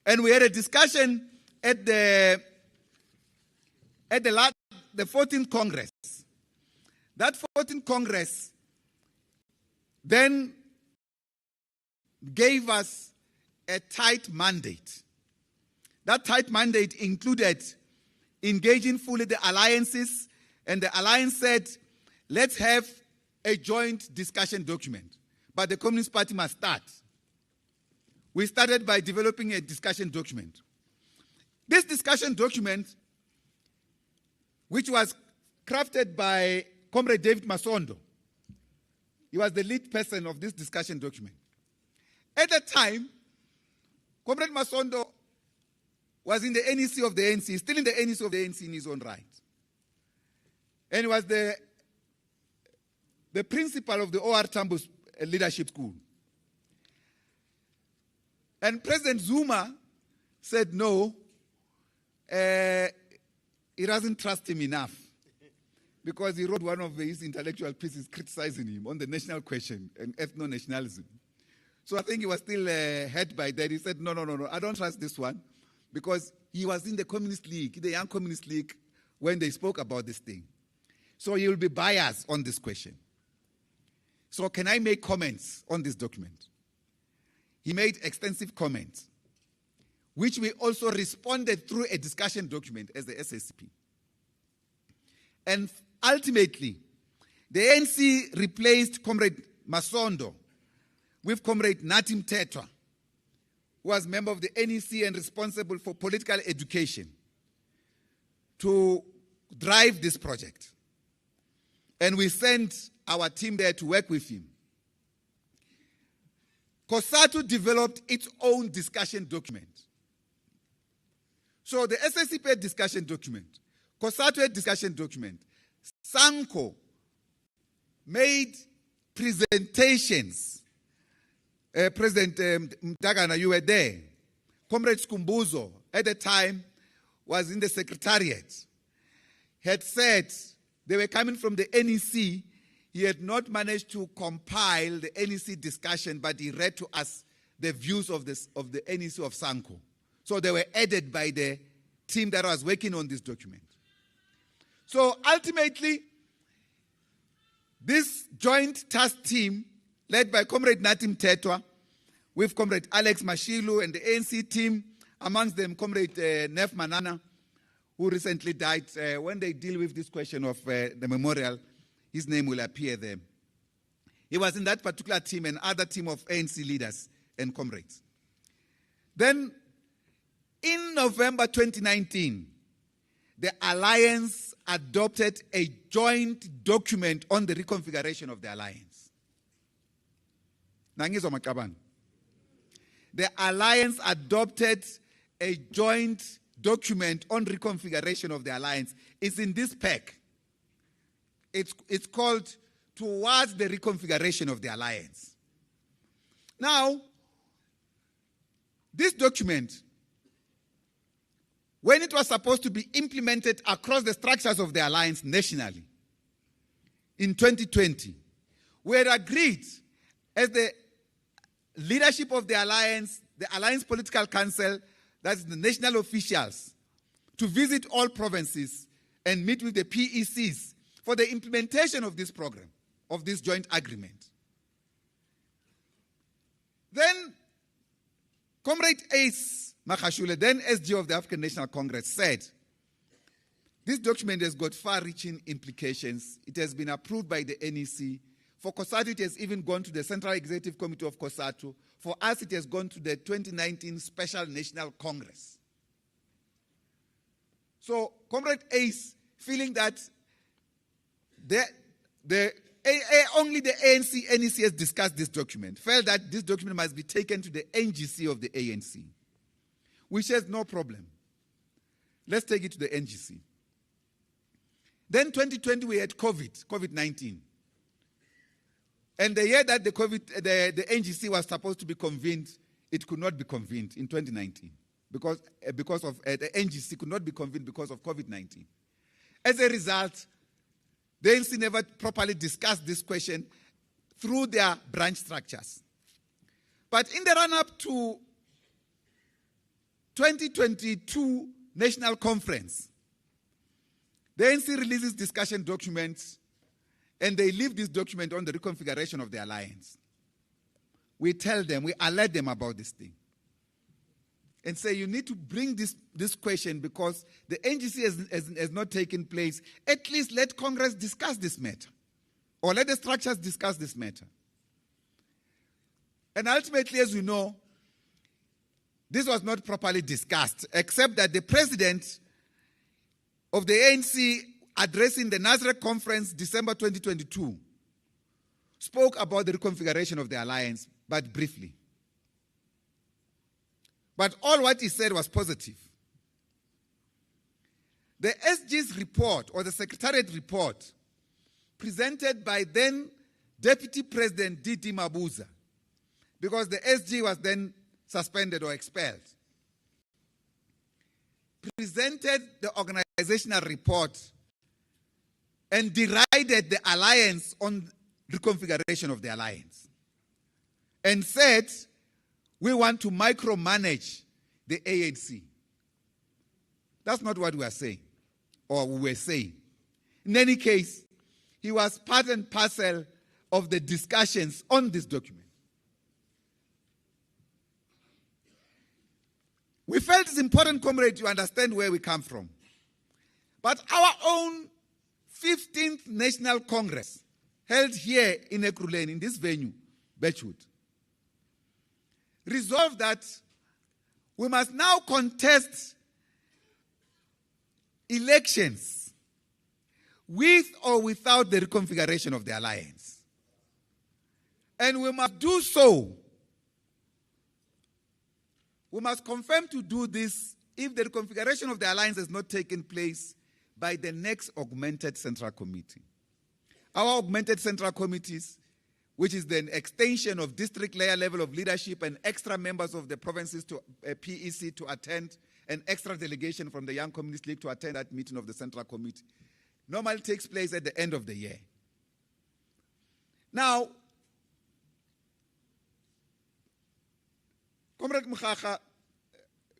I: And we had a discussion at the 14th Congress. That 14th Congress then gave us a tight mandate. That tight mandate included engaging fully the alliances, and the alliance said, let's have a joint discussion document, but the Communist Party must start. We started by developing a discussion document. This discussion document, which was crafted by Comrade David Masondo, he was the lead person of this discussion document. At the time, Comrade Masondo was in the NEC of the ANC, still in the NEC of the ANC in his own right. And he was the principal of the O.R. Tambo's leadership school. And President Zuma said no, he doesn't trust him enough, because he wrote one of his intellectual pieces criticizing him on the national question and ethno-nationalism. So I think he was still hurt by that. He said, no, I don't trust this one, because he was in the Communist League, the Young Communist League, when they spoke about this thing. So he will be biased on this question. So can I make comments on this document? He made extensive comments, which we also responded through a discussion document as the SACP. And ultimately, the ANC replaced Comrade Masondo with Comrade Natim Tetwa, who was a member of the NEC and responsible for political education, to drive this project. And we sent our team there to work with him. COSATU developed its own discussion document. So the SACP had discussion document, COSATU had discussion document, SANCO made presentations. President Mtagana, you were there. Comrade Skumbuzo, at the time, was in the secretariat, had said they were coming from the NEC. He had not managed to compile the NEC discussion, but he read to us the views of the NEC of SANCO. So they were added by the team that was working on this document. So ultimately, this joint task team, led by Comrade Natim Tetwa, with Comrade Alex Mashilu and the ANC team, amongst them Comrade Nef Manana, who recently died. When they deal with this question of the memorial, his name will appear there. He was in that particular team and other team of ANC leaders and comrades. Then, in November 2019, the Alliance adopted a joint document on the reconfiguration of the Alliance. Nangizwa maqabane. the alliance adopted a joint document on reconfiguration of the alliance. It's in this pack. It's called Towards the Reconfiguration of the Alliance. Now, this document, when it was supposed to be implemented across the structures of the alliance nationally in 2020, we had agreed as the leadership of the Alliance Political Council, that's the national officials, to visit all provinces and meet with the PECs for the implementation of this program, of this joint agreement. Then, Comrade Ace Magashule, then SG of the African National Congress, said, this document has got far-reaching implications. It has been approved by the NEC. For COSATU, it has even gone to the Central Executive Committee of COSATU. For us, it has gone to the 2019 Special National Congress. So, Comrade Ace, feeling that only the ANC, NEC has discussed this document, felt that this document must be taken to the NGC of the ANC, which has no problem. Let's take it to the NGC. Then 2020, we had COVID-19. And the year that the NGC was supposed to be convened, it could not be convened in 2019 because of the NGC could not be convened because of COVID-19. As a result, the ANC never properly discussed this question through their branch structures. But in the run-up to 2022 National Conference, the ANC releases discussion documents, and they leave this document on the reconfiguration of the alliance. We tell them, we alert them about this thing, and say you need to bring this question because the NGC has not taken place. At least let Congress discuss this matter, or let the structures discuss this matter. And ultimately, as we know, this was not properly discussed, except that the president of the ANC, addressing the Nasrec conference December 2022, spoke about the reconfiguration of the alliance, but briefly. But all what he said was positive. The SG's report, or the Secretariat report, presented by then Deputy President D.D. Mabuza, because the SG was then suspended or expelled, presented the organizational report and derided the alliance on reconfiguration of the alliance and said, we want to micromanage the ANC. That's not what we are saying, or we were saying. In any case, he was part and parcel of the discussions on this document. We felt it's important, comrade, to understand where we come from. But our own 15th National Congress, held here in Ekurhuleni, in this venue, Birchwood, resolved that we must now contest elections with or without the reconfiguration of the alliance. And we must do so. We must confirm to do this if the reconfiguration of the alliance has not taken place by the next augmented Central Committee. Our augmented Central Committees, which is the extension of district layer level of leadership and extra members of the provinces to PEC to attend, an extra delegation from the Young Communist League to attend that meeting of the Central Committee, normally takes place at the end of the year. Now, Comrade Mukhacha,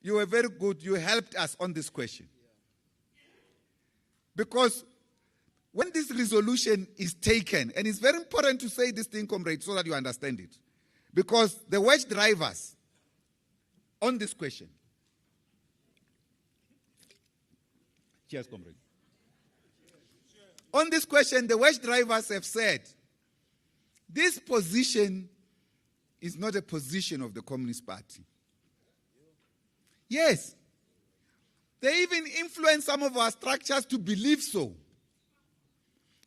I: you were very good. You helped us on this question. Because when this resolution is taken, and it's very important to say this thing, comrade, so that you understand it. Because the wedge drivers on this question. Cheers, comrade. On this question, the wedge drivers have said, this position is not a position of the Communist Party. Yes. They even influence some of our structures to believe so.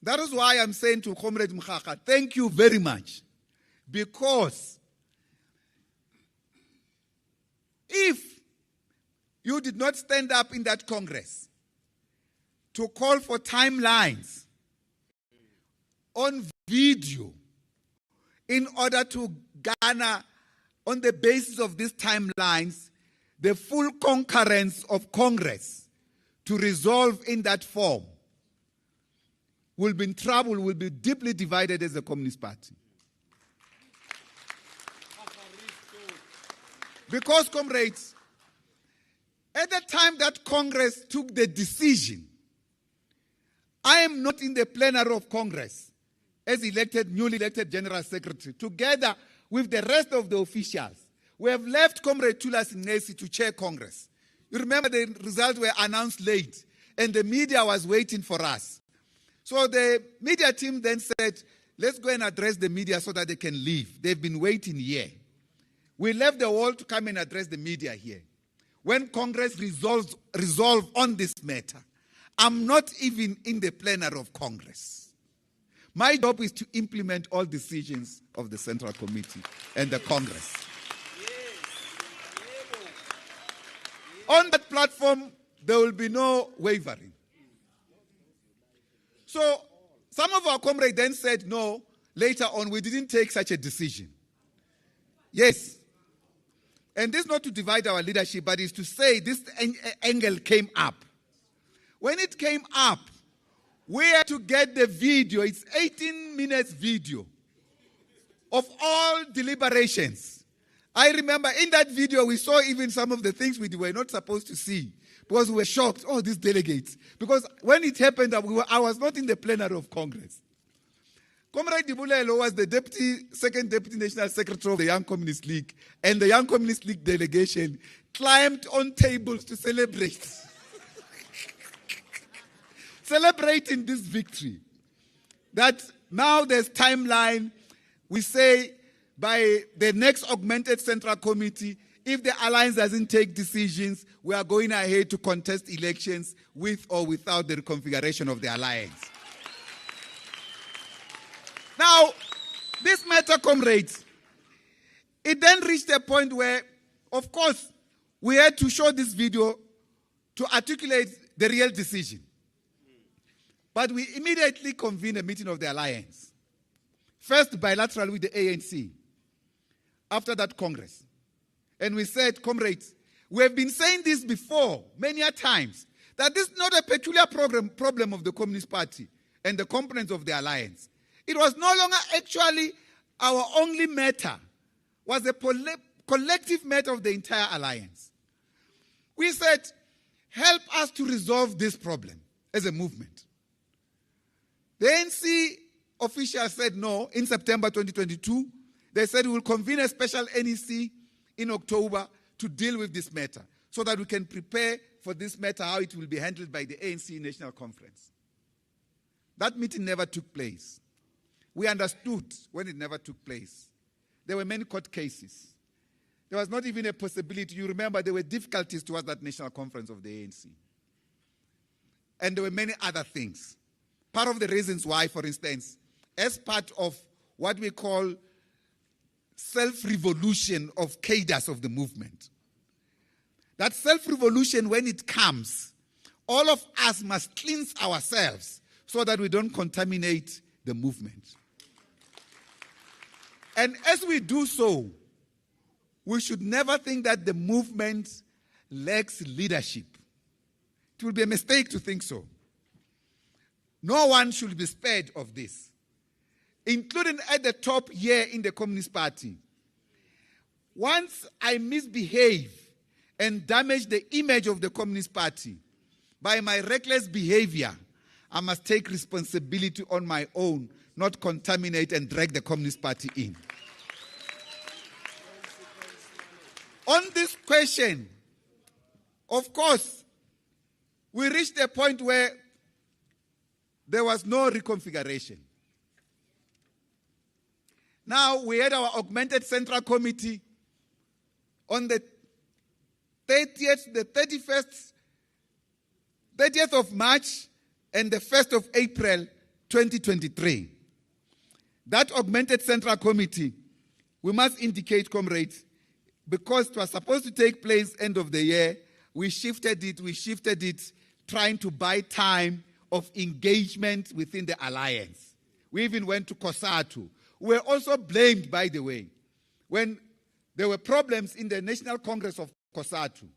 I: That is why I'm saying to Comrade Mukhacha, thank you very much. Because you did not stand up in that Congress to call for timelines on video in order to garner, on the basis of these timelines, the full concurrence of Congress to resolve in that form, will be in trouble, will be deeply divided as a Communist Party. Because, comrades, at the time that Congress took the decision, I am not in the plenary of Congress as newly elected General Secretary, together with the rest of the officials. We have left Comrade Thulas Nesi to chair Congress. You remember the results were announced late, and the media was waiting for us. So the media team then said, let's go and address the media so that they can leave. They've been waiting here. We left the hall to come and address the media here. When Congress resolve on this matter, I'm not even in the plenary of Congress. My job is to implement all decisions of the Central Committee and the Congress. On that platform, there will be no wavering. So, some of our comrades then said, no, later on, we didn't take such a decision. Yes. And this is not to divide our leadership, but it's to say this angle came up. When it came up, we had to get the video. It's 18 minutes video of all deliberations. I remember in that video, we saw even some of the things we were not supposed to see because we were shocked. Oh, these delegates. Because when it happened, I was not in the plenary of Congress. Comrade Dibulelo was the second deputy national secretary of the Young Communist League, and the Young Communist League delegation climbed on tables to celebrate. Celebrating this victory. That now there's timeline. We say by the next augmented Central Committee, if the alliance doesn't take decisions, we are going ahead to contest elections with or without the reconfiguration of the alliance. Now, this matter, comrades, it then reached a point where, of course, we had to show this video to articulate the real decision. But we immediately convened a meeting of the alliance. First, bilateral with the ANC. After that, Congress. And we said, comrades, we have been saying this before, many a times, that this is not a peculiar problem of the Communist Party and the components of the alliance. It was no longer actually our only matter. It was a collective matter of the entire alliance. We said, help us to resolve this problem as a movement. The ANC officials said no in September 2022. They said we will convene a special NEC in October to deal with this matter so that we can prepare for this matter, how it will be handled by the ANC National Conference. That meeting never took place. We understood when it never took place. There were many court cases. There was not even a possibility. You remember there were difficulties towards that national conference of the ANC. And there were many other things. Part of the reasons why, for instance, as part of what we call self-revolution of cadres of the movement, that self-revolution, when it comes, all of us must cleanse ourselves so that we don't contaminate the movement. And as we do so, we should never think that the movement lacks leadership. It will be a mistake to think so. No one should be spared of this, including at the top here in the Communist Party. Once I misbehave and damage the image of the Communist Party by my reckless behavior, I must take responsibility on my own, not contaminate and drag the Communist Party in. On this question, of course, we reached a point where there was no reconfiguration. Now, we had our augmented Central Committee on the 30th of March and the 1st of April 2023. That augmented Central Committee, we must indicate, comrades, because it was supposed to take place end of the year, we shifted it, trying to buy time of engagement within the alliance. We even went to COSATU. We were also blamed, by the way, when there were problems in the National Congress of COSATU.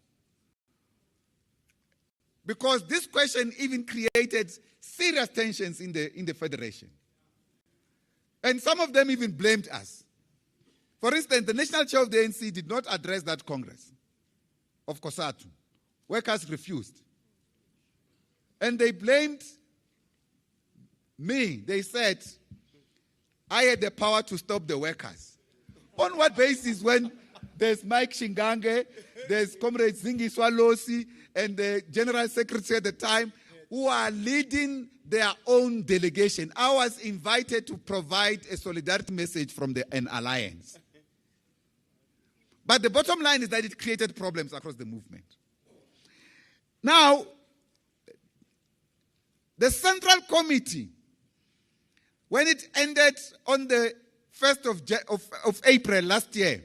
I: Because this question even created serious tensions in the Federation. And some of them even blamed us. For instance, the national chair of the ANC did not address that Congress of COSATU. Workers refused. And they blamed me. They said, I had the power to stop the workers. On what basis when there's Mike Shingange, there's Comrade Zingi Swalosi, and the General Secretary at the time, who are leading their own delegation. I was invited to provide a solidarity message from an alliance. But the bottom line is that it created problems across the movement. Now, the Central Committee, when it ended on the 1st of April last year,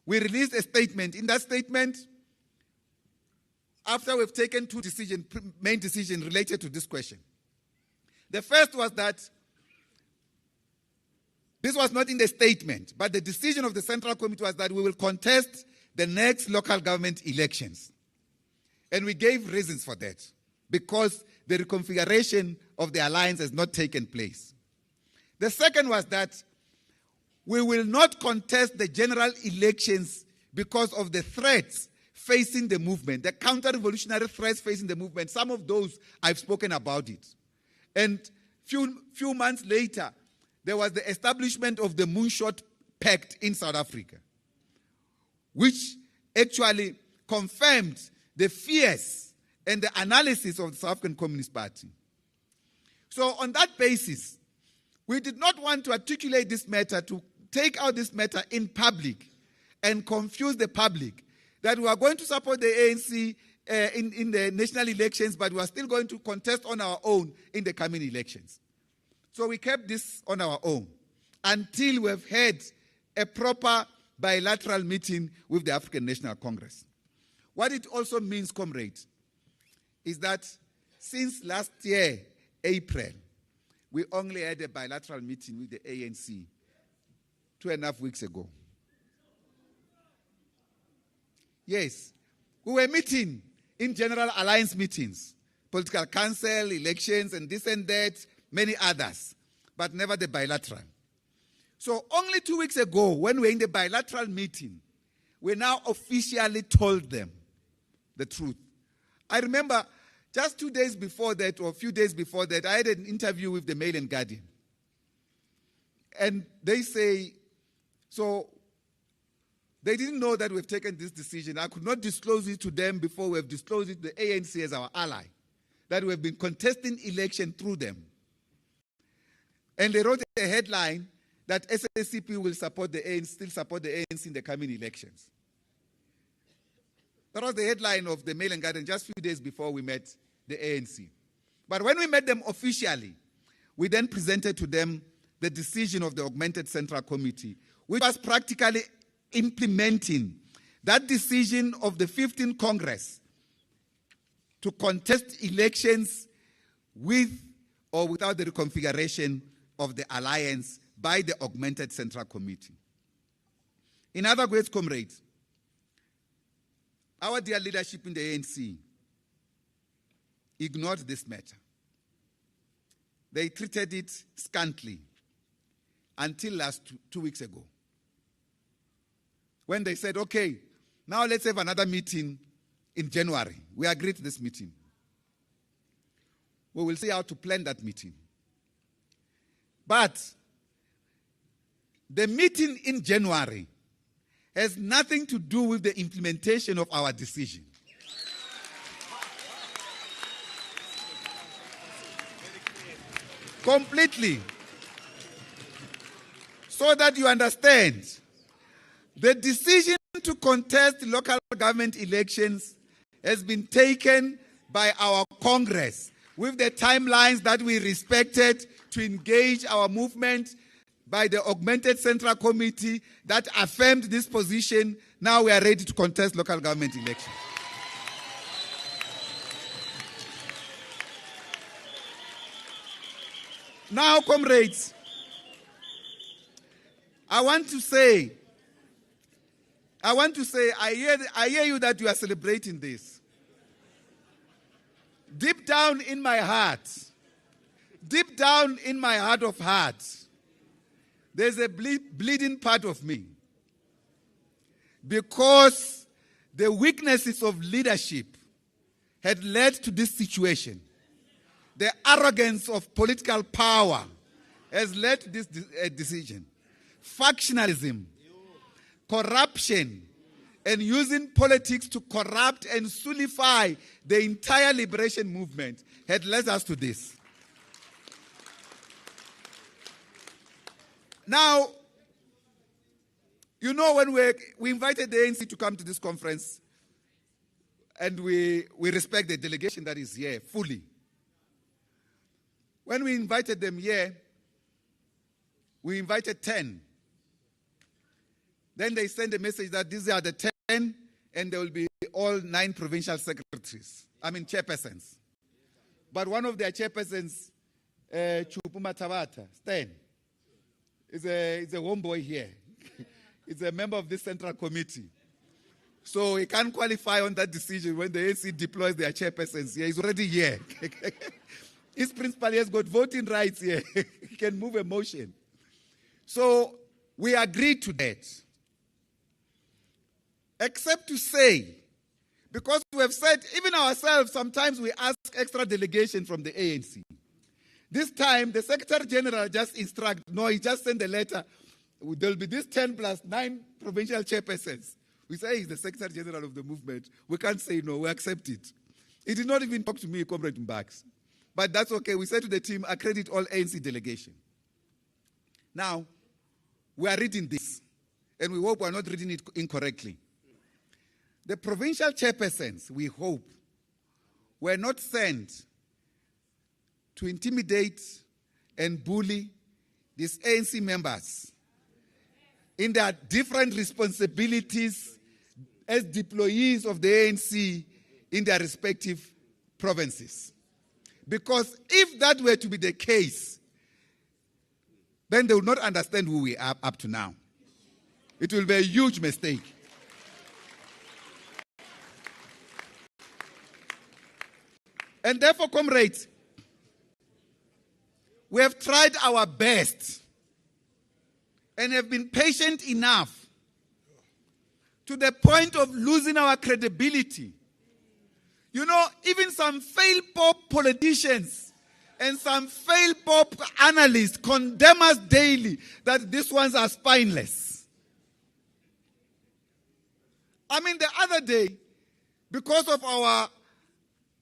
I: we released a statement. In that statement, after we've taken two main decisions related to this question. The first was that this was not in the statement, but the decision of the Central Committee was that we will contest the next local government elections. And we gave reasons for that, because the reconfiguration of the alliance has not taken place. The second was that we will not contest the general elections because of the threats facing the movement, the counter-revolutionary threats facing the movement. Some of those, I've spoken about it. And few months later, there was the establishment of the Moonshot Pact in South Africa, which actually confirmed the fears and the analysis of the South African Communist Party. So on that basis, we did not want to articulate this matter, to take out this matter in public and confuse the public that we are going to support the ANC in the national elections, but we are still going to contest on our own in the coming elections. So we kept this on our own until we have had a proper bilateral meeting with the African National Congress. What it also means, comrades, is that since last year, April, we only had a bilateral meeting with the ANC 2.5 weeks ago. Yes, we were meeting in general alliance meetings, political council, elections, and this and that, many others, but never the bilateral. So only 2 weeks ago, when we were in the bilateral meeting, we now officially told them the truth. I remember just 2 days before that, or a few days before that, I had an interview with the Mail and Guardian. And they say, so they didn't know that we've taken this decision. I could not disclose it to them before we have disclosed it to the ANC as our ally, that we have been contesting election through them. And they wrote a headline that SACP will support the ANC, still support the ANC in the coming elections. That was the headline of the Mail and Guardian just a few days before we met the ANC. But when we met them officially, we then presented to them the decision of the Augmented Central Committee, which was practically implementing that decision of the 15th Congress to contest elections with or without the reconfiguration of the alliance by the Augmented Central Committee. In other words, comrades, our dear leadership in the ANC ignored this matter. They treated it scantily until last 2 weeks ago, when they said, okay, now let's have another meeting in January. We agreed to this meeting. We will see how to plan that meeting. But the meeting in January has nothing to do with the implementation of our decision. Completely. So that you understand, the decision to contest local government elections has been taken by our Congress with the timelines that we respected to engage our movement, by the Augmented Central Committee that affirmed this position. Now we are ready to contest local government elections. Now, comrades, I want to say, I hear you that you are celebrating this. Deep down in my heart of hearts, there's a bleeding part of me. Because the weaknesses of leadership had led to this situation. The arrogance of political power has led to this decision. Factionalism, corruption, and using politics to corrupt and nullify the entire liberation movement had led us to this. Now, you know, when we invited the ANC to come to this conference, and we respect the delegation that is here fully. When we invited them here, we invited 10. Then they sent a message that these are the 10, and there will be all 9 provincial chairpersons. But one of their chairpersons, Chupuma Tabata, Stan, is a homeboy here. He's a member of this central committee. So he can't qualify on that decision when the ANC deploys their chairpersons here. He's already here. His principal has got voting rights here. He can move a motion. So we agreed to that. Except to say, because we have said, even ourselves, sometimes we ask extra delegation from the ANC. This time, the Secretary General just instructed, no, he just sent a letter. There will be this 10 plus 9 provincial chairpersons. We say he's the Secretary General of the movement. We can't say no, we accept it. He did not even talk to me, Comrade Mbax. But that's okay. We said to the team, accredit all ANC delegation. Now, we are reading this, and we hope we are not reading it incorrectly. The provincial chairpersons, we hope, were not sent to intimidate and bully these ANC members in their different responsibilities as deployees of the ANC in their respective provinces. Because if that were to be the case, then they would not understand who we are up to now. It will be a huge mistake. And therefore, comrades, we have tried our best and have been patient enough to the point of losing our credibility. You know, even some fail-pop politicians and some fail-pop analysts condemn us daily that these ones are spineless. I mean, the other day, because of our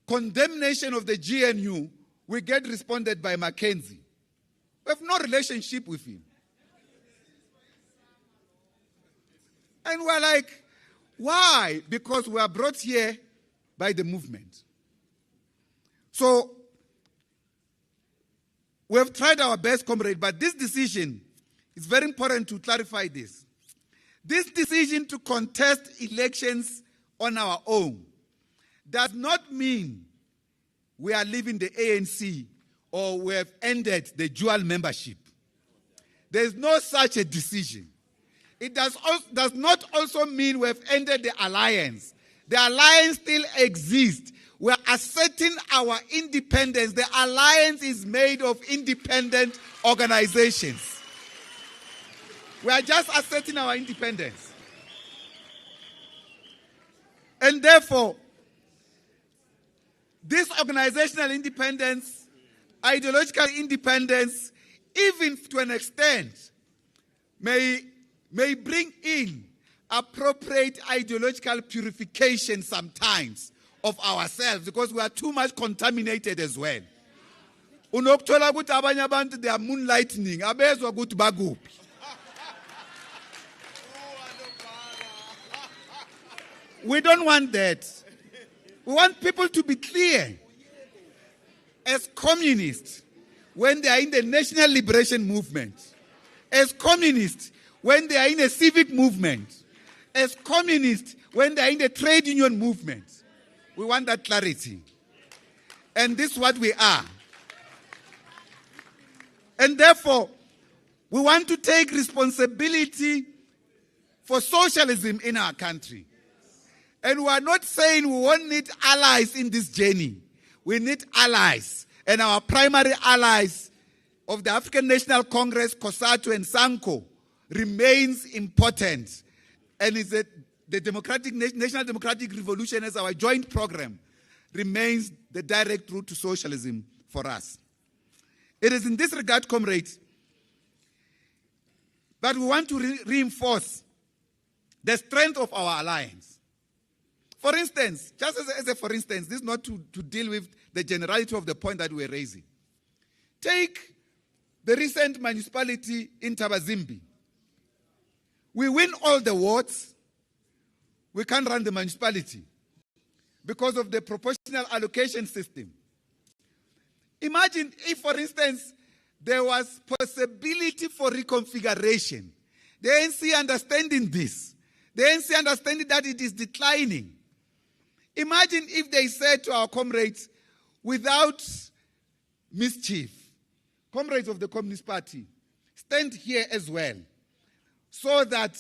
I: condemnation of the GNU, we get responded by Mackenzie. We have no relationship with him. And we're like, why? Because we are brought here by the movement. So, we have tried our best, comrade, but this decision, it's very important to clarify this. This decision to contest elections on our own does not mean we are leaving the ANC or we have ended the dual membership. There is no such a decision. It does not also mean we have ended the alliance. The alliance still exists. We are asserting our independence. The alliance is made of independent organizations. We are just asserting our independence. And therefore, this organizational independence, ideological independence, even to an extent, may bring in appropriate ideological purification sometimes of ourselves because we are too much contaminated as well. Unokuthola ukuthi abanye abantu they are moonlightning abezwa ukuthi bakuphi. We don't want that. We want people to be clear. As communists, when they are in the national liberation movement, as communists, when they are in a civic movement, as communists, when they are in the trade union movement, we want that clarity. And this is what we are. And therefore, we want to take responsibility for socialism in our country. And we are not saying we won't need allies in this journey. We need allies. And our primary allies of the African National Congress, COSATU and SANCO, remains important. And is that the National Democratic Revolution as our joint program remains the direct route to socialism for us. It is in this regard, comrades, that we want to reinforce the strength of our alliance. For instance, just as a for instance, this is not to deal with the generality of the point that we're raising. Take the recent municipality in Tabazimbi. We win all the wards. We can't run the municipality because of the proportional allocation system. Imagine if, for instance, there was possibility for reconfiguration. The ANC understanding this. The ANC understanding that it is declining. Imagine if they said to our comrades, without mischief, comrades of the Communist Party, stand here as well, so that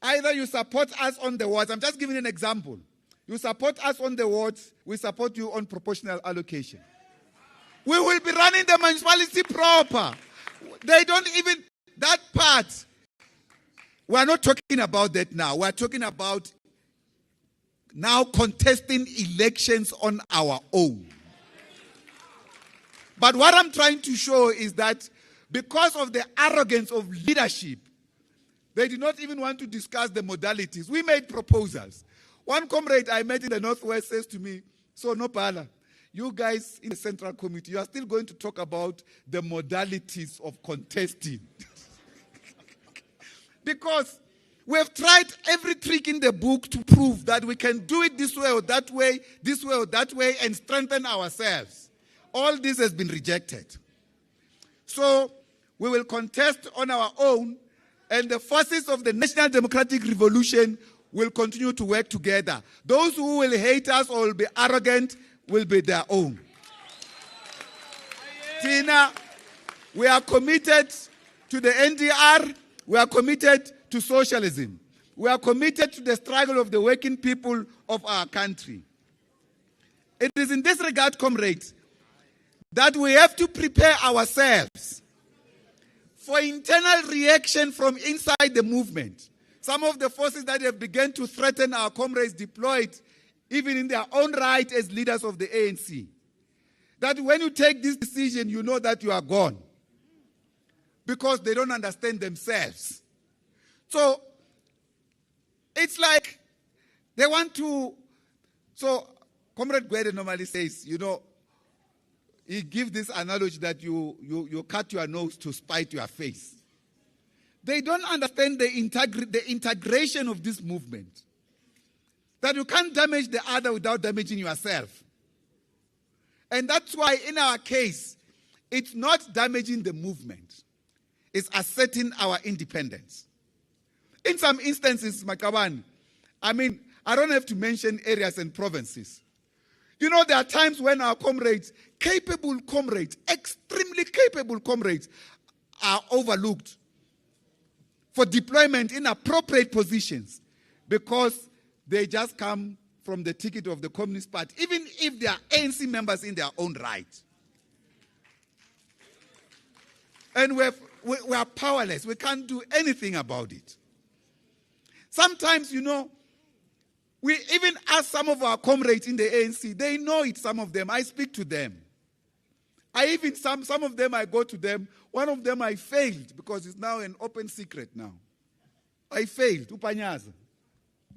I: either you support us on the wards. I'm just giving an example. You support us on the wards, we support you on proportional allocation. We will be running the municipality proper. They don't even, that part, we are not talking about that now. We are talking about now contesting elections on our own. But what I'm trying to show is that because of the arrogance of leadership, they did not even want to discuss the modalities. We made proposals. One comrade I met in the Northwest says to me, so no pala, you guys in the Central Committee, you are still going to talk about the modalities of contesting. Because we have tried every trick in the book to prove that we can do it this way or that way, this way or that way, and strengthen ourselves. All this has been rejected. So we will contest on our own, and the forces of the National Democratic Revolution will continue to work together. Those who will hate us or will be arrogant will be their own. Tina, we are committed to the NDR. We are committed to socialism. We are committed to the struggle of the working people of our country. It is in this regard, comrades, that we have to prepare ourselves for internal reaction from inside the movement. Some of the forces that have begun to threaten our comrades deployed even in their own right as leaders of the ANC. That when you take this decision, you know that you are gone. Because they don't understand themselves. So, it's like they want to... So, Comrade Gwede normally says, you know, he gives this analogy that you cut your nose to spite your face. They don't understand the integration of this movement. That you can't damage the other without damaging yourself. And that's why in our case, it's not damaging the movement. It's asserting our independence. In some instances, Makaban, I mean, I don't have to mention areas and provinces. You know, there are times when our comrades, capable comrades, extremely capable comrades, are overlooked for deployment in appropriate positions because they just come from the ticket of the Communist Party, even if they are ANC members in their own right. And we are powerless. We can't do anything about it. Sometimes, you know, we even ask some of our comrades in the ANC. They know it, some of them. I speak to them. Some of them, I go to them. One of them I failed because it's now an open secret now. I failed. Upanyaza.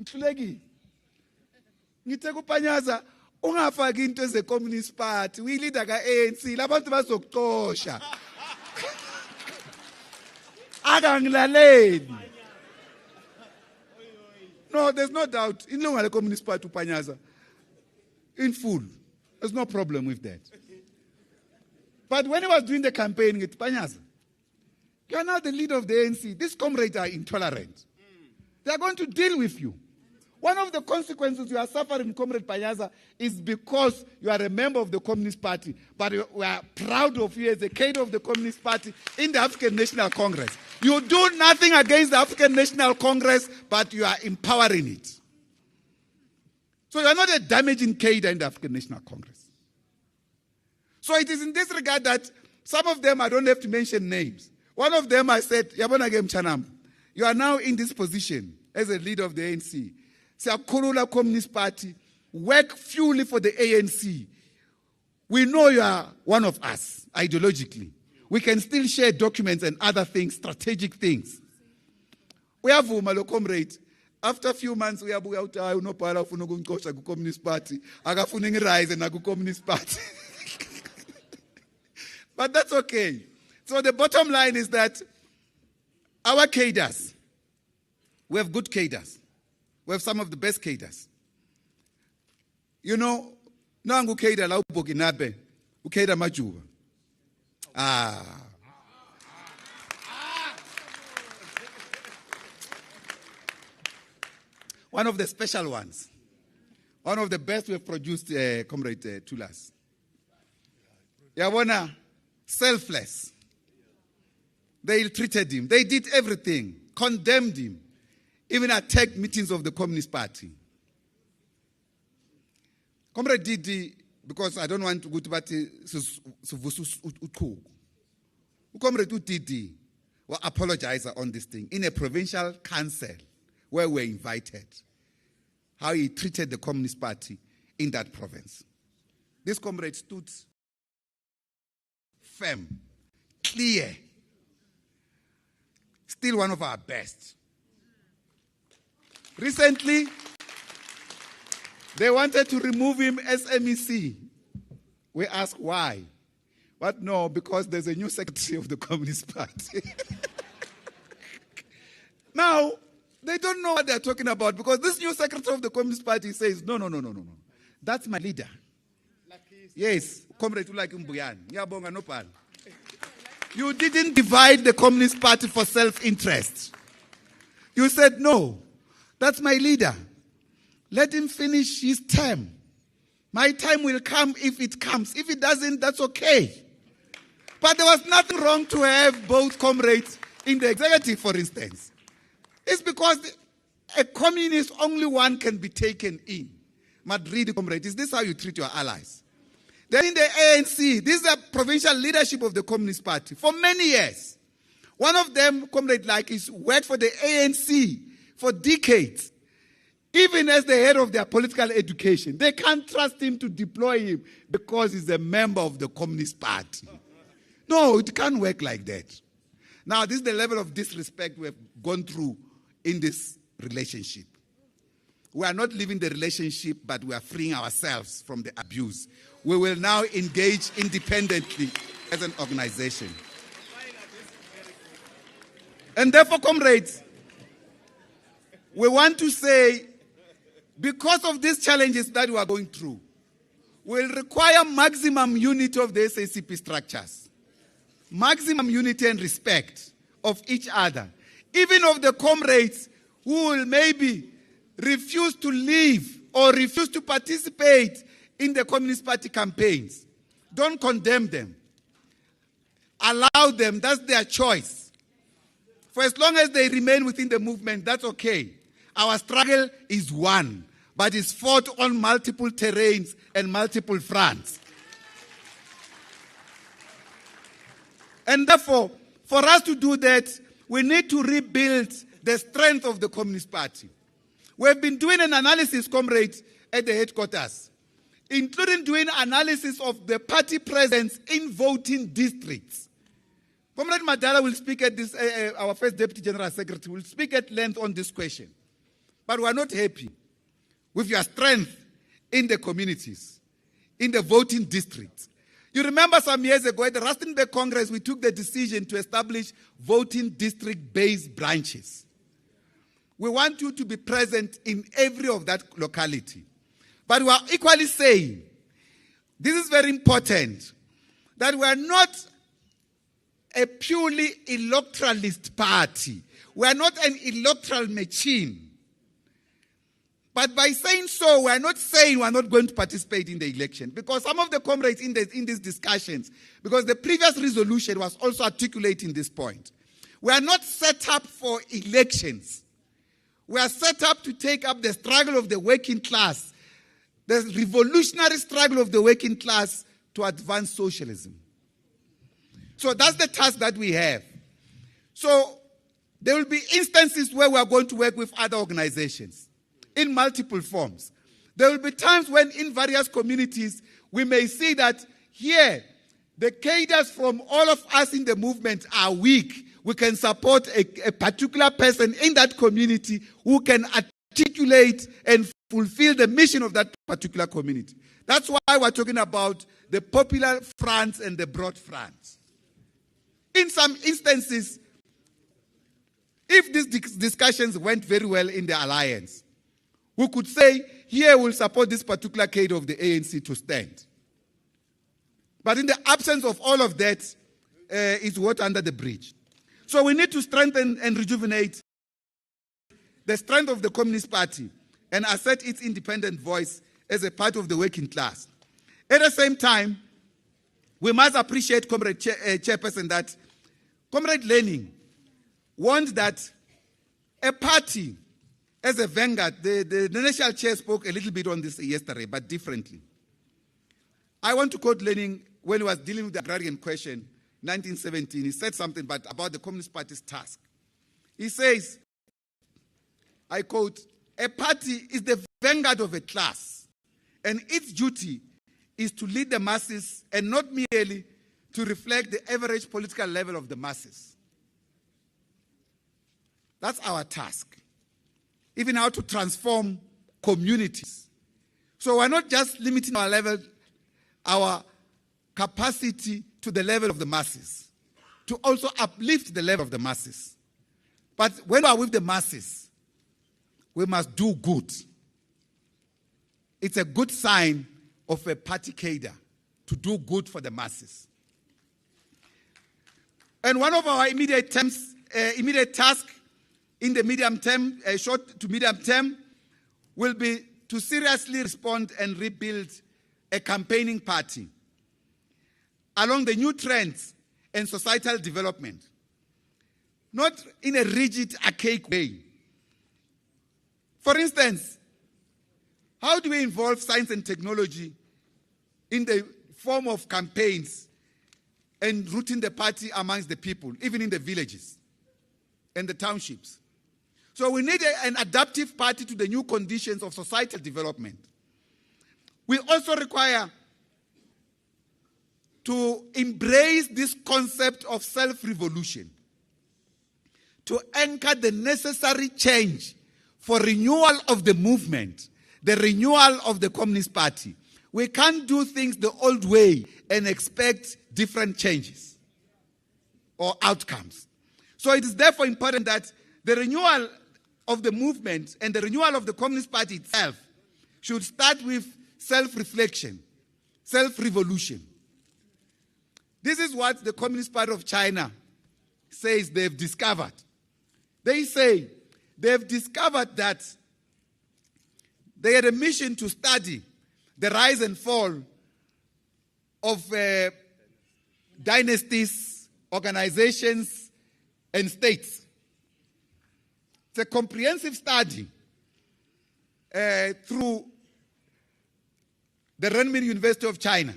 I: Mthuleki. Ngithe kupanyaza ungafaki into ze Communist Party. We leader ka ANC. Labantu bazokuxosha. Akangilaleli. No, there's no doubt. In the Communist Party, Panyaza, in full. There's no problem with that. But when he was doing the campaign with Panyaza, you are now the leader of the ANC. These comrades are intolerant. They are going to deal with you.
J: One of the consequences you are suffering, Comrade Panyaza, is because you are a member of the Communist Party, but we are proud of you as a cadre of the Communist Party in the African National Congress. You do nothing against the African National Congress, but you are empowering it. So you are not a damaging cadre in the African National Congress. So it is in this regard that some of them, I don't have to mention names. One of them I said, Yabona Game Chanam, you are now in this position as a leader of the ANC. Siyakhulula Communist Party, work fully for the ANC. We know you are one of us, ideologically. We can still share documents and other things, strategic things. We have lo comrade. After a few months, we have unopala ufuna ukunkosha ku Communist Party. Akafuna ngirise na ku Communist Party. But that's okay. So the bottom line is that our cadres, we have good cadres. We have some of the best cadres. You know, nangu cadre la uBurkinabe, ucadre Majuba. One of the special ones. One of the best we have produced, Comrade Tulas. Yabona, selfless. They treated him. They did everything. Condemned him. Even attacked meetings of the Communist Party. Comrade Didi, because I don't want to go to party, Comrade Didi will apologize on this thing in a provincial council where we were invited. How he treated the Communist Party in that province. This comrade stood firm, clear, still one of our best. Recently, they wanted to remove him as MEC. We asked why. But no, because there's a new secretary of the Communist Party. Now, they don't know what they're talking about because this new secretary of the Communist Party says, no. That's my leader. Yes, Comrade Ulaki Mbuyan. Yabonga no pal. You didn't divide the Communist Party for self-interest. You said, no, that's my leader. Let him finish his term. My time will come if it comes. If it doesn't, that's okay. But there was nothing wrong to have both comrades in the executive, for instance. It's because a communist, only one can be taken in. Madrid, comrade, is this how you treat your allies? Then in the ANC, this is the provincial leadership of the Communist Party for many years. One of them, comrade, like, is worked for the ANC for decades. Even as the head of their political education, they can't trust him to deploy him because he's a member of the Communist Party. No, it can't work like that. Now, this is the level of disrespect we have gone through in this relationship. We are not leaving the relationship, but we are freeing ourselves from the abuse. We will now engage independently as an organization. And therefore, comrades, we want to say, because of these challenges that we are going through, we'll require maximum unity of the SACP structures, maximum unity and respect of each other, even of the comrades who will maybe refuse to leave or refuse to participate in the Communist Party campaigns. Don't condemn them. Allow them, that's their choice. For as long as they remain within the movement, that's okay. Our struggle is one, but it's fought on multiple terrains and multiple fronts. And therefore, for us to do that, we need to rebuild the strength of the Communist Party. We've been doing an analysis, comrades, at the headquarters, including doing analysis of the party presence in voting districts. Comrade Madala will speak at this, our first Deputy General Secretary will speak at length on this question. But we are not happy with your strength in the communities, in the voting districts. You remember some years ago at the Rustenburg Congress, we took the decision to establish voting district-based branches. We want you to be present in every of that locality. But we are equally saying, this is very important, that we are not a purely electoralist party. We are not an electoral machine. But by saying so, we are not saying we are not going to participate in the election. Because some of the comrades in these discussions, because the previous resolution was also articulating this point. We are not set up for elections. We are set up to take up the struggle of the working class, the revolutionary struggle of the working class to advance socialism. So that's the task that we have. So there will be instances where we are going to work with other organizations in multiple forms. There will be times when in various communities we may see that here the cadres from all of us in the movement are weak. We can support a particular person in that community who can articulate and fulfill the mission of that particular community. That's why we're talking about the popular fronts and the broad fronts. In some instances, if these discussions went very well in the alliance, we could say, here we'll support this particular cadre of the ANC to stand. But in the absence of all of that, it's water under the bridge. So we need to strengthen and rejuvenate the strength of the Communist Party and assert its independent voice as a part of the working class. At the same time, we must appreciate Comrade Chairperson that Comrade Lenin warned that a party as a vanguard, the national chair spoke a little bit on this yesterday, but differently. I want to quote Lenin when he was dealing with the agrarian question, 1917. He said something about the Communist Party's task. He says, I quote, "A party is the vanguard of a class, and its duty is to lead the masses and not merely to reflect the average political level of the masses." That's our task. Even how to transform communities. So we're not just limiting our level, our capacity to the level of the masses, to also uplift the level of the masses. But when we are with the masses, we must do good. It's a good sign of a party cadre to do good for the masses. And one of our immediate tasks in the medium term, short to medium term, will be to seriously respond and rebuild a campaigning party along the new trends and societal development, not in a rigid, archaic way. For instance, how do we involve science and technology in the form of campaigns and rooting the party amongst the people, even in the villages and the townships? So we need an adaptive party to the new conditions of societal development. We also require to embrace this concept of self-revolution, to anchor the necessary change for renewal of the movement, the renewal of the Communist Party. We can't do things the old way and expect different changes or outcomes. So it is therefore important that the renewal of the movement and the renewal of the Communist Party itself should start with self-reflection, self-revolution. This is what the Communist Party of China says they've discovered. They say they've discovered that they had a mission to study the rise and fall of dynasties, organizations, and states. It's a comprehensive study through the Renmin University of China,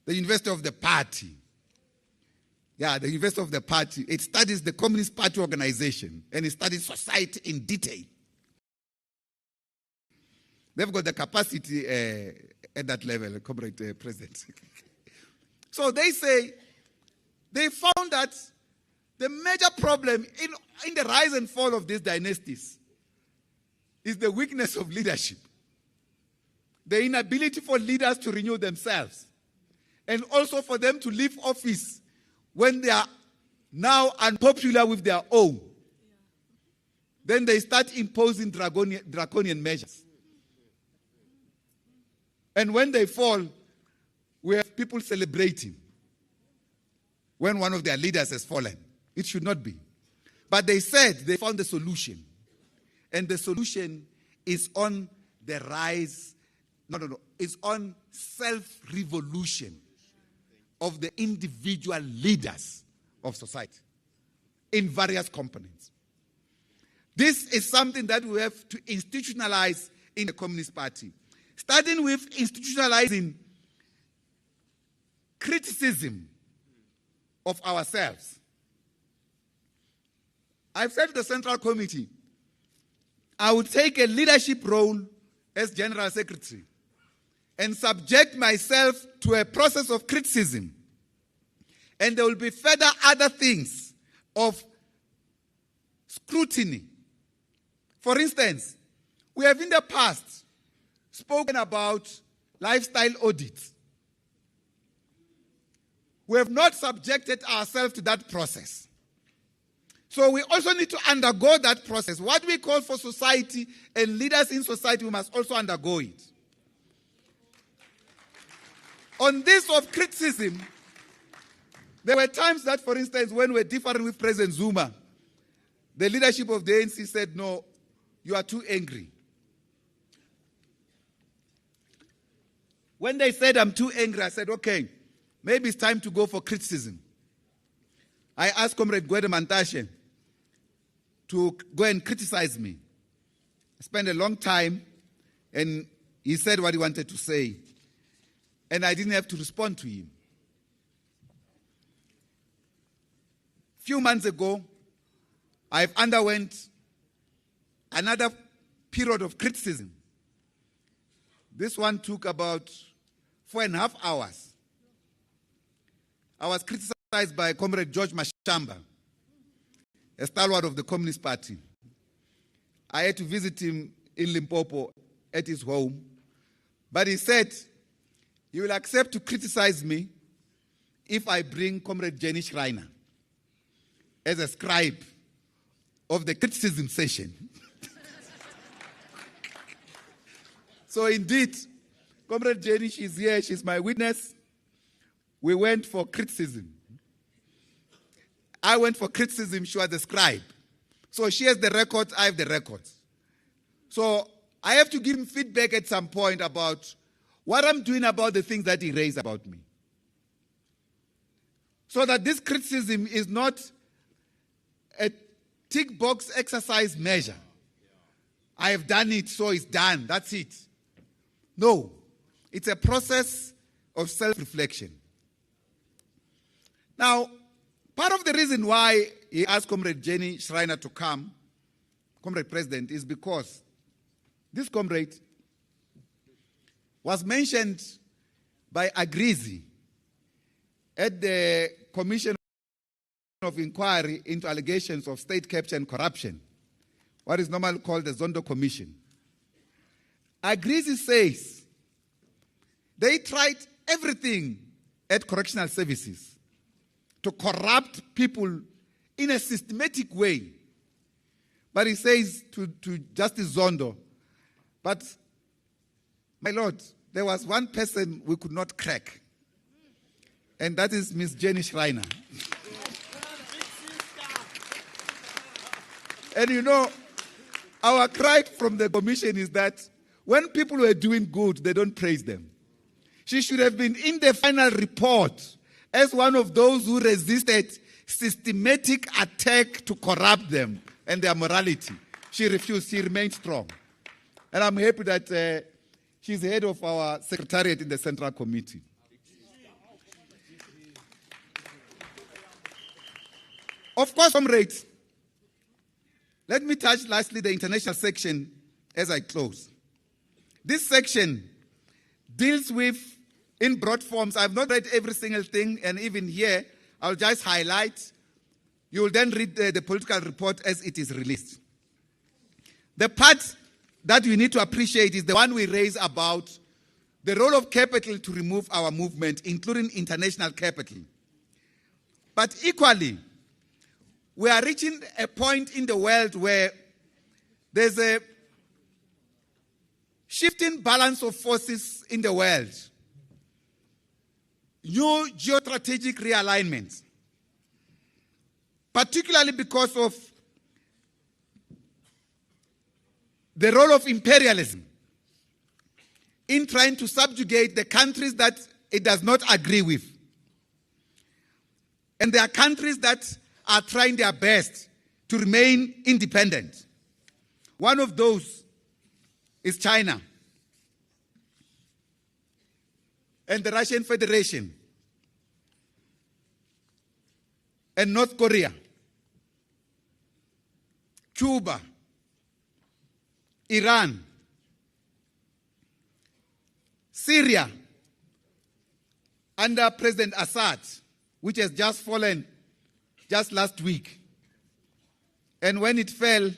J: the University of the Party. Yeah, the University of the Party. It studies the Communist Party organization and it studies society in detail. They've got the capacity at that level, Comrade President. So they say they found that the major problem in the rise and fall of these dynasties is the weakness of leadership. The inability for leaders to renew themselves. And also for them to leave office when they are now unpopular with their own. Then they start imposing draconian measures. And when they fall, we have people celebrating when one of their leaders has fallen. It should not be. But they said they found a solution. and the solution is on the rise, it's on self-revolution of the individual leaders of society in various components. This is something that we have to institutionalize in the Communist Party, starting with institutionalizing criticism of ourselves. I've said to the Central Committee, I would take a leadership role as General Secretary and subject myself to a process of criticism. And there will be further other things of scrutiny. For instance, we have in the past spoken about lifestyle audits. We have not subjected ourselves to that process. So we also need to undergo that process. What we call for society and leaders in society, we must also undergo it. On this of criticism, there were times that, for instance, when we were differing with President Zuma, the leadership of the ANC said, no, you are too angry. When they said I'm too angry, I said, okay, maybe it's time to go for criticism. I asked Comrade Gwede Mantashe to go and criticize me. I spent a long time, and he said what he wanted to say, and I didn't have to respond to him. A few months ago, I've underwent another period of criticism. This one took about 4.5 hours. I was criticized by Comrade George Mashamba, a stalwart of the Communist Party. I had to visit him in Limpopo at his home, but he said he will accept to criticize me if I bring Comrade Jenny Schreiner as a scribe of the criticism session. So indeed, Comrade Jenny, she's here, she's my witness. We went for criticism. I went for criticism, she was the scribe. So she has the records, I have the records. So I have to give him feedback at some point about what I'm doing about the things that he raised about me. So that this criticism is not a tick box exercise measure. I have done it, so it's done, that's it. No, it's a process of self-reflection. Now, part of the reason why he asked Comrade Jenny Schreiner to come, Comrade President, is because this comrade was mentioned by Agrizi at the Commission of Inquiry into allegations of state capture and corruption, what is normally called the Zondo Commission. Agrizi says they tried everything at correctional services to corrupt people in a systematic way. But he says to Justice Zondo, but my Lord, there was one person we could not crack, and that is Miss Jenny Schreiner. And you know, our cry from the commission is that when people were doing good, they don't praise them. She should have been in the final report as one of those who resisted systematic attack to corrupt them and their morality. She refused. She remained strong. And I'm happy that she's head of our secretariat in the Central Committee. Of course, comrades, let me touch lastly the international section as I close. This section deals with, in broad forms, I've not read every single thing, and even here, I'll just highlight. You will then read the political report as it is released. The part that we need to appreciate is the one we raise about the role of capital to remove our movement, including international capital. But equally, we are reaching a point in the world where there's a shifting balance of forces in the world. New geostrategic realignments, particularly because of the role of imperialism in trying to subjugate the countries that it does not agree with. And there are countries that are trying their best to remain independent. One of those is China and the Russian Federation and North Korea, Cuba, Iran, Syria under President Assad, which has just fallen just last week. And when it fell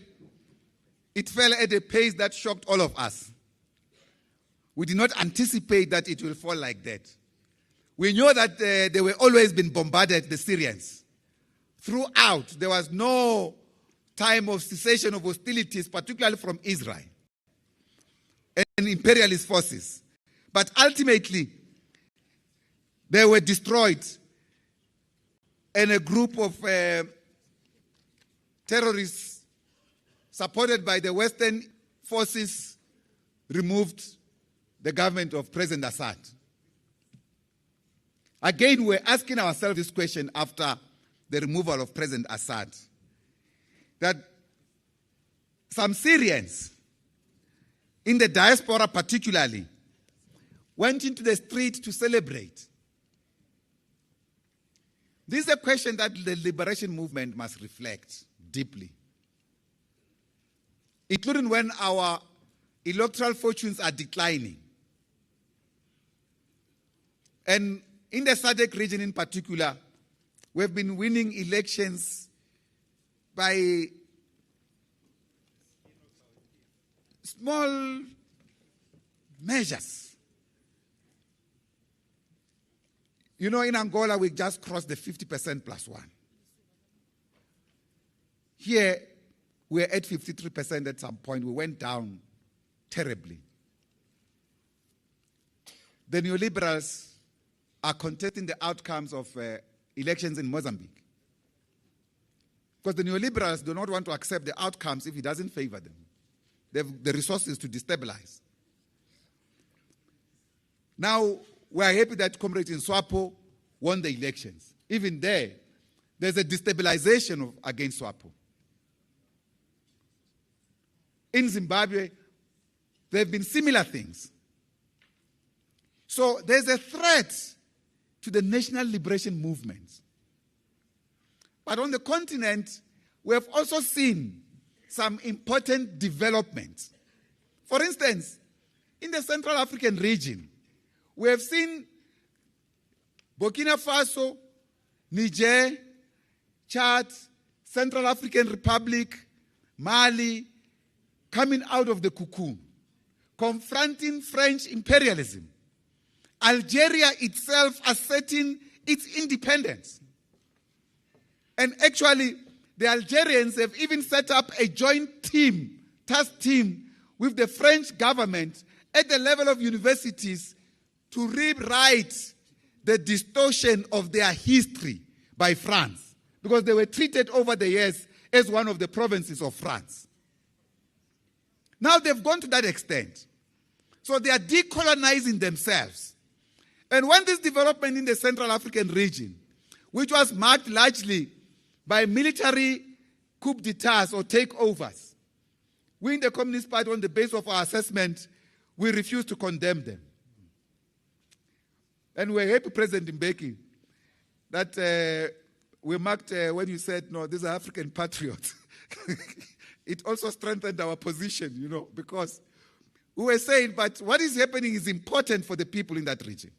J: at a pace that shocked all of us. We did not anticipate that it will fall like that. We knew that they were always been bombarded, the Syrians. Throughout, there was no time of cessation of hostilities, particularly from Israel and imperialist forces. But ultimately, they were destroyed, and a group of terrorists supported by the Western forces removed the government of President Assad. Again, we're asking ourselves this question after the removal of President Assad, that some Syrians, in the diaspora particularly, went into the street to celebrate. This is a question that the liberation movement must reflect deeply, including when our electoral fortunes are declining. And in the SADC region in particular, we've been winning elections by small measures. You know, in Angola, we just crossed the 50% plus one. Here, we're at 53% at some point. We went down terribly. The neoliberals are contesting the outcomes of elections in Mozambique. Because the neoliberals do not want to accept the outcomes if it doesn't favor them. They have the resources to destabilize. Now, we are happy that comrades in SWAPO won the elections. Even there's a destabilization against SWAPO. In Zimbabwe, there have been similar things. So there's a threat to the national liberation movement. But on the continent, we have also seen some important developments. For instance, in the Central African region, we have seen Burkina Faso, Niger, Chad, Central African Republic, Mali, coming out of the cocoon, confronting French imperialism. Algeria itself asserting its independence. And actually, the Algerians have even set up a joint team, task team, with the French government at the level of universities to rewrite the distortion of their history by France, because they were treated over the years as one of the provinces of France. Now they've gone to that extent. So they are decolonizing themselves. And when this development in the Central African region, which was marked largely by military coup d'etats or takeovers, we in the Communist Party, on the basis of our assessment, we refuse to condemn them. And we're happy, President Mbeki, that we marked when you said, no, these are African patriots. It also strengthened our position, you know, because we were saying, but what is happening is important for the people in that region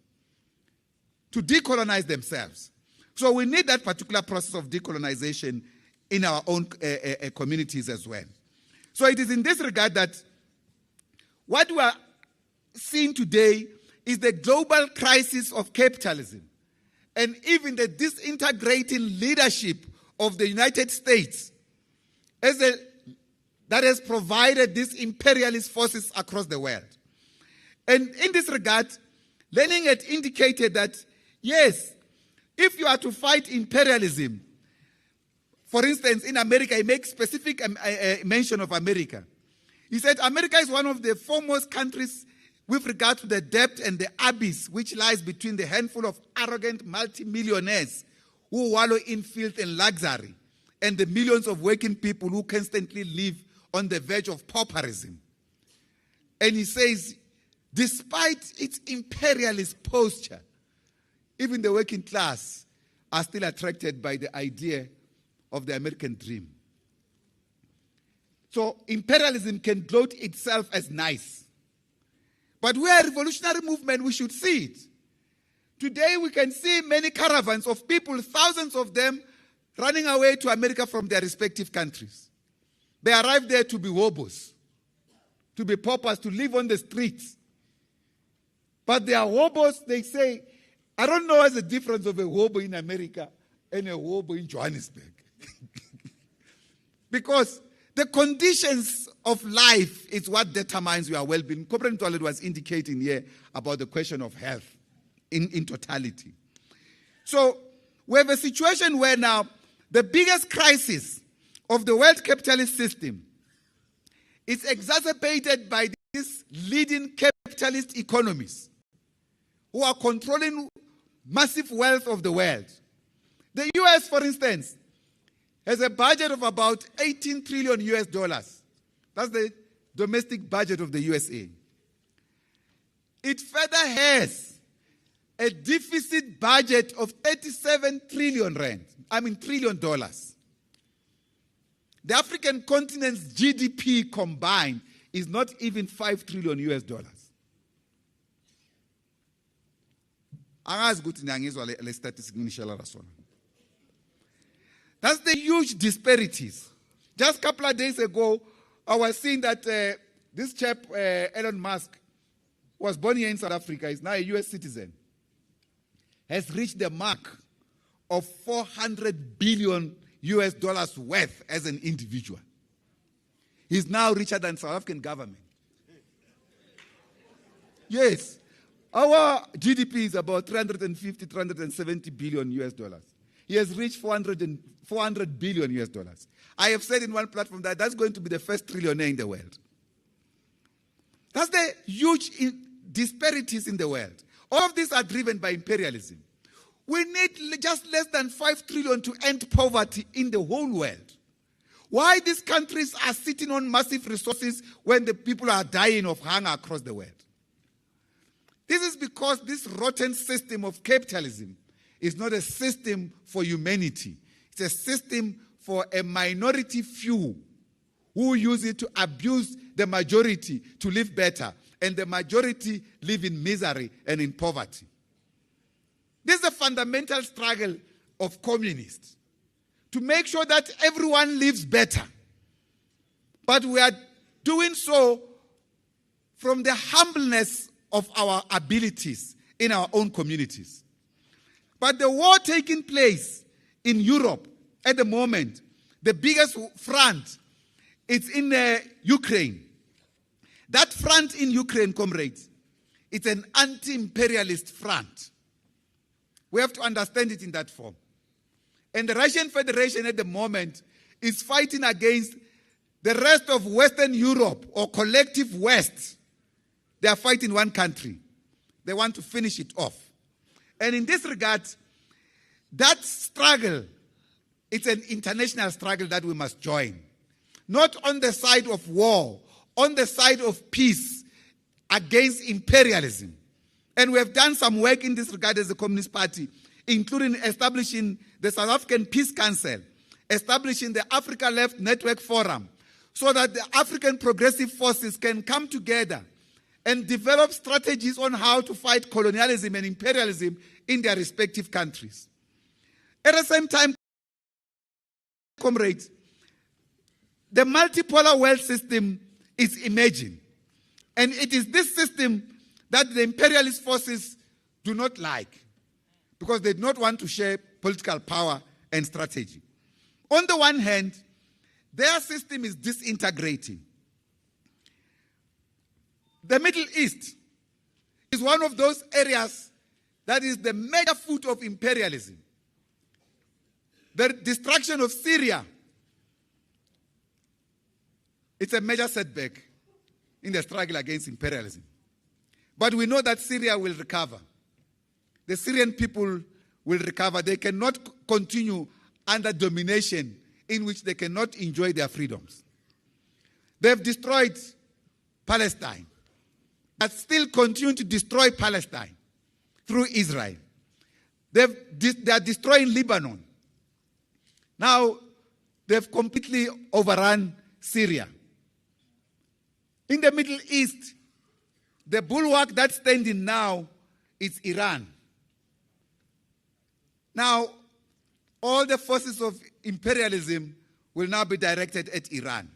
J: to decolonize themselves. So we need that particular process of decolonization in our own communities as well. So it is in this regard that what we are seeing today is the global crisis of capitalism and even the disintegrating leadership of the United States that has provided these imperialist forces across the world. And in this regard, Lenin had indicated that, yes, if you are to fight imperialism, for instance, in America, he makes specific mention of America. He said, America is one of the foremost countries with regard to the debt and the abyss which lies between the handful of arrogant multimillionaires who wallow in filth and luxury and the millions of working people who constantly live on the verge of pauperism. And he says, despite its imperialist posture, even the working class are still attracted by the idea of the American dream. So imperialism can gloat itself as nice. But we are a revolutionary movement, we should see it. Today we can see many caravans of people, thousands of them, running away to America from their respective countries. They arrive there to be hobos, to be paupers, to live on the streets. But they are hobos, they say. I don't know what's the difference of a hobo in America and a hobo in Johannesburg. Because the conditions of life is what determines your well-being. Comrade Ntwaledi was indicating here about the question of health in totality. So we have a situation where now the biggest crisis of the world capitalist system is exacerbated by these leading capitalist economies who are controlling massive wealth of the world. The US, for instance, has a budget of about 18 trillion US dollars. That's the domestic budget of the USA. It further has a deficit budget of 37 trillion rand. trillion dollars. The African continent's GDP combined is not even 5 trillion US dollars. That's the huge disparities. Just a couple of days ago, I was seeing that this chap, Elon Musk, was born here in South Africa, is now a US citizen, has reached the mark of 400 billion US dollars worth as an individual. He's now richer than South African government. Yes. Our GDP is about 350, 370 billion US dollars. He has reached 400 billion US dollars. I have said in one platform that that's going to be the first trillionaire in the world. That's the huge disparities in the world. All of these are driven by imperialism. We need just less than 5 trillion to end poverty in the whole world. Why these countries are sitting on massive resources when the people are dying of hunger across the world? This is because this rotten system of capitalism is not a system for humanity. It's a system for a minority few who use it to abuse the majority to live better, and the majority live in misery and in poverty. This is a fundamental struggle of communists, to make sure that everyone lives better. But we are doing so from the humbleness of our abilities in our own communities. But the war taking place in Europe at the moment, the biggest front, it's in Ukraine. That front in Ukraine, comrades, it's an anti-imperialist front. We have to understand it in that form. And the Russian Federation at the moment is fighting against the rest of Western Europe, or collective West. They are fighting one country. They want to finish it off. And in this regard, that struggle, it's an international struggle that we must join. Not on the side of war, on the side of peace against imperialism. And we have done some work in this regard as the Communist Party, including establishing the South African Peace Council, establishing the Africa Left Network Forum, so that the African progressive forces can come together and develop strategies on how to fight colonialism and imperialism in their respective countries. At the same time, comrades, the multipolar world system is emerging. And it is this system that the imperialist forces do not like, because they do not want to share political power and strategy. On the one hand, their system is disintegrating. The Middle East is one of those areas that is the major foot of imperialism. The destruction of Syria, it's a major setback in the struggle against imperialism. But we know that Syria will recover. The Syrian people will recover. They cannot continue under domination in which they cannot enjoy their freedoms. They've destroyed Palestine, but still continue to destroy Palestine through Israel. They are destroying Lebanon. Now, they've completely overrun Syria. In the Middle East, the bulwark that's standing now is Iran. Now, all the forces of imperialism will now be directed at Iran.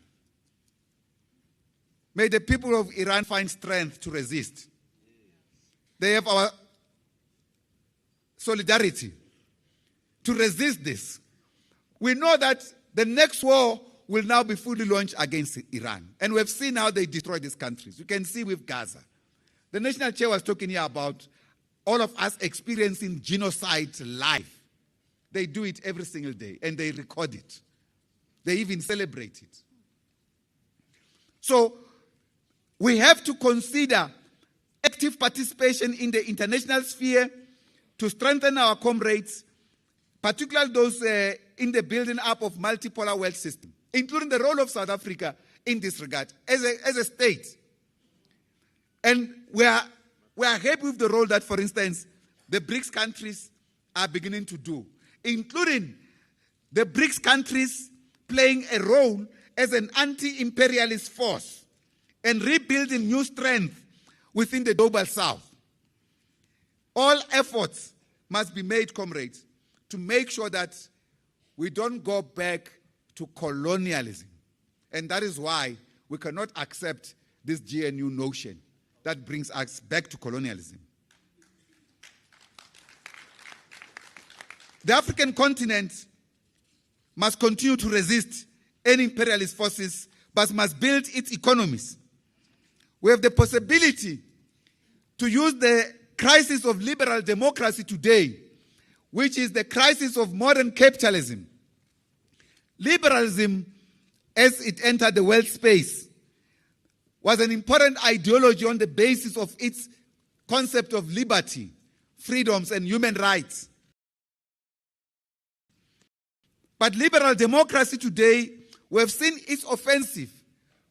J: May the people of Iran find strength to resist. They have our solidarity to resist this. We know that the next war will now be fully launched against Iran. And we've seen how they destroy these countries. You can see with Gaza. The National Chair was talking here about all of us experiencing genocide live. They do it every single day, and they record it. They even celebrate it. So we have to consider active participation in the international sphere to strengthen our comrades, particularly those in the building up of multipolar world system, including the role of South Africa in this regard as a state. And we are happy with the role that, for instance, the BRICS countries are beginning to do, including the BRICS countries playing a role as an anti-imperialist force and rebuilding new strength within the global south. All efforts must be made, comrades, to make sure that we don't go back to colonialism. And that is why we cannot accept this GNU notion that brings us back to colonialism. The African continent must continue to resist any imperialist forces, but must build its economies. We have the possibility to use the crisis of liberal democracy today, which is the crisis of modern capitalism. Liberalism, as it entered the world space, was an important ideology on the basis of its concept of liberty, freedoms, and human rights. But liberal democracy today, we have seen its offensive,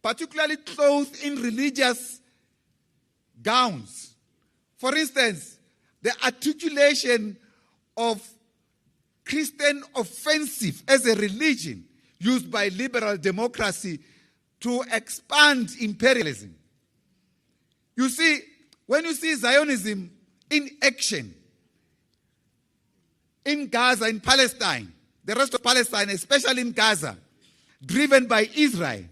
J: particularly clothed in religious gowns. For instance, the articulation of Christian offensive as a religion used by liberal democracy to expand imperialism. You see, when you see Zionism in action in Gaza, in Palestine, the rest of Palestine, especially in Gaza, driven by Israel,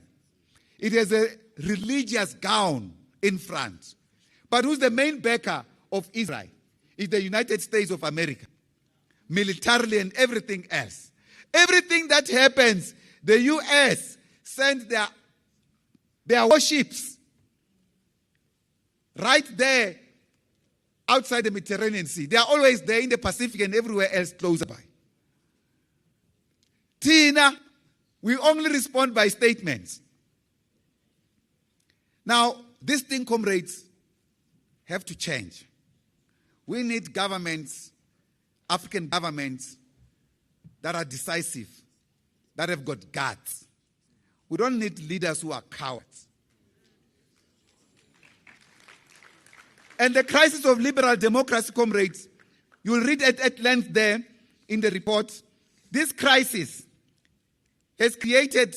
J: it has a religious gown in front. But who's the main backer of Israel? It's the United States of America, militarily and everything else. Everything that happens, the U.S. sends their warships right there outside the Mediterranean Sea. They are always there in the Pacific and everywhere else close by. Tina, we only respond by statements. Now, this thing, comrades, have to change. We need governments, African governments, that are decisive, that have got guts. We don't need leaders who are cowards. And the crisis of liberal democracy, comrades, you will read it at length there in the report. This crisis has created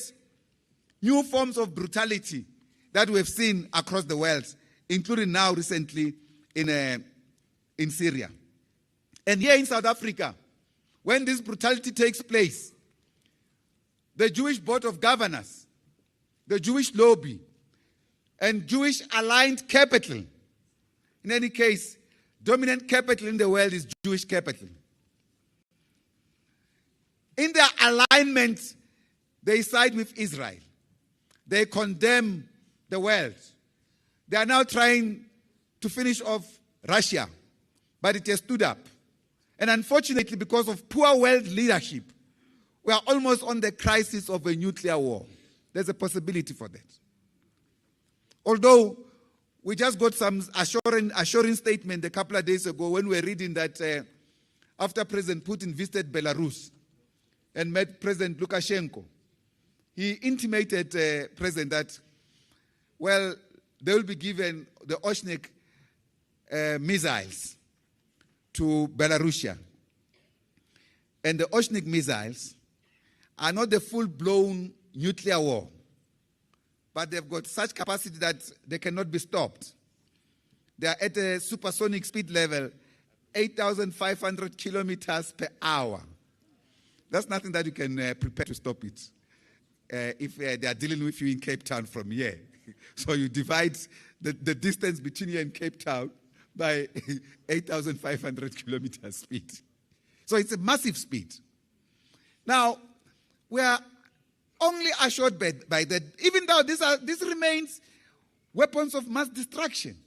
J: new forms of brutality that we have seen across the world, including now recently in Syria. And here in South Africa, when this brutality takes place, the Jewish Board of Governors, the Jewish lobby, and Jewish-aligned capital, in any case, dominant capital in the world is Jewish capital. In their alignment, they side with Israel. They condemn the world. They are now trying to finish off Russia, but it has stood up. And unfortunately, because of poor world leadership, we are almost on the crisis of a nuclear war. There's a possibility for that. Although we just got some assuring statement a couple of days ago when we were reading that after President Putin visited Belarus and met President Lukashenko, he intimated President that, well, they will be given the Oshnik missiles to Belarusia. And the Oshnik missiles are not the full-blown nuclear war, but they've got such capacity that they cannot be stopped. They are at a supersonic speed level, 8,500 kilometers per hour. That's nothing that you can prepare to stop it if they are dealing with you in Cape Town from here. So you divide the distance between here and Cape Town by 8,500 kilometers speed. So it's a massive speed. Now, we are only assured by that, even though this remains weapons of mass destruction.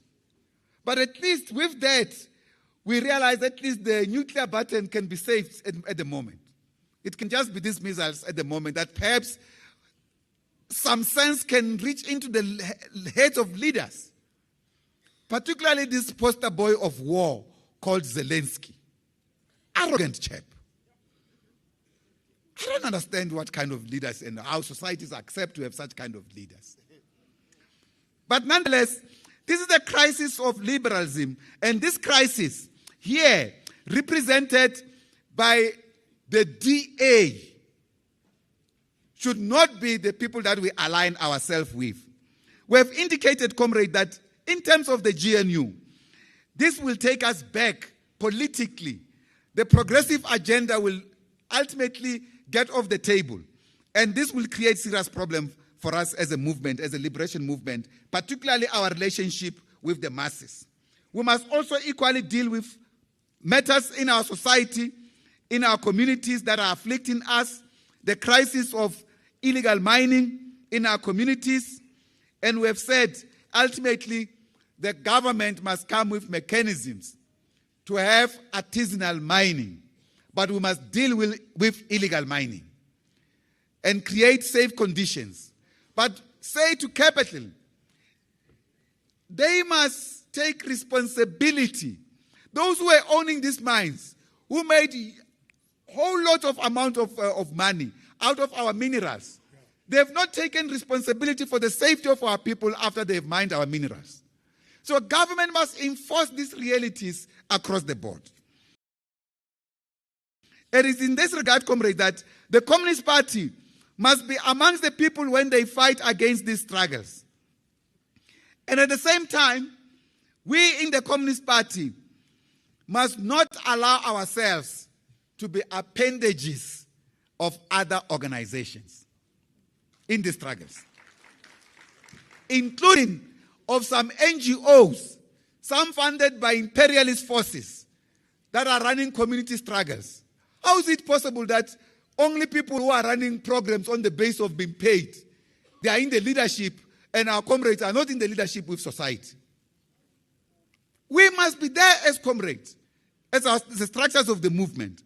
J: But at least with that, we realize at least the nuclear button can be saved at the moment. It can just be these missiles at the moment that perhaps some sense can reach into the heads of leaders, particularly this poster boy of war called Zelensky. Arrogant chap. I don't understand what kind of leaders and how societies accept to have such kind of leaders. But nonetheless, this is a crisis of liberalism, and this crisis here represented by the DA should not be the people that we align ourselves with. We have indicated, comrade, that in terms of the GNU, this will take us back politically. The progressive agenda will ultimately get off the table. And this will create serious problems for us as a movement, as a liberation movement, particularly our relationship with the masses. We must also equally deal with matters in our society, in our communities that are afflicting us, the crisis of illegal mining in our communities. And we have said, ultimately, the government must come with mechanisms to have artisanal mining. But we must deal with illegal mining and create safe conditions. But say to capital, they must take responsibility. Those who are owning these mines, who made a whole lot of amount of money out of our minerals, they have not taken responsibility for the safety of our people after they have mined our minerals. So government must enforce these realities across the board. It is in this regard, comrade, that the Communist Party must be amongst the people when they fight against these struggles. And at the same time, we in the Communist Party must not allow ourselves to be appendages of other organizations in the struggles, including of some NGOs, some funded by imperialist forces that are running community struggles. How is it possible that only people who are running programs on the basis of being paid, they are in the leadership, and our comrades are not in the leadership with society? We must be there as comrades, as the structures of the movement.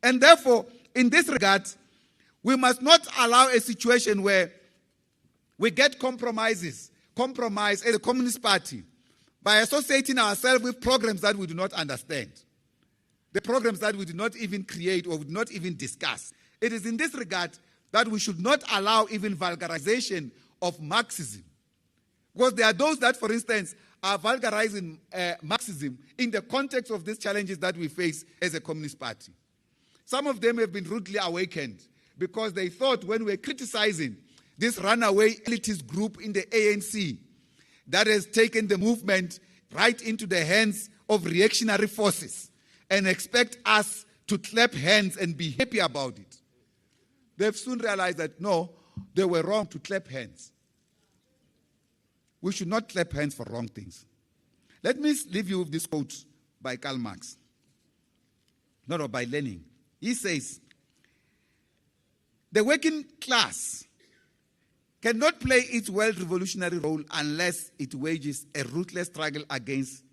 J: And therefore, in this regard, we must not allow a situation where we get compromise as a Communist Party by associating ourselves with programs that we do not understand, the programs that we do not even create or we do not even discuss. It is in this regard that we should not allow even vulgarization of Marxism. Because there are those that, for instance, are vulgarizing Marxism in the context of these challenges that we face as a Communist Party. Some of them have been rudely awakened because they thought when we were criticizing this runaway elitist group in the ANC that has taken the movement right into the hands of reactionary forces and expect us to clap hands and be happy about it. They've soon realized that, no, they were wrong to clap hands. We should not clap hands for wrong things. Let me leave you with this quote by Karl Marx. No, by Lenin. He says, the working class cannot play its world revolutionary role unless it wages a ruthless struggle against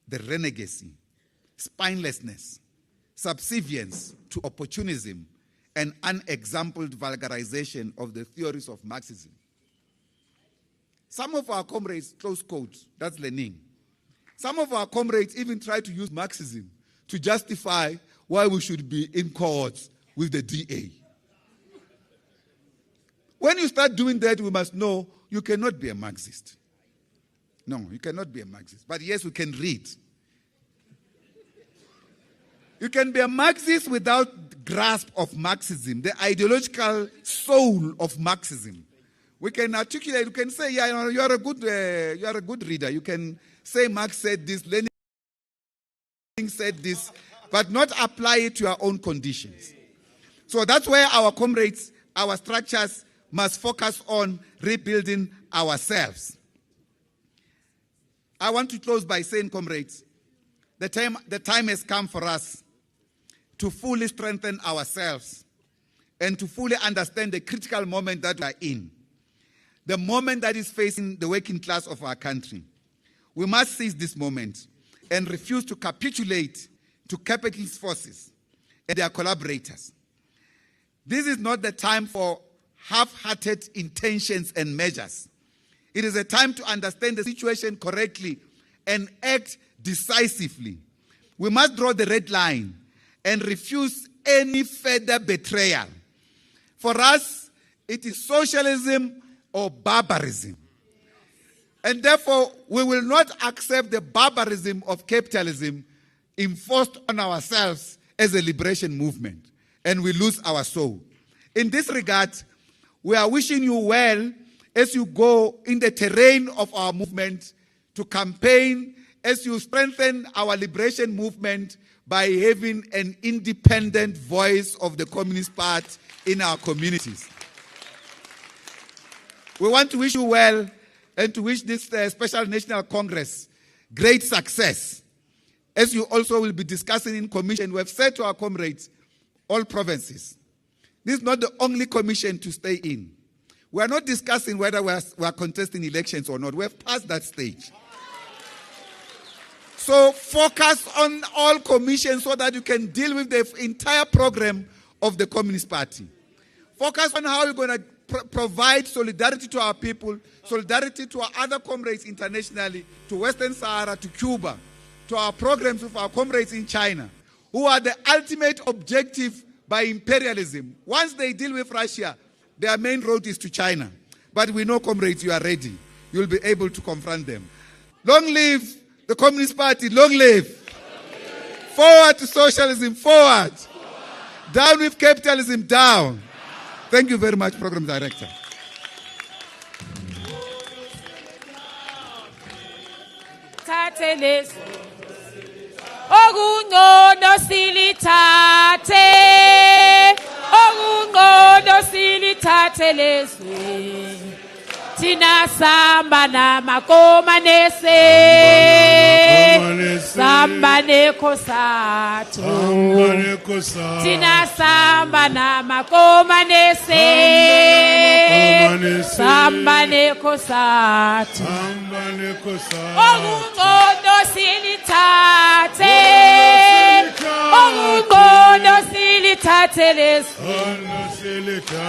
J: the renegacy, spinelessness, subservience to opportunism, and unexampled vulgarization of the theories of Marxism. Some of our comrades, close quote, that's Lenin. Some of our comrades even try to use Marxism to justify why we should be in cohorts with the DA. When you start doing that, we must know you cannot be a Marxist. No, you cannot be a Marxist. But yes, we can read. You can be a Marxist without grasp of Marxism, the ideological soul of Marxism. We can articulate, you can say, yeah, you are a good reader. You can say Marx said this, Lenin said this, but not apply it to your own conditions. So that's where our comrades, our structures must focus on rebuilding ourselves. I want to close by saying, comrades, the time has come for us to fully strengthen ourselves and to fully understand the critical moment that we are in. The moment that is facing the working class of our country. We must seize this moment and refuse to capitulate to capitalist forces and their collaborators. This is not the time for half-hearted intentions and measures. It is a time to understand the situation correctly and act decisively. We must draw the red line and refuse any further betrayal. For us, it is socialism or barbarism. And therefore, we will not accept the barbarism of capitalism enforced on ourselves as a liberation movement, and we lose our soul. In this regard, we are wishing you well as you go in the terrain of our movement to campaign, as you strengthen our liberation movement by having an independent voice of the Communist Party in our communities. We want to wish you well and to wish this Special National Congress great success. As you also will be discussing in commission, we have said to our comrades, all provinces, this is not the only commission to stay in. We are not discussing whether we are contesting elections or not. We have passed that stage. So focus on all commissions so that you can deal with the entire program of the Communist Party. Focus on how you're going to provide solidarity to our people, solidarity to our other comrades internationally, to Western Sahara, to Cuba, to our programs with our comrades in China, who are the ultimate objective by imperialism. Once they deal with Russia, their main road is to China. But we know, comrades, you are ready. You'll be able to confront them. Long live the Communist Party, long live. Forward to socialism, forward. Down with capitalism, down. Thank you very much, Program Director.
K: Tina samba na makoma nese, samba neko sato. Tina samba na makoma nese, samba neko sato. Ogungodo silitate, ogungodo silitate lesu,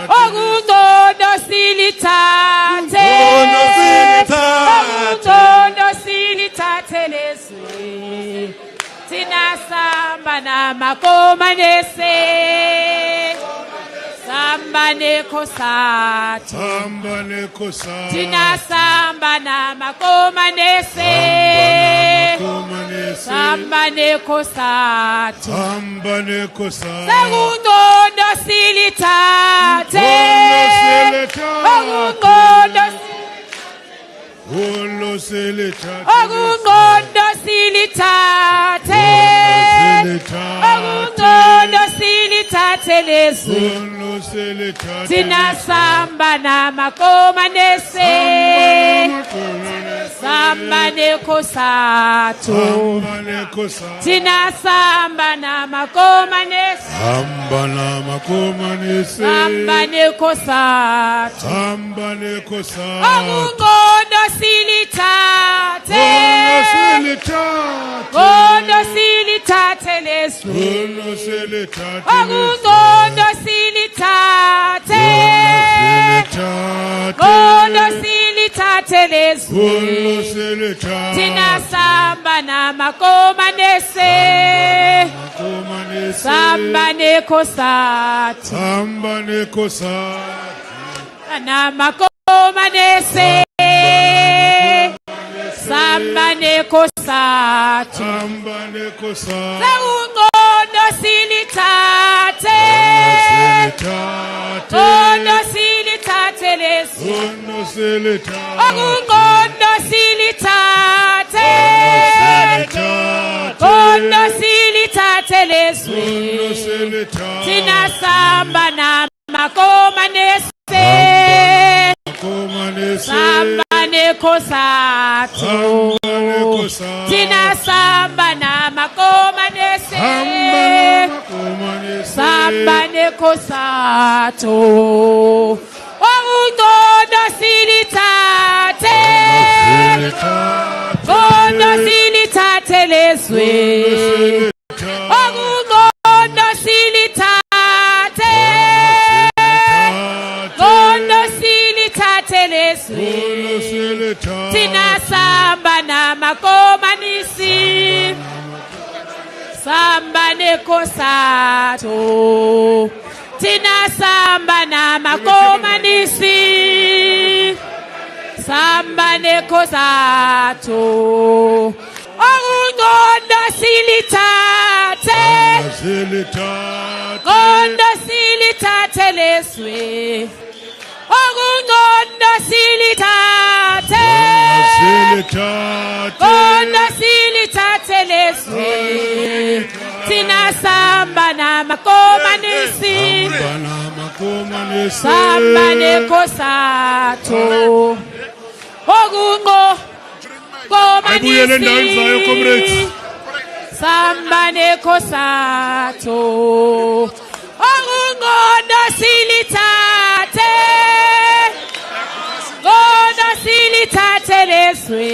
K: ogungodo silitate. Tina samba na makoma nese, samba neko sato. Tina samba na makoma nese, samba neko sato. Segundo do silitate, ogungodo ogungodo silitate, ogungodo silitate lesu. Tina samba na makoma nese, samba neko sato. Tina samba na makoma nese, samba neko sato. Ogungodo silitate, ogungodo silitate lesu. Ogungodo silitate, ogungodo silitate. silithathe lezwe thina samba namakomanese samba nekosathu namakomanese samba nekosathu seunqondo silithathe qondo silithathe lezwe okunqondo silithathe qondo silithathe lezwe thina samba namakomanese samba nekosathu thina samba namakomanese samba nekosathu okunqondo silithathe qondo silithathe lezwe okunqondo silithathe qondo silithathe lezwe thina samba namakomanisi samba nekosathu thina samba namakomanisi samba nekosathu okunqondo silithathe qondo silithathe lezwe okunqondo silithathe qondo silithathe lezwe thina samba namakomanisi samba nekosathu okunqomanisi samba nekosathu okunqondo silithathe qondo silithathe lezwe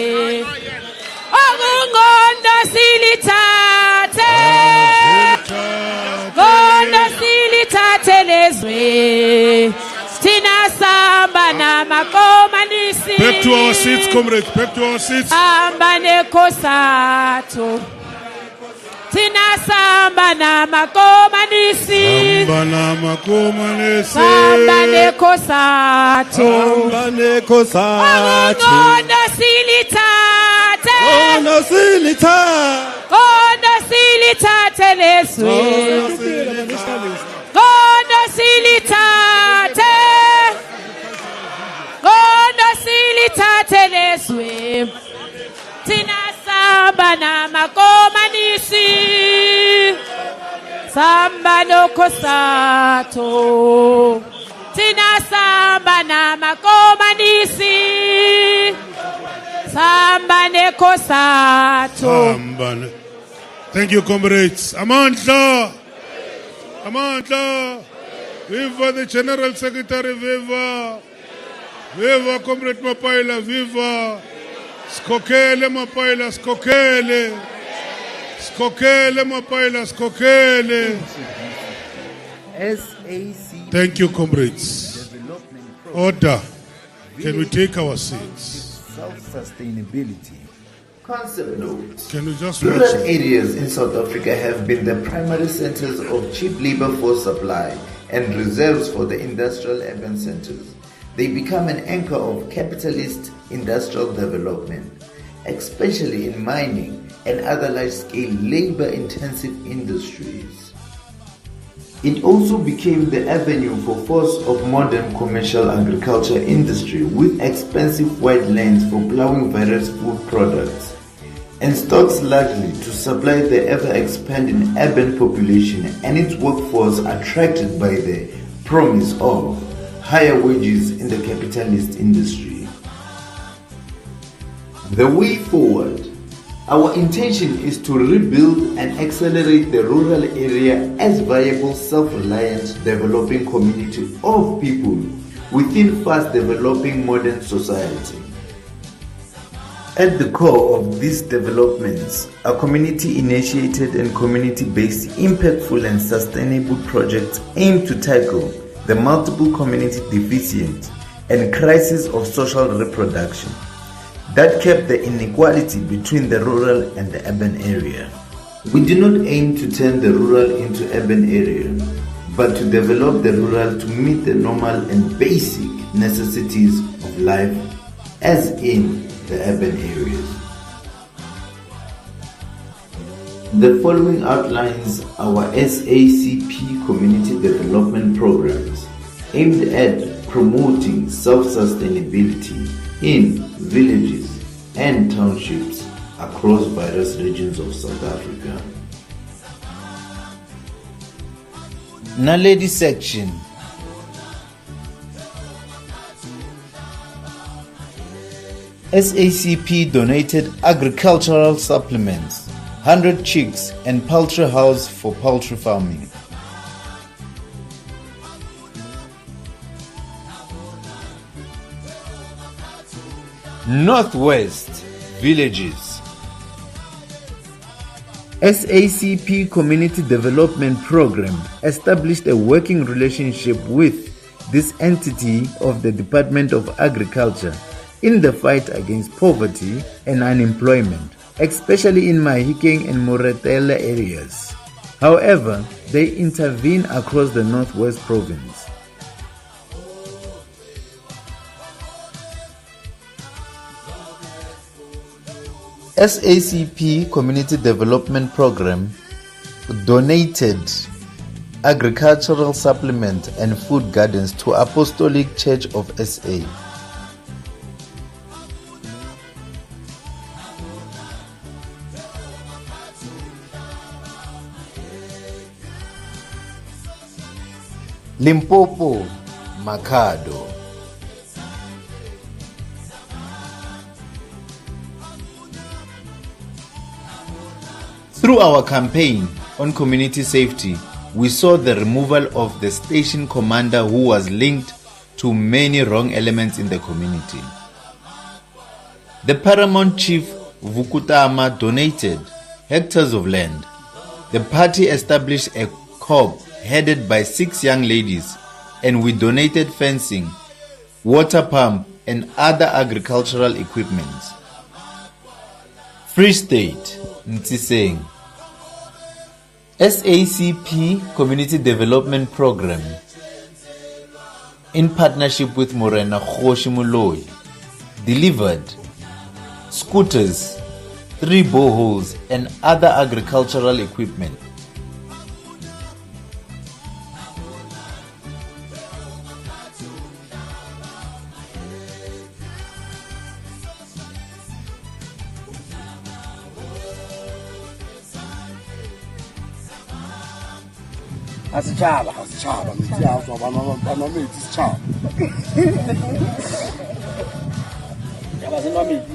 K: okunqondo silithathe qondo silithathe lezwe thina samba namakomanisi
B: Back to our seats, comrades. Back to our seats.
K: samba nekosathu thina samba namakomanisi samba nekosathu okunqondo silithathe qondo silithathe lezwe qondo silithathe qondo silithathe lezwe thina samba namakomanisi samba nekosathu thina samba namakomanisi samba nekosathu.
B: Thank you, comrades. Amandla. Viva the General Secretary, viva. Viva Comrade Mapaila, viva. Skokele Mapaila, skokele. Skokele Mapaila, skokele.
L: SACP.
B: Thank you, comrades. Order. Can we take our seats?
L: Self-sustainability.
M: Concept note.
B: Can we just
M: Rural
B: watch
M: areas in South Africa have been the primary centers of cheap labor force supply and reserves for the industrial urban centers. They become an anchor of capitalist industrial development, especially in mining and other large-scale labor-intensive industries. It also became the avenue for force of modern commercial agriculture industry with expensive wide lands for plowing various food products and stocks largely to supply the ever-expanding urban population and its workforce attracted by the promise of higher wages in the capitalist industry. The way forward. Our intention is to rebuild and accelerate the rural area as viable, self-reliant, developing community of people within fast-developing modern society. At the core of these developments are community-initiated and community-based, impactful and sustainable projects aimed to tackle the multiple community deficient and crisis of social reproduction that kept the inequality between the rural and the urban area. We do not aim to turn the rural into urban area, but to develop the rural to meet the normal and basic necessities of life as in the urban areas. The following outlines our SACP community development programs aimed at promoting self-sustainability in villages and townships across various regions of South Africa. Naledi section. SACP donated agricultural supplements, 100 chicks and poultry house for poultry farming. Northwest villages. SACP Community Development Program established a working relationship with this entity of the Department of Agriculture in the fight against poverty and unemployment, especially in Mahikeng and Moretele areas. However, they intervene across the Northwest Province. SACP Community Development Program donated agricultural supplement and food gardens to Apostolic Church of SA. Limpopo, Makhado. Through our campaign on community safety, we saw the removal of the station commander who was linked to many wrong elements in the community. The paramount chief Vukutama donated hectares of land. The party established a corps headed by 6 young ladies, and we donated fencing, water pump and other agricultural equipment. Free State, Ntsiseng. SACP Community Development Program in partnership with Morena Kgoshi Moloi delivered scooters, 3 boreholes and other agricultural equipment.
F: Asitshaba ngiyazwa bana methi isitshaba yabazi nomiti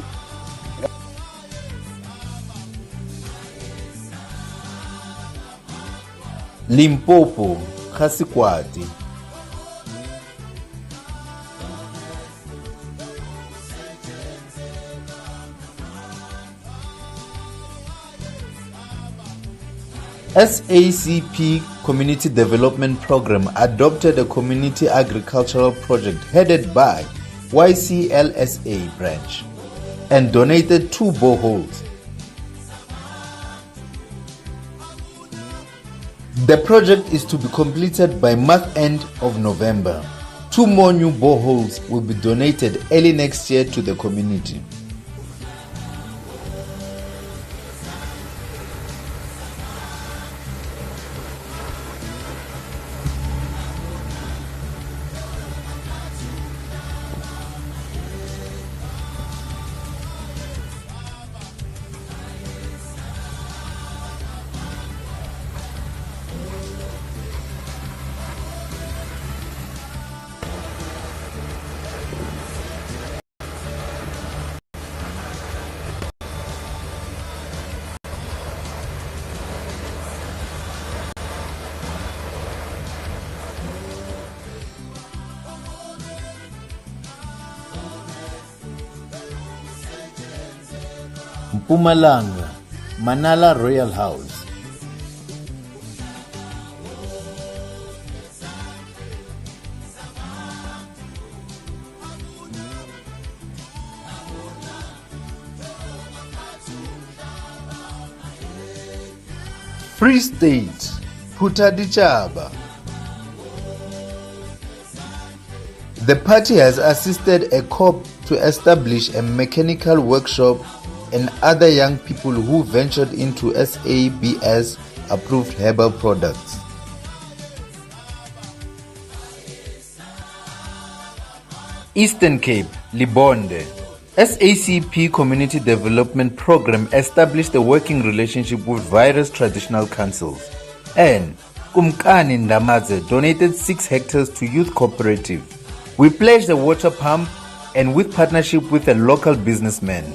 M: Limpopo, Khasikwati. SACP Community Development Program adopted a community agricultural project headed by YCLSA branch and donated 2 boreholes. The project is to be completed by month end of November. 2 more new boreholes will be donated early next year to the community. Mpumalanga, Manala Royal House.
L: Free State, Putadichaba. The party has assisted a COP to establish a mechanical workshop and other young people who ventured into SABS approved herbal products. Eastern Cape, Libonde. SACP Community Development Program established a working relationship with various traditional councils. And Kumkani Ndamaze donated 6 hectares to youth cooperative. We pledged a water pump and with partnership with a local businessman.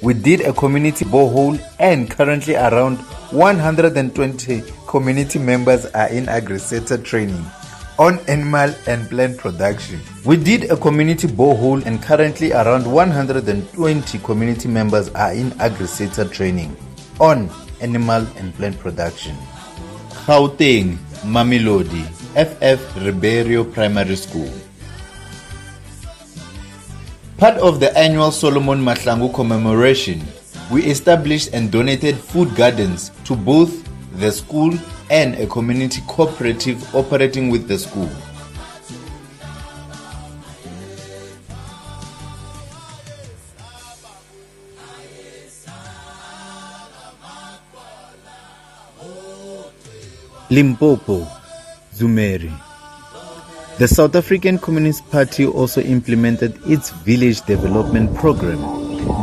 L: We did a community borehole and currently around 120 community members are in agri-sector training on animal and plant production. We did a community borehole and currently around 120 community members are in agri-sector training on animal and plant production. Gauteng, Mamelodi, FF Ribeiro Primary School. Part of the annual Solomon Mahlangu commemoration, we established and donated food gardens to both the school and a community cooperative operating with the school. Limpopo, Zumeri. The South African Communist Party also implemented its village development program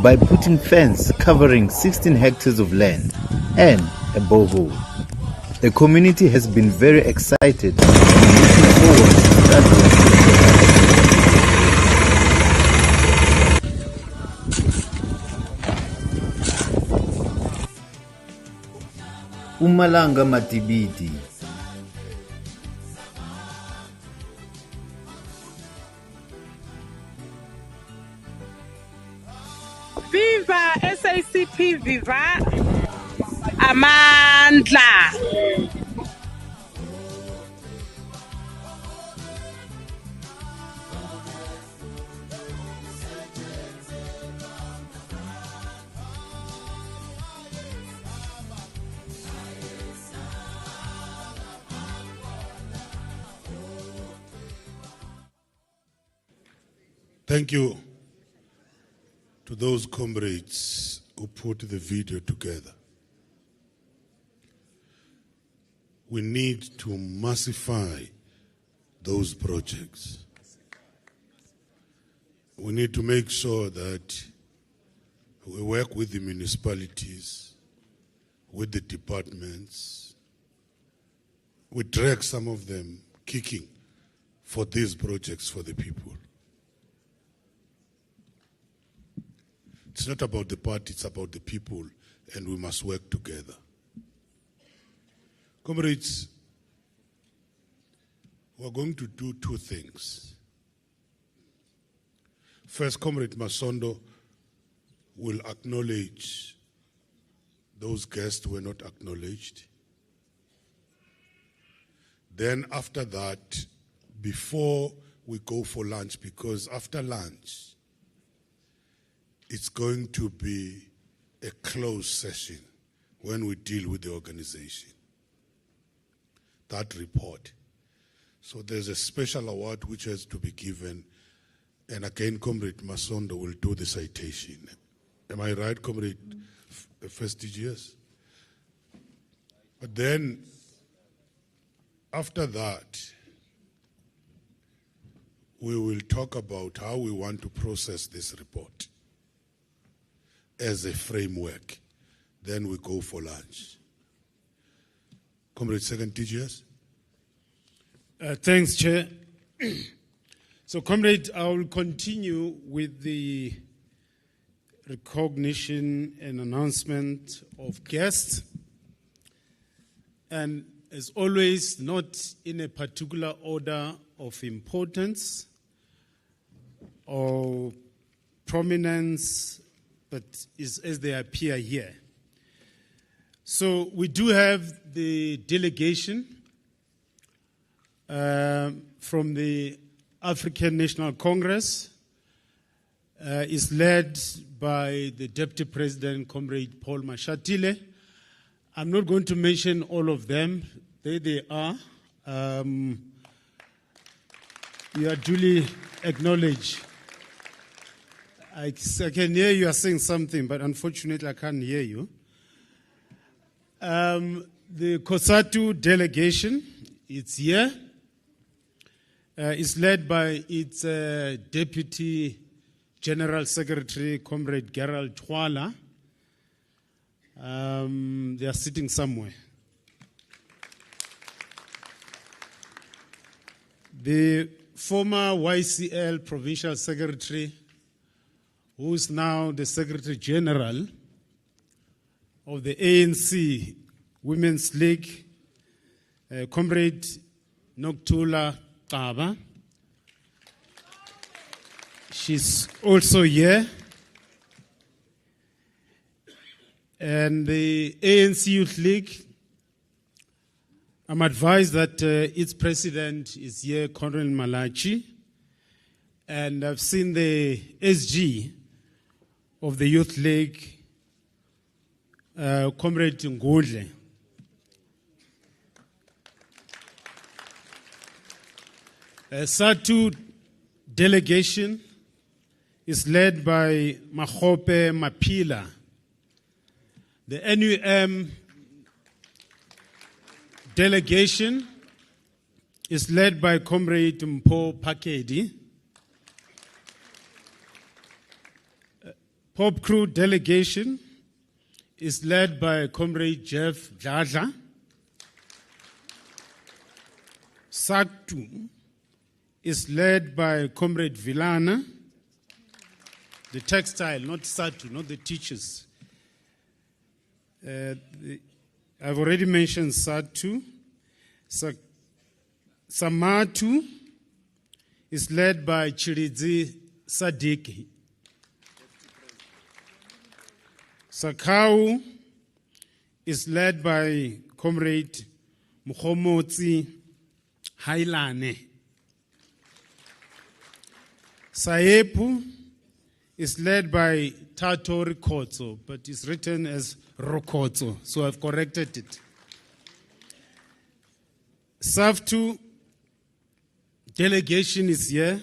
L: by putting fence covering 16 hectares of land and a borehole. The community has been very excited and looking forward to start working. Umalanga Matibiti.
K: Viva SACP, viva Amandla.
B: Thank you to those comrades who put the video together. We need to massify those projects. We need to make sure that we work with the municipalities, with the departments. We drag some of them kicking for these projects for the people. It's not about the party, it's about the people, and we must work together. Comrades, we're going to do 2 things. First, Comrade Masondo will acknowledge those guests who were not acknowledged. Then after that, before we go for lunch, because after lunch, it's going to be a closed session when we deal with the organization. That report. So there's a special award which has to be given, and again, Comrade Masondo will do the citation. Am I right, Comrade First DGS? But then, after that, we will talk about how we want to process this report as a framework. Then we go for lunch. Comrade Second DGS.
A: Thanks, Chair. So, Comrade, I will continue with the recognition and announcement of guests. And as always, not in a particular order of importance or prominence, but is as they appear here. So we do have the delegation from the African National Congress. Is led by the Deputy President, Comrade Paul Mashatile. I'm not going to mention all of them. There they are. You are duly acknowledged. I can hear you are saying something, but unfortunately I can't hear you. The COSATU delegation, it's here. It's led by its Deputy General Secretary, Comrade Gerald Twala. They are sitting somewhere. The former YCL Provincial Secretary, who is now the Secretary General of the ANC Women's League, Comrade Noktula Kaba. She's also here. And the ANC Youth League, I'm advised that its president is here, Colonel Malachi. And I've seen the SG of the Youth League, Comrade Ngudle. SATU delegation is led by Mahope Mapila. The NUM delegation is led by Comrade Mpo Pakedi. Pop Crew delegation is led by Comrade Jeff Dladla. SACP is led by Comrade Vilana. The textile, not SATU, not the teachers. I've already mentioned SATU. Samatu is led by Chiridzi Sadiki. Sakau is led by Comrade Mukhomotsi Hailane. Saepu is led by Tato Rikotso, but it's written as Rokotso, so I've corrected it. SAFTU delegation is here,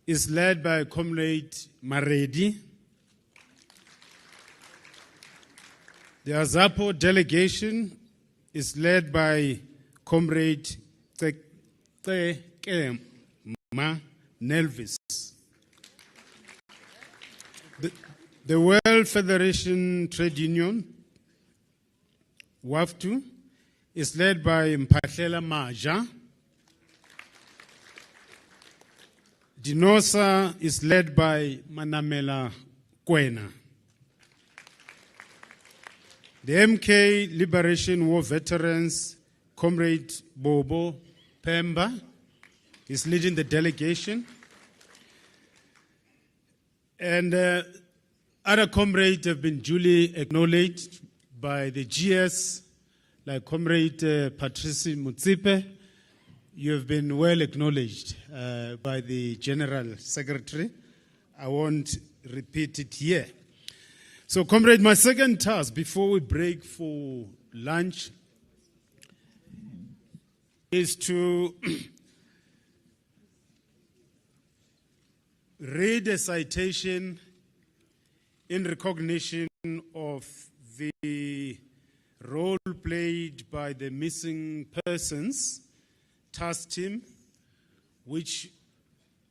A: is led by Comrade Maredi. The Azapo delegation is led by Comrade Ma Nelvis. The World Federation Trade Union, WAFTU, is led by Mpahlela Maja. Dinosa is led by Manamela Kwena. The MK Liberation War Veterans, Comrade Bobo Pemba, is leading the delegation. And other comrades have been duly acknowledged by the GS, like Comrade Patrice Mutsipe. You have been well acknowledged by the General Secretary. I won't repeat it here. So, comrade, my second task before we break for lunch is to read a citation in recognition of the role played by the missing persons task team, which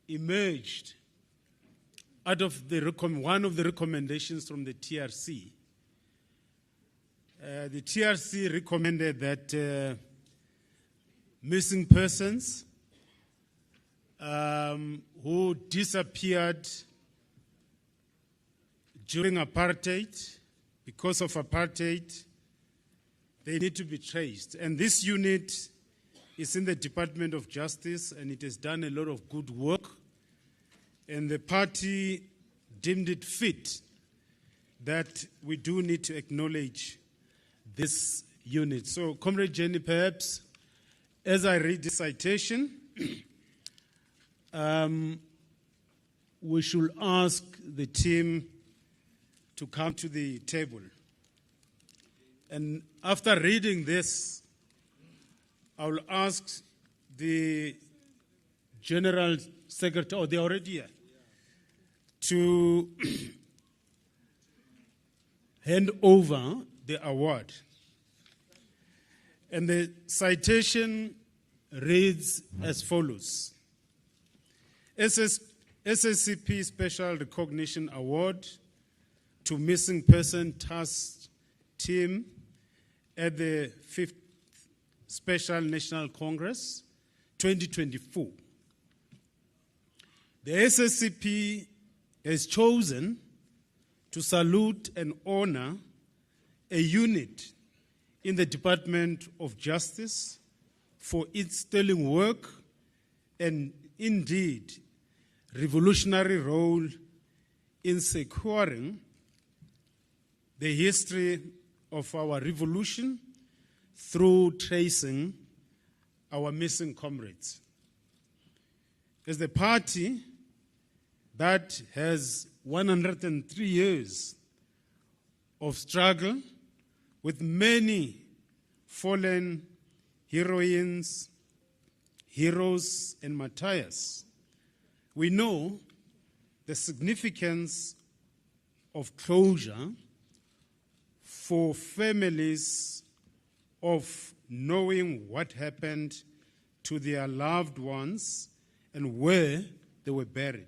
A: emerged out of one of the recommendations from the TRC. The TRC recommended that missing persons who disappeared during apartheid, because of apartheid, they need to be traced. And this unit is in the Department of Justice, and it has done a lot of good work. And the party deemed it fit that we do need to acknowledge this unit. So, Comrade Jenny, perhaps, as I read the citation, we should ask the team to come to the table. And after reading this, I will ask the General Secretary, they're already here, to hand over the award. And the citation reads as follows. SACP Special Recognition Award to Missing Person Task Team at the 5th Special National Congress 2024. The SACP has chosen to salute and honor a unit in the Department of Justice for its sterling work and indeed revolutionary role in securing the history of our revolution through tracing our missing comrades. As the party that has 103 years of struggle with many fallen heroines, heroes, and martyrs, we know the significance of closure for families of knowing what happened to their loved ones and where they were buried.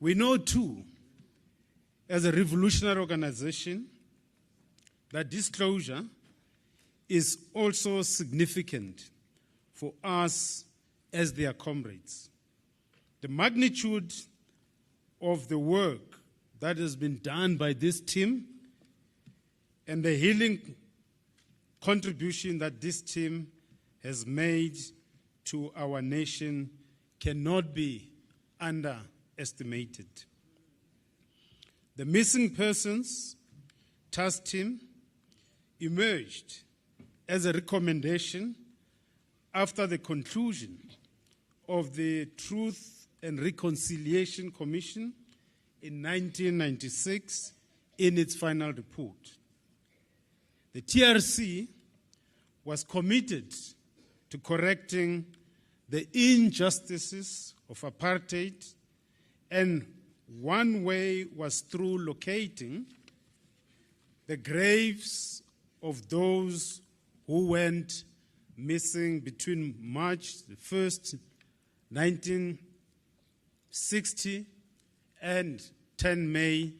A: We know too, as a revolutionary organization, that this closure is also significant for us as their comrades. The magnitude of the work that has been done by this team and the healing contribution that this team has made to our nation cannot be underestimated. The Missing Persons Task Team emerged as a recommendation after the conclusion of the Truth and Reconciliation Commission in 1996 in its final report. The TRC was committed to correcting the injustices of apartheid, and one way was through locating the graves of those who went missing between March 1st, 1960 and 10 May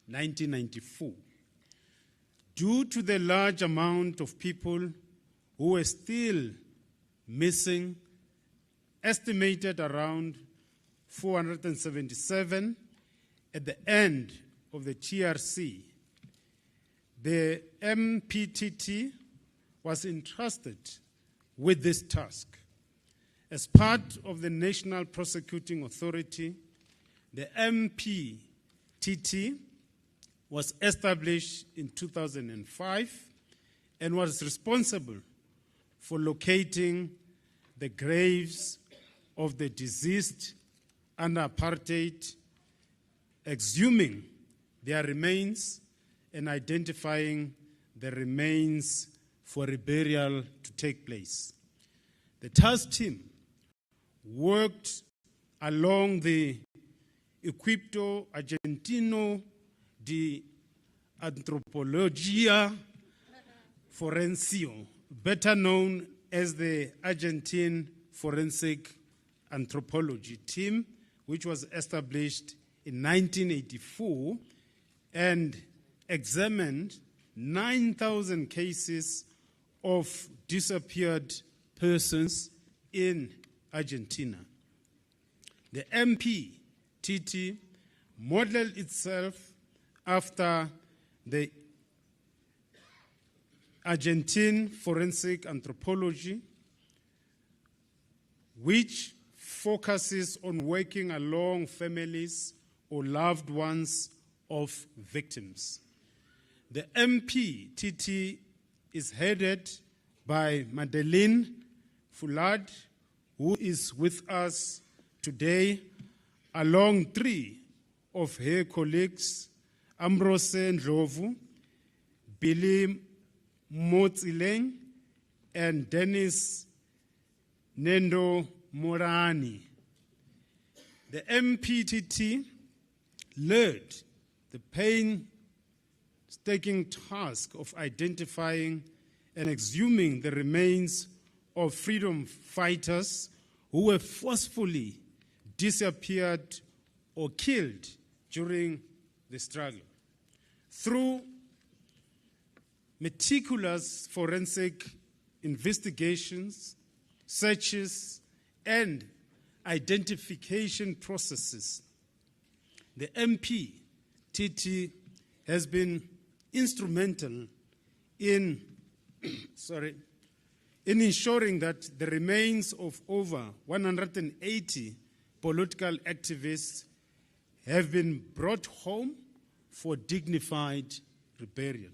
A: 1994. Due to the large amount of people who were still missing, estimated around 477 at the end of the TRC, the MPTT was entrusted with this task. As part of the National Prosecuting Authority, the MPTT was established in 2005 and was responsible for locating the graves of the deceased under apartheid, exhuming their remains and identifying the remains for a burial to take place. The task team worked along the Equipo Argentino de Antropología Forense, better known as the Argentine Forensic Anthropology Team, which was established in 1984 and examined 9,000 cases of disappeared persons in Argentina. The MPTT modeled itself after the Argentine Forensic Anthropology, which focuses on working along families or loved ones of victims. The MPTT is headed by Madeleine Foulard, who is with us today, along three of her colleagues, Ambrose Ndlovu, Billy Motsileng and Dennis Nendo Morani. The MPTT led the painstaking task of identifying and exhuming the remains of freedom fighters who were forcefully disappeared or killed during the struggle. Through meticulous forensic investigations, searches, and identification processes, the MPTT has been instrumental in in ensuring that the remains of over 180 political activists have been brought home for dignified burial.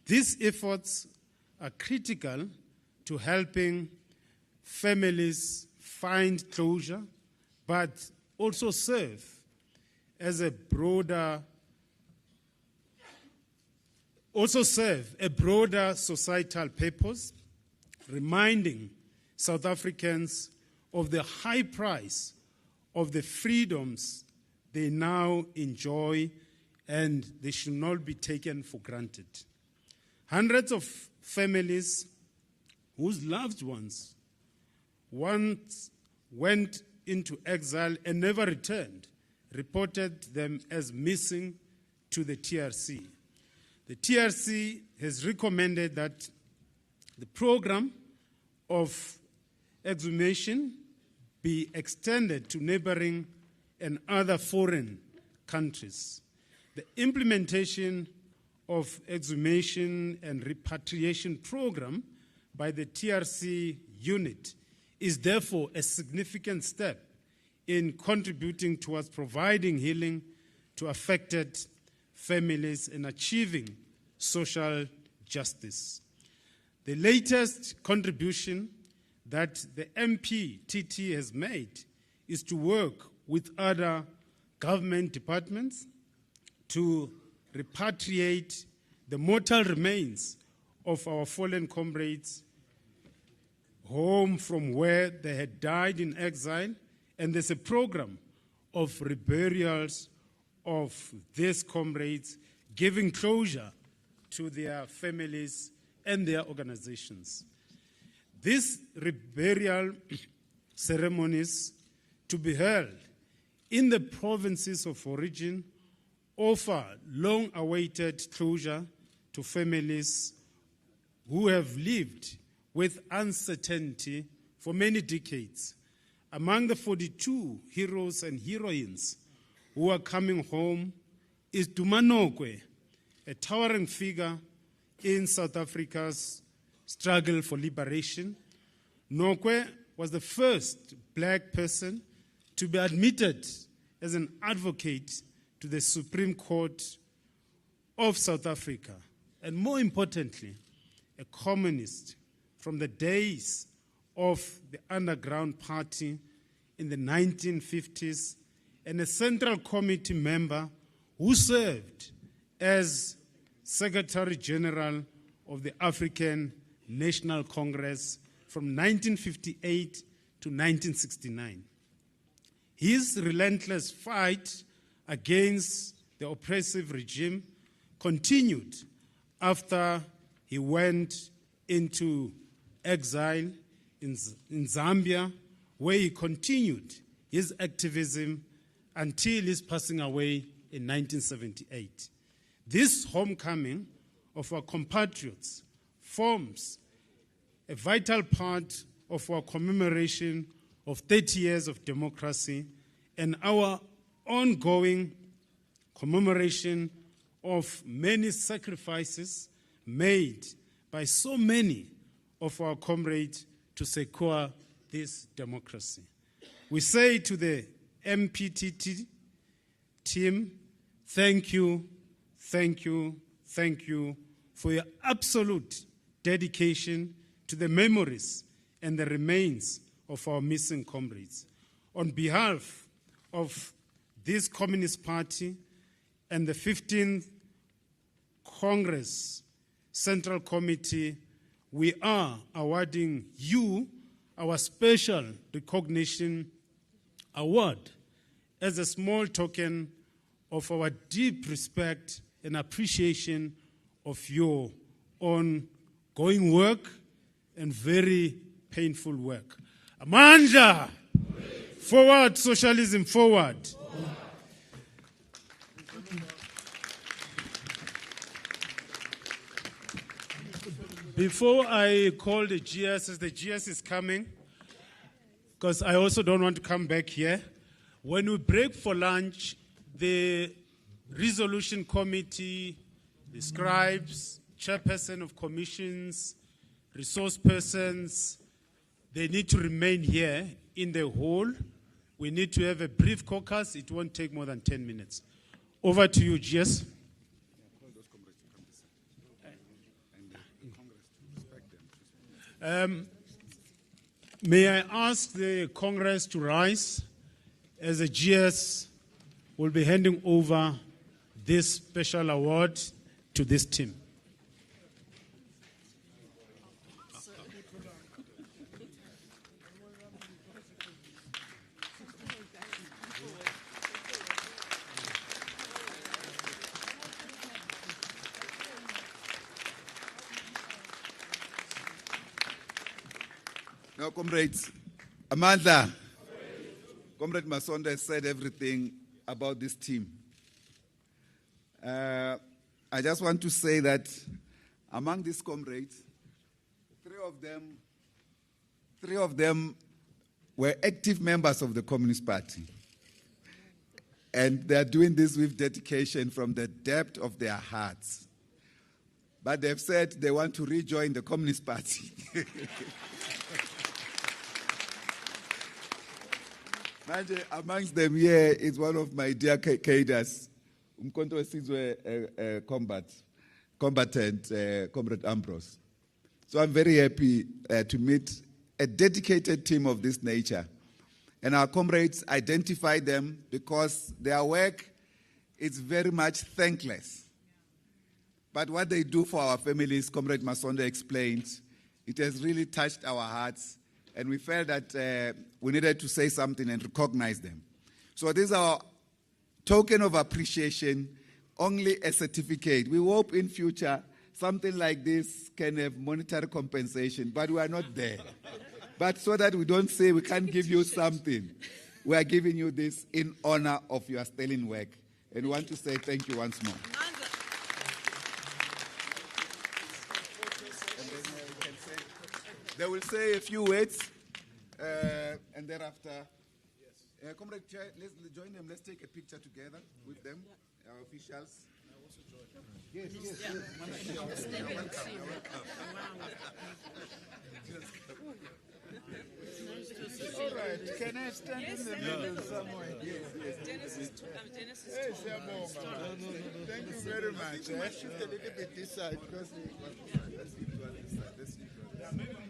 A: These efforts are critical to helping families find closure, but also serve as a broader societal purpose, reminding South Africans of the high price of the freedoms they now enjoy, and they should not be taken for granted. Hundreds of families whose loved ones once went into exile and never returned reported them as missing to the TRC. The TRC has recommended that the program of exhumation be extended to neighboring and other foreign countries. The implementation of exhumation and repatriation program by the TRC unit is therefore a significant step in contributing towards providing healing to affected families and achieving social justice. The latest contribution that the MPTT has made is to work with other government departments to repatriate the mortal remains of our fallen comrades home from where they had died in exile, and there's a program of reburials of these comrades, giving closure to their families and their organizations. These reburial ceremonies to be held in the provinces of origin offer long-awaited closure to families who have lived with uncertainty for many decades. Among the 42 heroes and heroines who are coming home is Dumanokwe, a towering figure in South Africa's struggle for liberation. Nokwe was the first black person to be admitted as an advocate to the Supreme Court of South Africa, and more importantly, a communist from the days of the underground party in the 1950s, and a Central Committee member who served as Secretary General of the African National Congress from 1958 to 1969. His relentless fight against the oppressive regime continued after he went into exile in Zambia, where he continued his activism until his passing away in 1978. This homecoming of our compatriots forms a vital part of our commemoration of 30 years of democracy and our ongoing commemoration of many sacrifices made by so many of our comrades to secure this democracy. We say to the MPTT team, thank you, thank you, thank you for your absolute dedication to the memories and the remains of our missing comrades. On behalf of this Communist Party and the 15th Congress Central Committee, we are awarding you our special recognition award as a small token of our deep respect and appreciation of your ongoing work and very painful work. Amandla! Forward, socialism, forward. Before I call the GS, as the GS is coming, because I also don't want to come back here, when we break for lunch, the resolution committee, the scribes, chairperson of commissions, resource persons, they need to remain here in the hall. We need to have a brief caucus. It won't take more than 10 minutes. Over to you, GS. May I ask the Congress to rise as the GS will be handing over this special award to this team.
J: Now, comrades, Amandla, Comrade Masondo has said everything about this team. I just want to say that among these comrades, three of them were active members of the Communist Party. And they are doing this with dedication from the depth of their hearts. But they've said they want to rejoin the Communist Party. Amongst them here is one of my dear cadres, Umkhonto Sizwe combatant, Comrade Ambrose. So I'm very happy to meet a dedicated team of this nature. And our comrades identify them because their work is very much thankless. But what they do for our families, Comrade Masondo explained, it has really touched our hearts. And we felt that we needed to say something and recognize them. So this is our token of appreciation, only a certificate. We hope in future something like this can have monetary compensation, but we are not there. But so that we don't say we can't give you something, we are giving you this in honor of your sterling work. And we want to say thank you once more. They will say a few words, and thereafter, Comrade Chair, let's join them. Let's take a picture together with them, our officials. Yes, yes, yes.
N: All right, can I stand in the middle somewhere? Yes, yes. Hey, thank you very much. Shift a little bit this side because let's keep to this side. Let's keep to this side.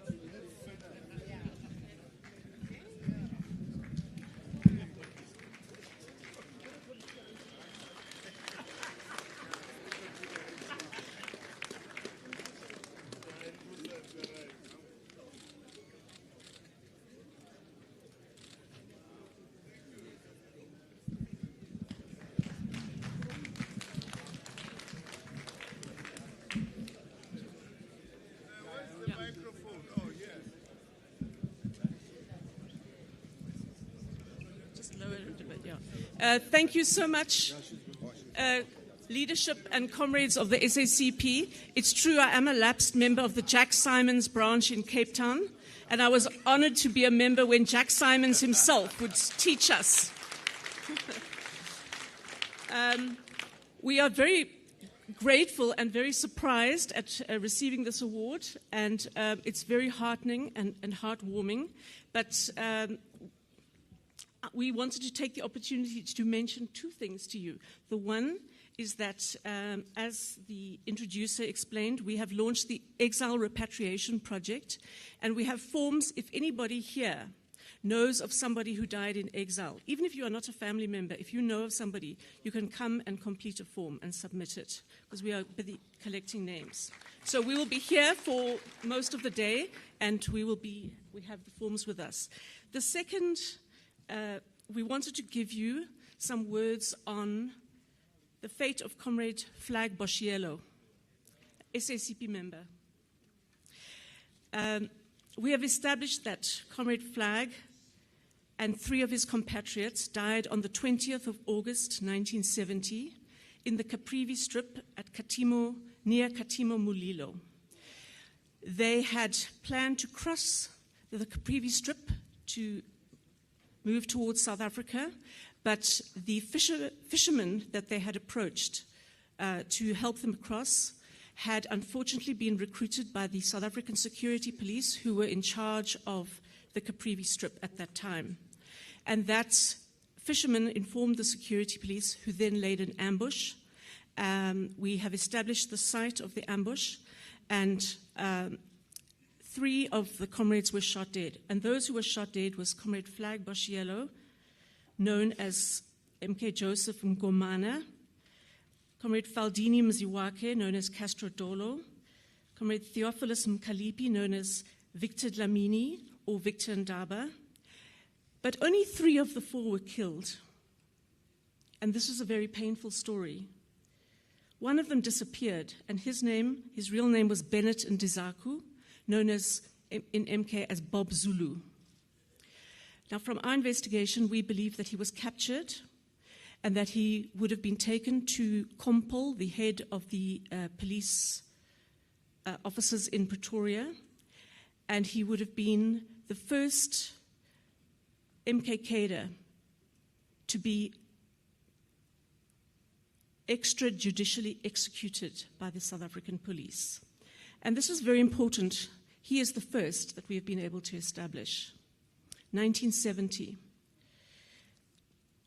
O: Thank you so much, leadership and comrades of the SACP. It's true, I am a lapsed member of the Jack Simons branch in Cape Town, and I was honored to be a member when Jack Simons himself would teach us. We are very grateful and very surprised at receiving this award, and it's very heartening and heartwarming. But we wanted to take the opportunity to mention two things to you. The one is that, as the introducer explained, we have launched the Exile Repatriation Project, and we have forms if anybody here knows of somebody who died in exile, even if you are not a family member, if you know of somebody, you can come and complete a form and submit it, because we are busy collecting names. So we will be here for most of the day, and we have the forms with us. The second, we wanted to give you some words on the fate of Comrade Flag Boshielo, SACP member. We have established that Comrade Flag and 3 of his compatriots died on the 20th of August 1970 in the Caprivi Strip at near Katimo Mulilo. They had planned to cross the Caprivi Strip to move towards South Africa, but the fishermen that they had approached to help them across had unfortunately been recruited by the South African security police who were in charge of the Caprivi Strip at that time. And that fishermen informed the security police, who then laid an ambush. We have established the site of the ambush, and 3 of the comrades were shot dead. And those who were shot dead was Comrade Flag Boshielo, known as MK Joseph Ngomana, Comrade Faldini Mziwake, known as Castro Dolo, Comrade Theophilus Mkalipi, known as Victor Dlamini or Victor Ndaba. But only 3 of the 4 were killed. And this is a very painful story. One of them disappeared, and his real name was Bennett Ndizaku, known as in MK as Bob Zulu. Now, from our investigation, we believe that he was captured and that he would have been taken to Kompol, the head of the police officers in Pretoria, and he would have been the first MK cadre to be extrajudicially executed by the South African police. And this is very important. He is the first that we have been able to establish. 1970.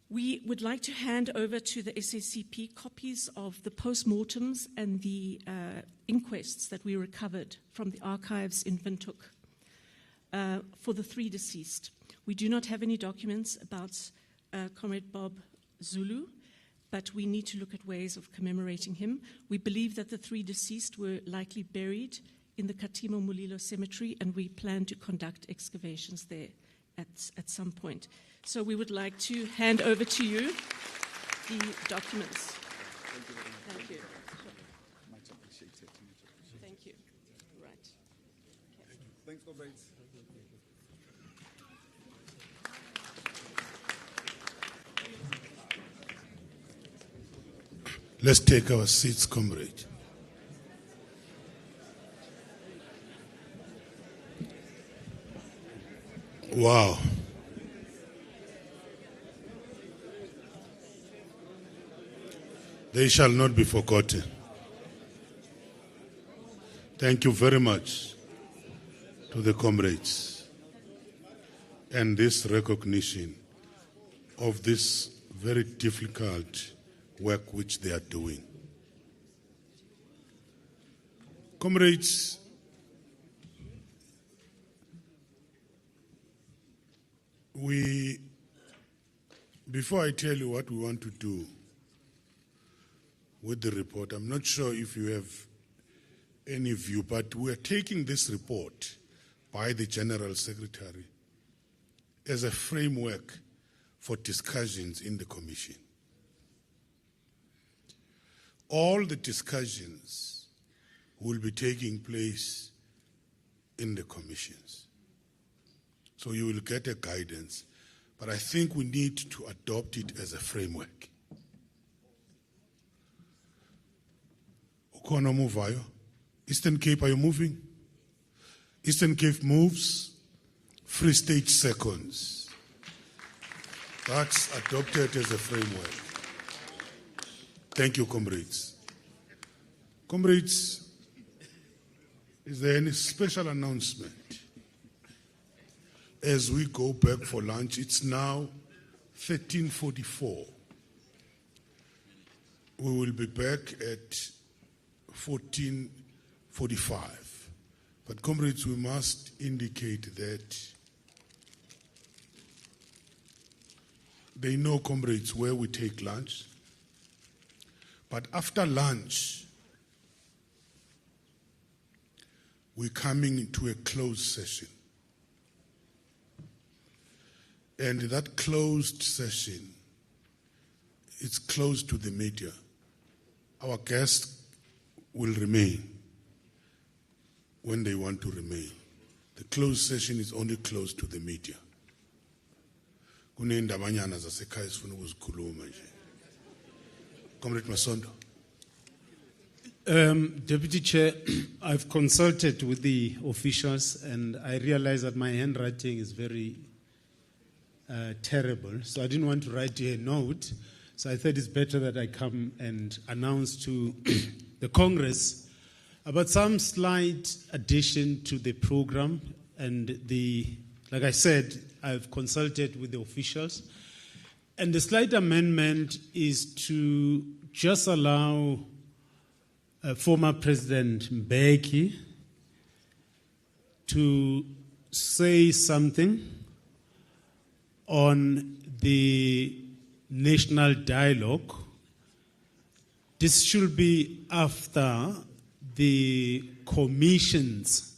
O: We would like to hand over to the SACP copies of the post-mortems and the inquests that we recovered from the archives in Windhoek for the 3 deceased. We do not have any documents about Comrade Bob Zulu, but we need to look at ways of commemorating him. We believe that the 3 deceased were likely buried in the Katimo Mulilo cemetery, and we plan to conduct excavations there at some point. So we would like to hand over to you the documents. Thank you.
J: Much appreciated.
O: Thank you. Right. Okay.
J: Thanks, comrades.
B: Let's take our seats, comrade. Wow. They shall not be forgotten. Thank you very much to the comrades and this recognition of this very difficult work which they are doing. Comrades, before I tell you what we want to do with the report, I'm not sure if you have any view, but we are taking this report by the General Secretary as a framework for discussions in the Commission. All the discussions will be taking place in the commissions. So you will get a guidance, but I think we need to adopt it as a framework. Ukhona omuvayo? Eastern Cape, are you moving? Eastern Cape moves. Free State seconds. That's adopted as a framework. Thank you, comrades. Comrades, is there any special announcement? As we go back for lunch, it's now 13:44. We will be back at 14:45. But comrades, we must indicate that they know, comrades, where we take lunch. But after lunch, we're coming into a closed session. And that closed session, it's closed to the media. Our guests will remain when they want to remain. The closed session is only closed to the media. Kuneendabanyana zasekhaya sifuna ukuzikhuluma nje. Comrade Masondo.
A: Deputy Chair, I've consulted with the officials and I realize that my handwriting is very terrible. So I didn't want to write you a note. So I thought it's better that I come and announce to the Congress about some slight addition to the program. And like I said, I've consulted with the officials. And the slight amendment is to just allow former President Mbeki to say something on the national dialogue. This should be after the commissions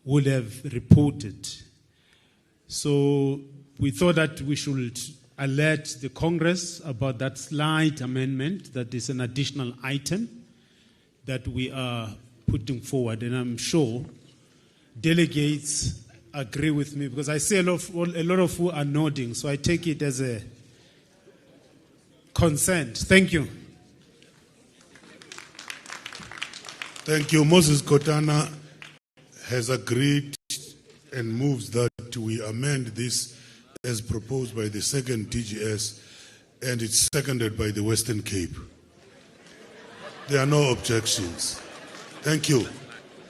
A: would have reported. So we thought that we should alert the Congress about that slight amendment, that is an additional item that we are putting forward. And I'm sure delegates agree with me because I see a lot of who are nodding, so I take it as a consent. Thank you.
B: Thank you. Moses Kotana has agreed and moves that we amend this as proposed by the second DGS, and it's seconded by the Western Cape. There are no objections. Thank you.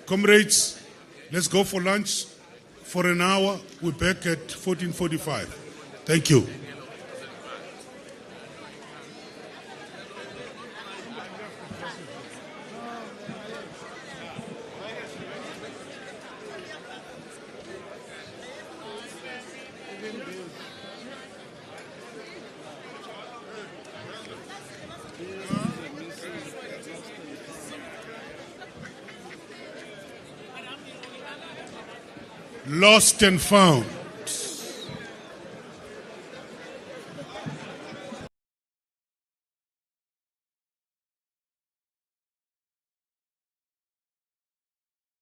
B: Comrades, let's go for lunch for an hour. We're back at 14:45. Thank you. Lost and found.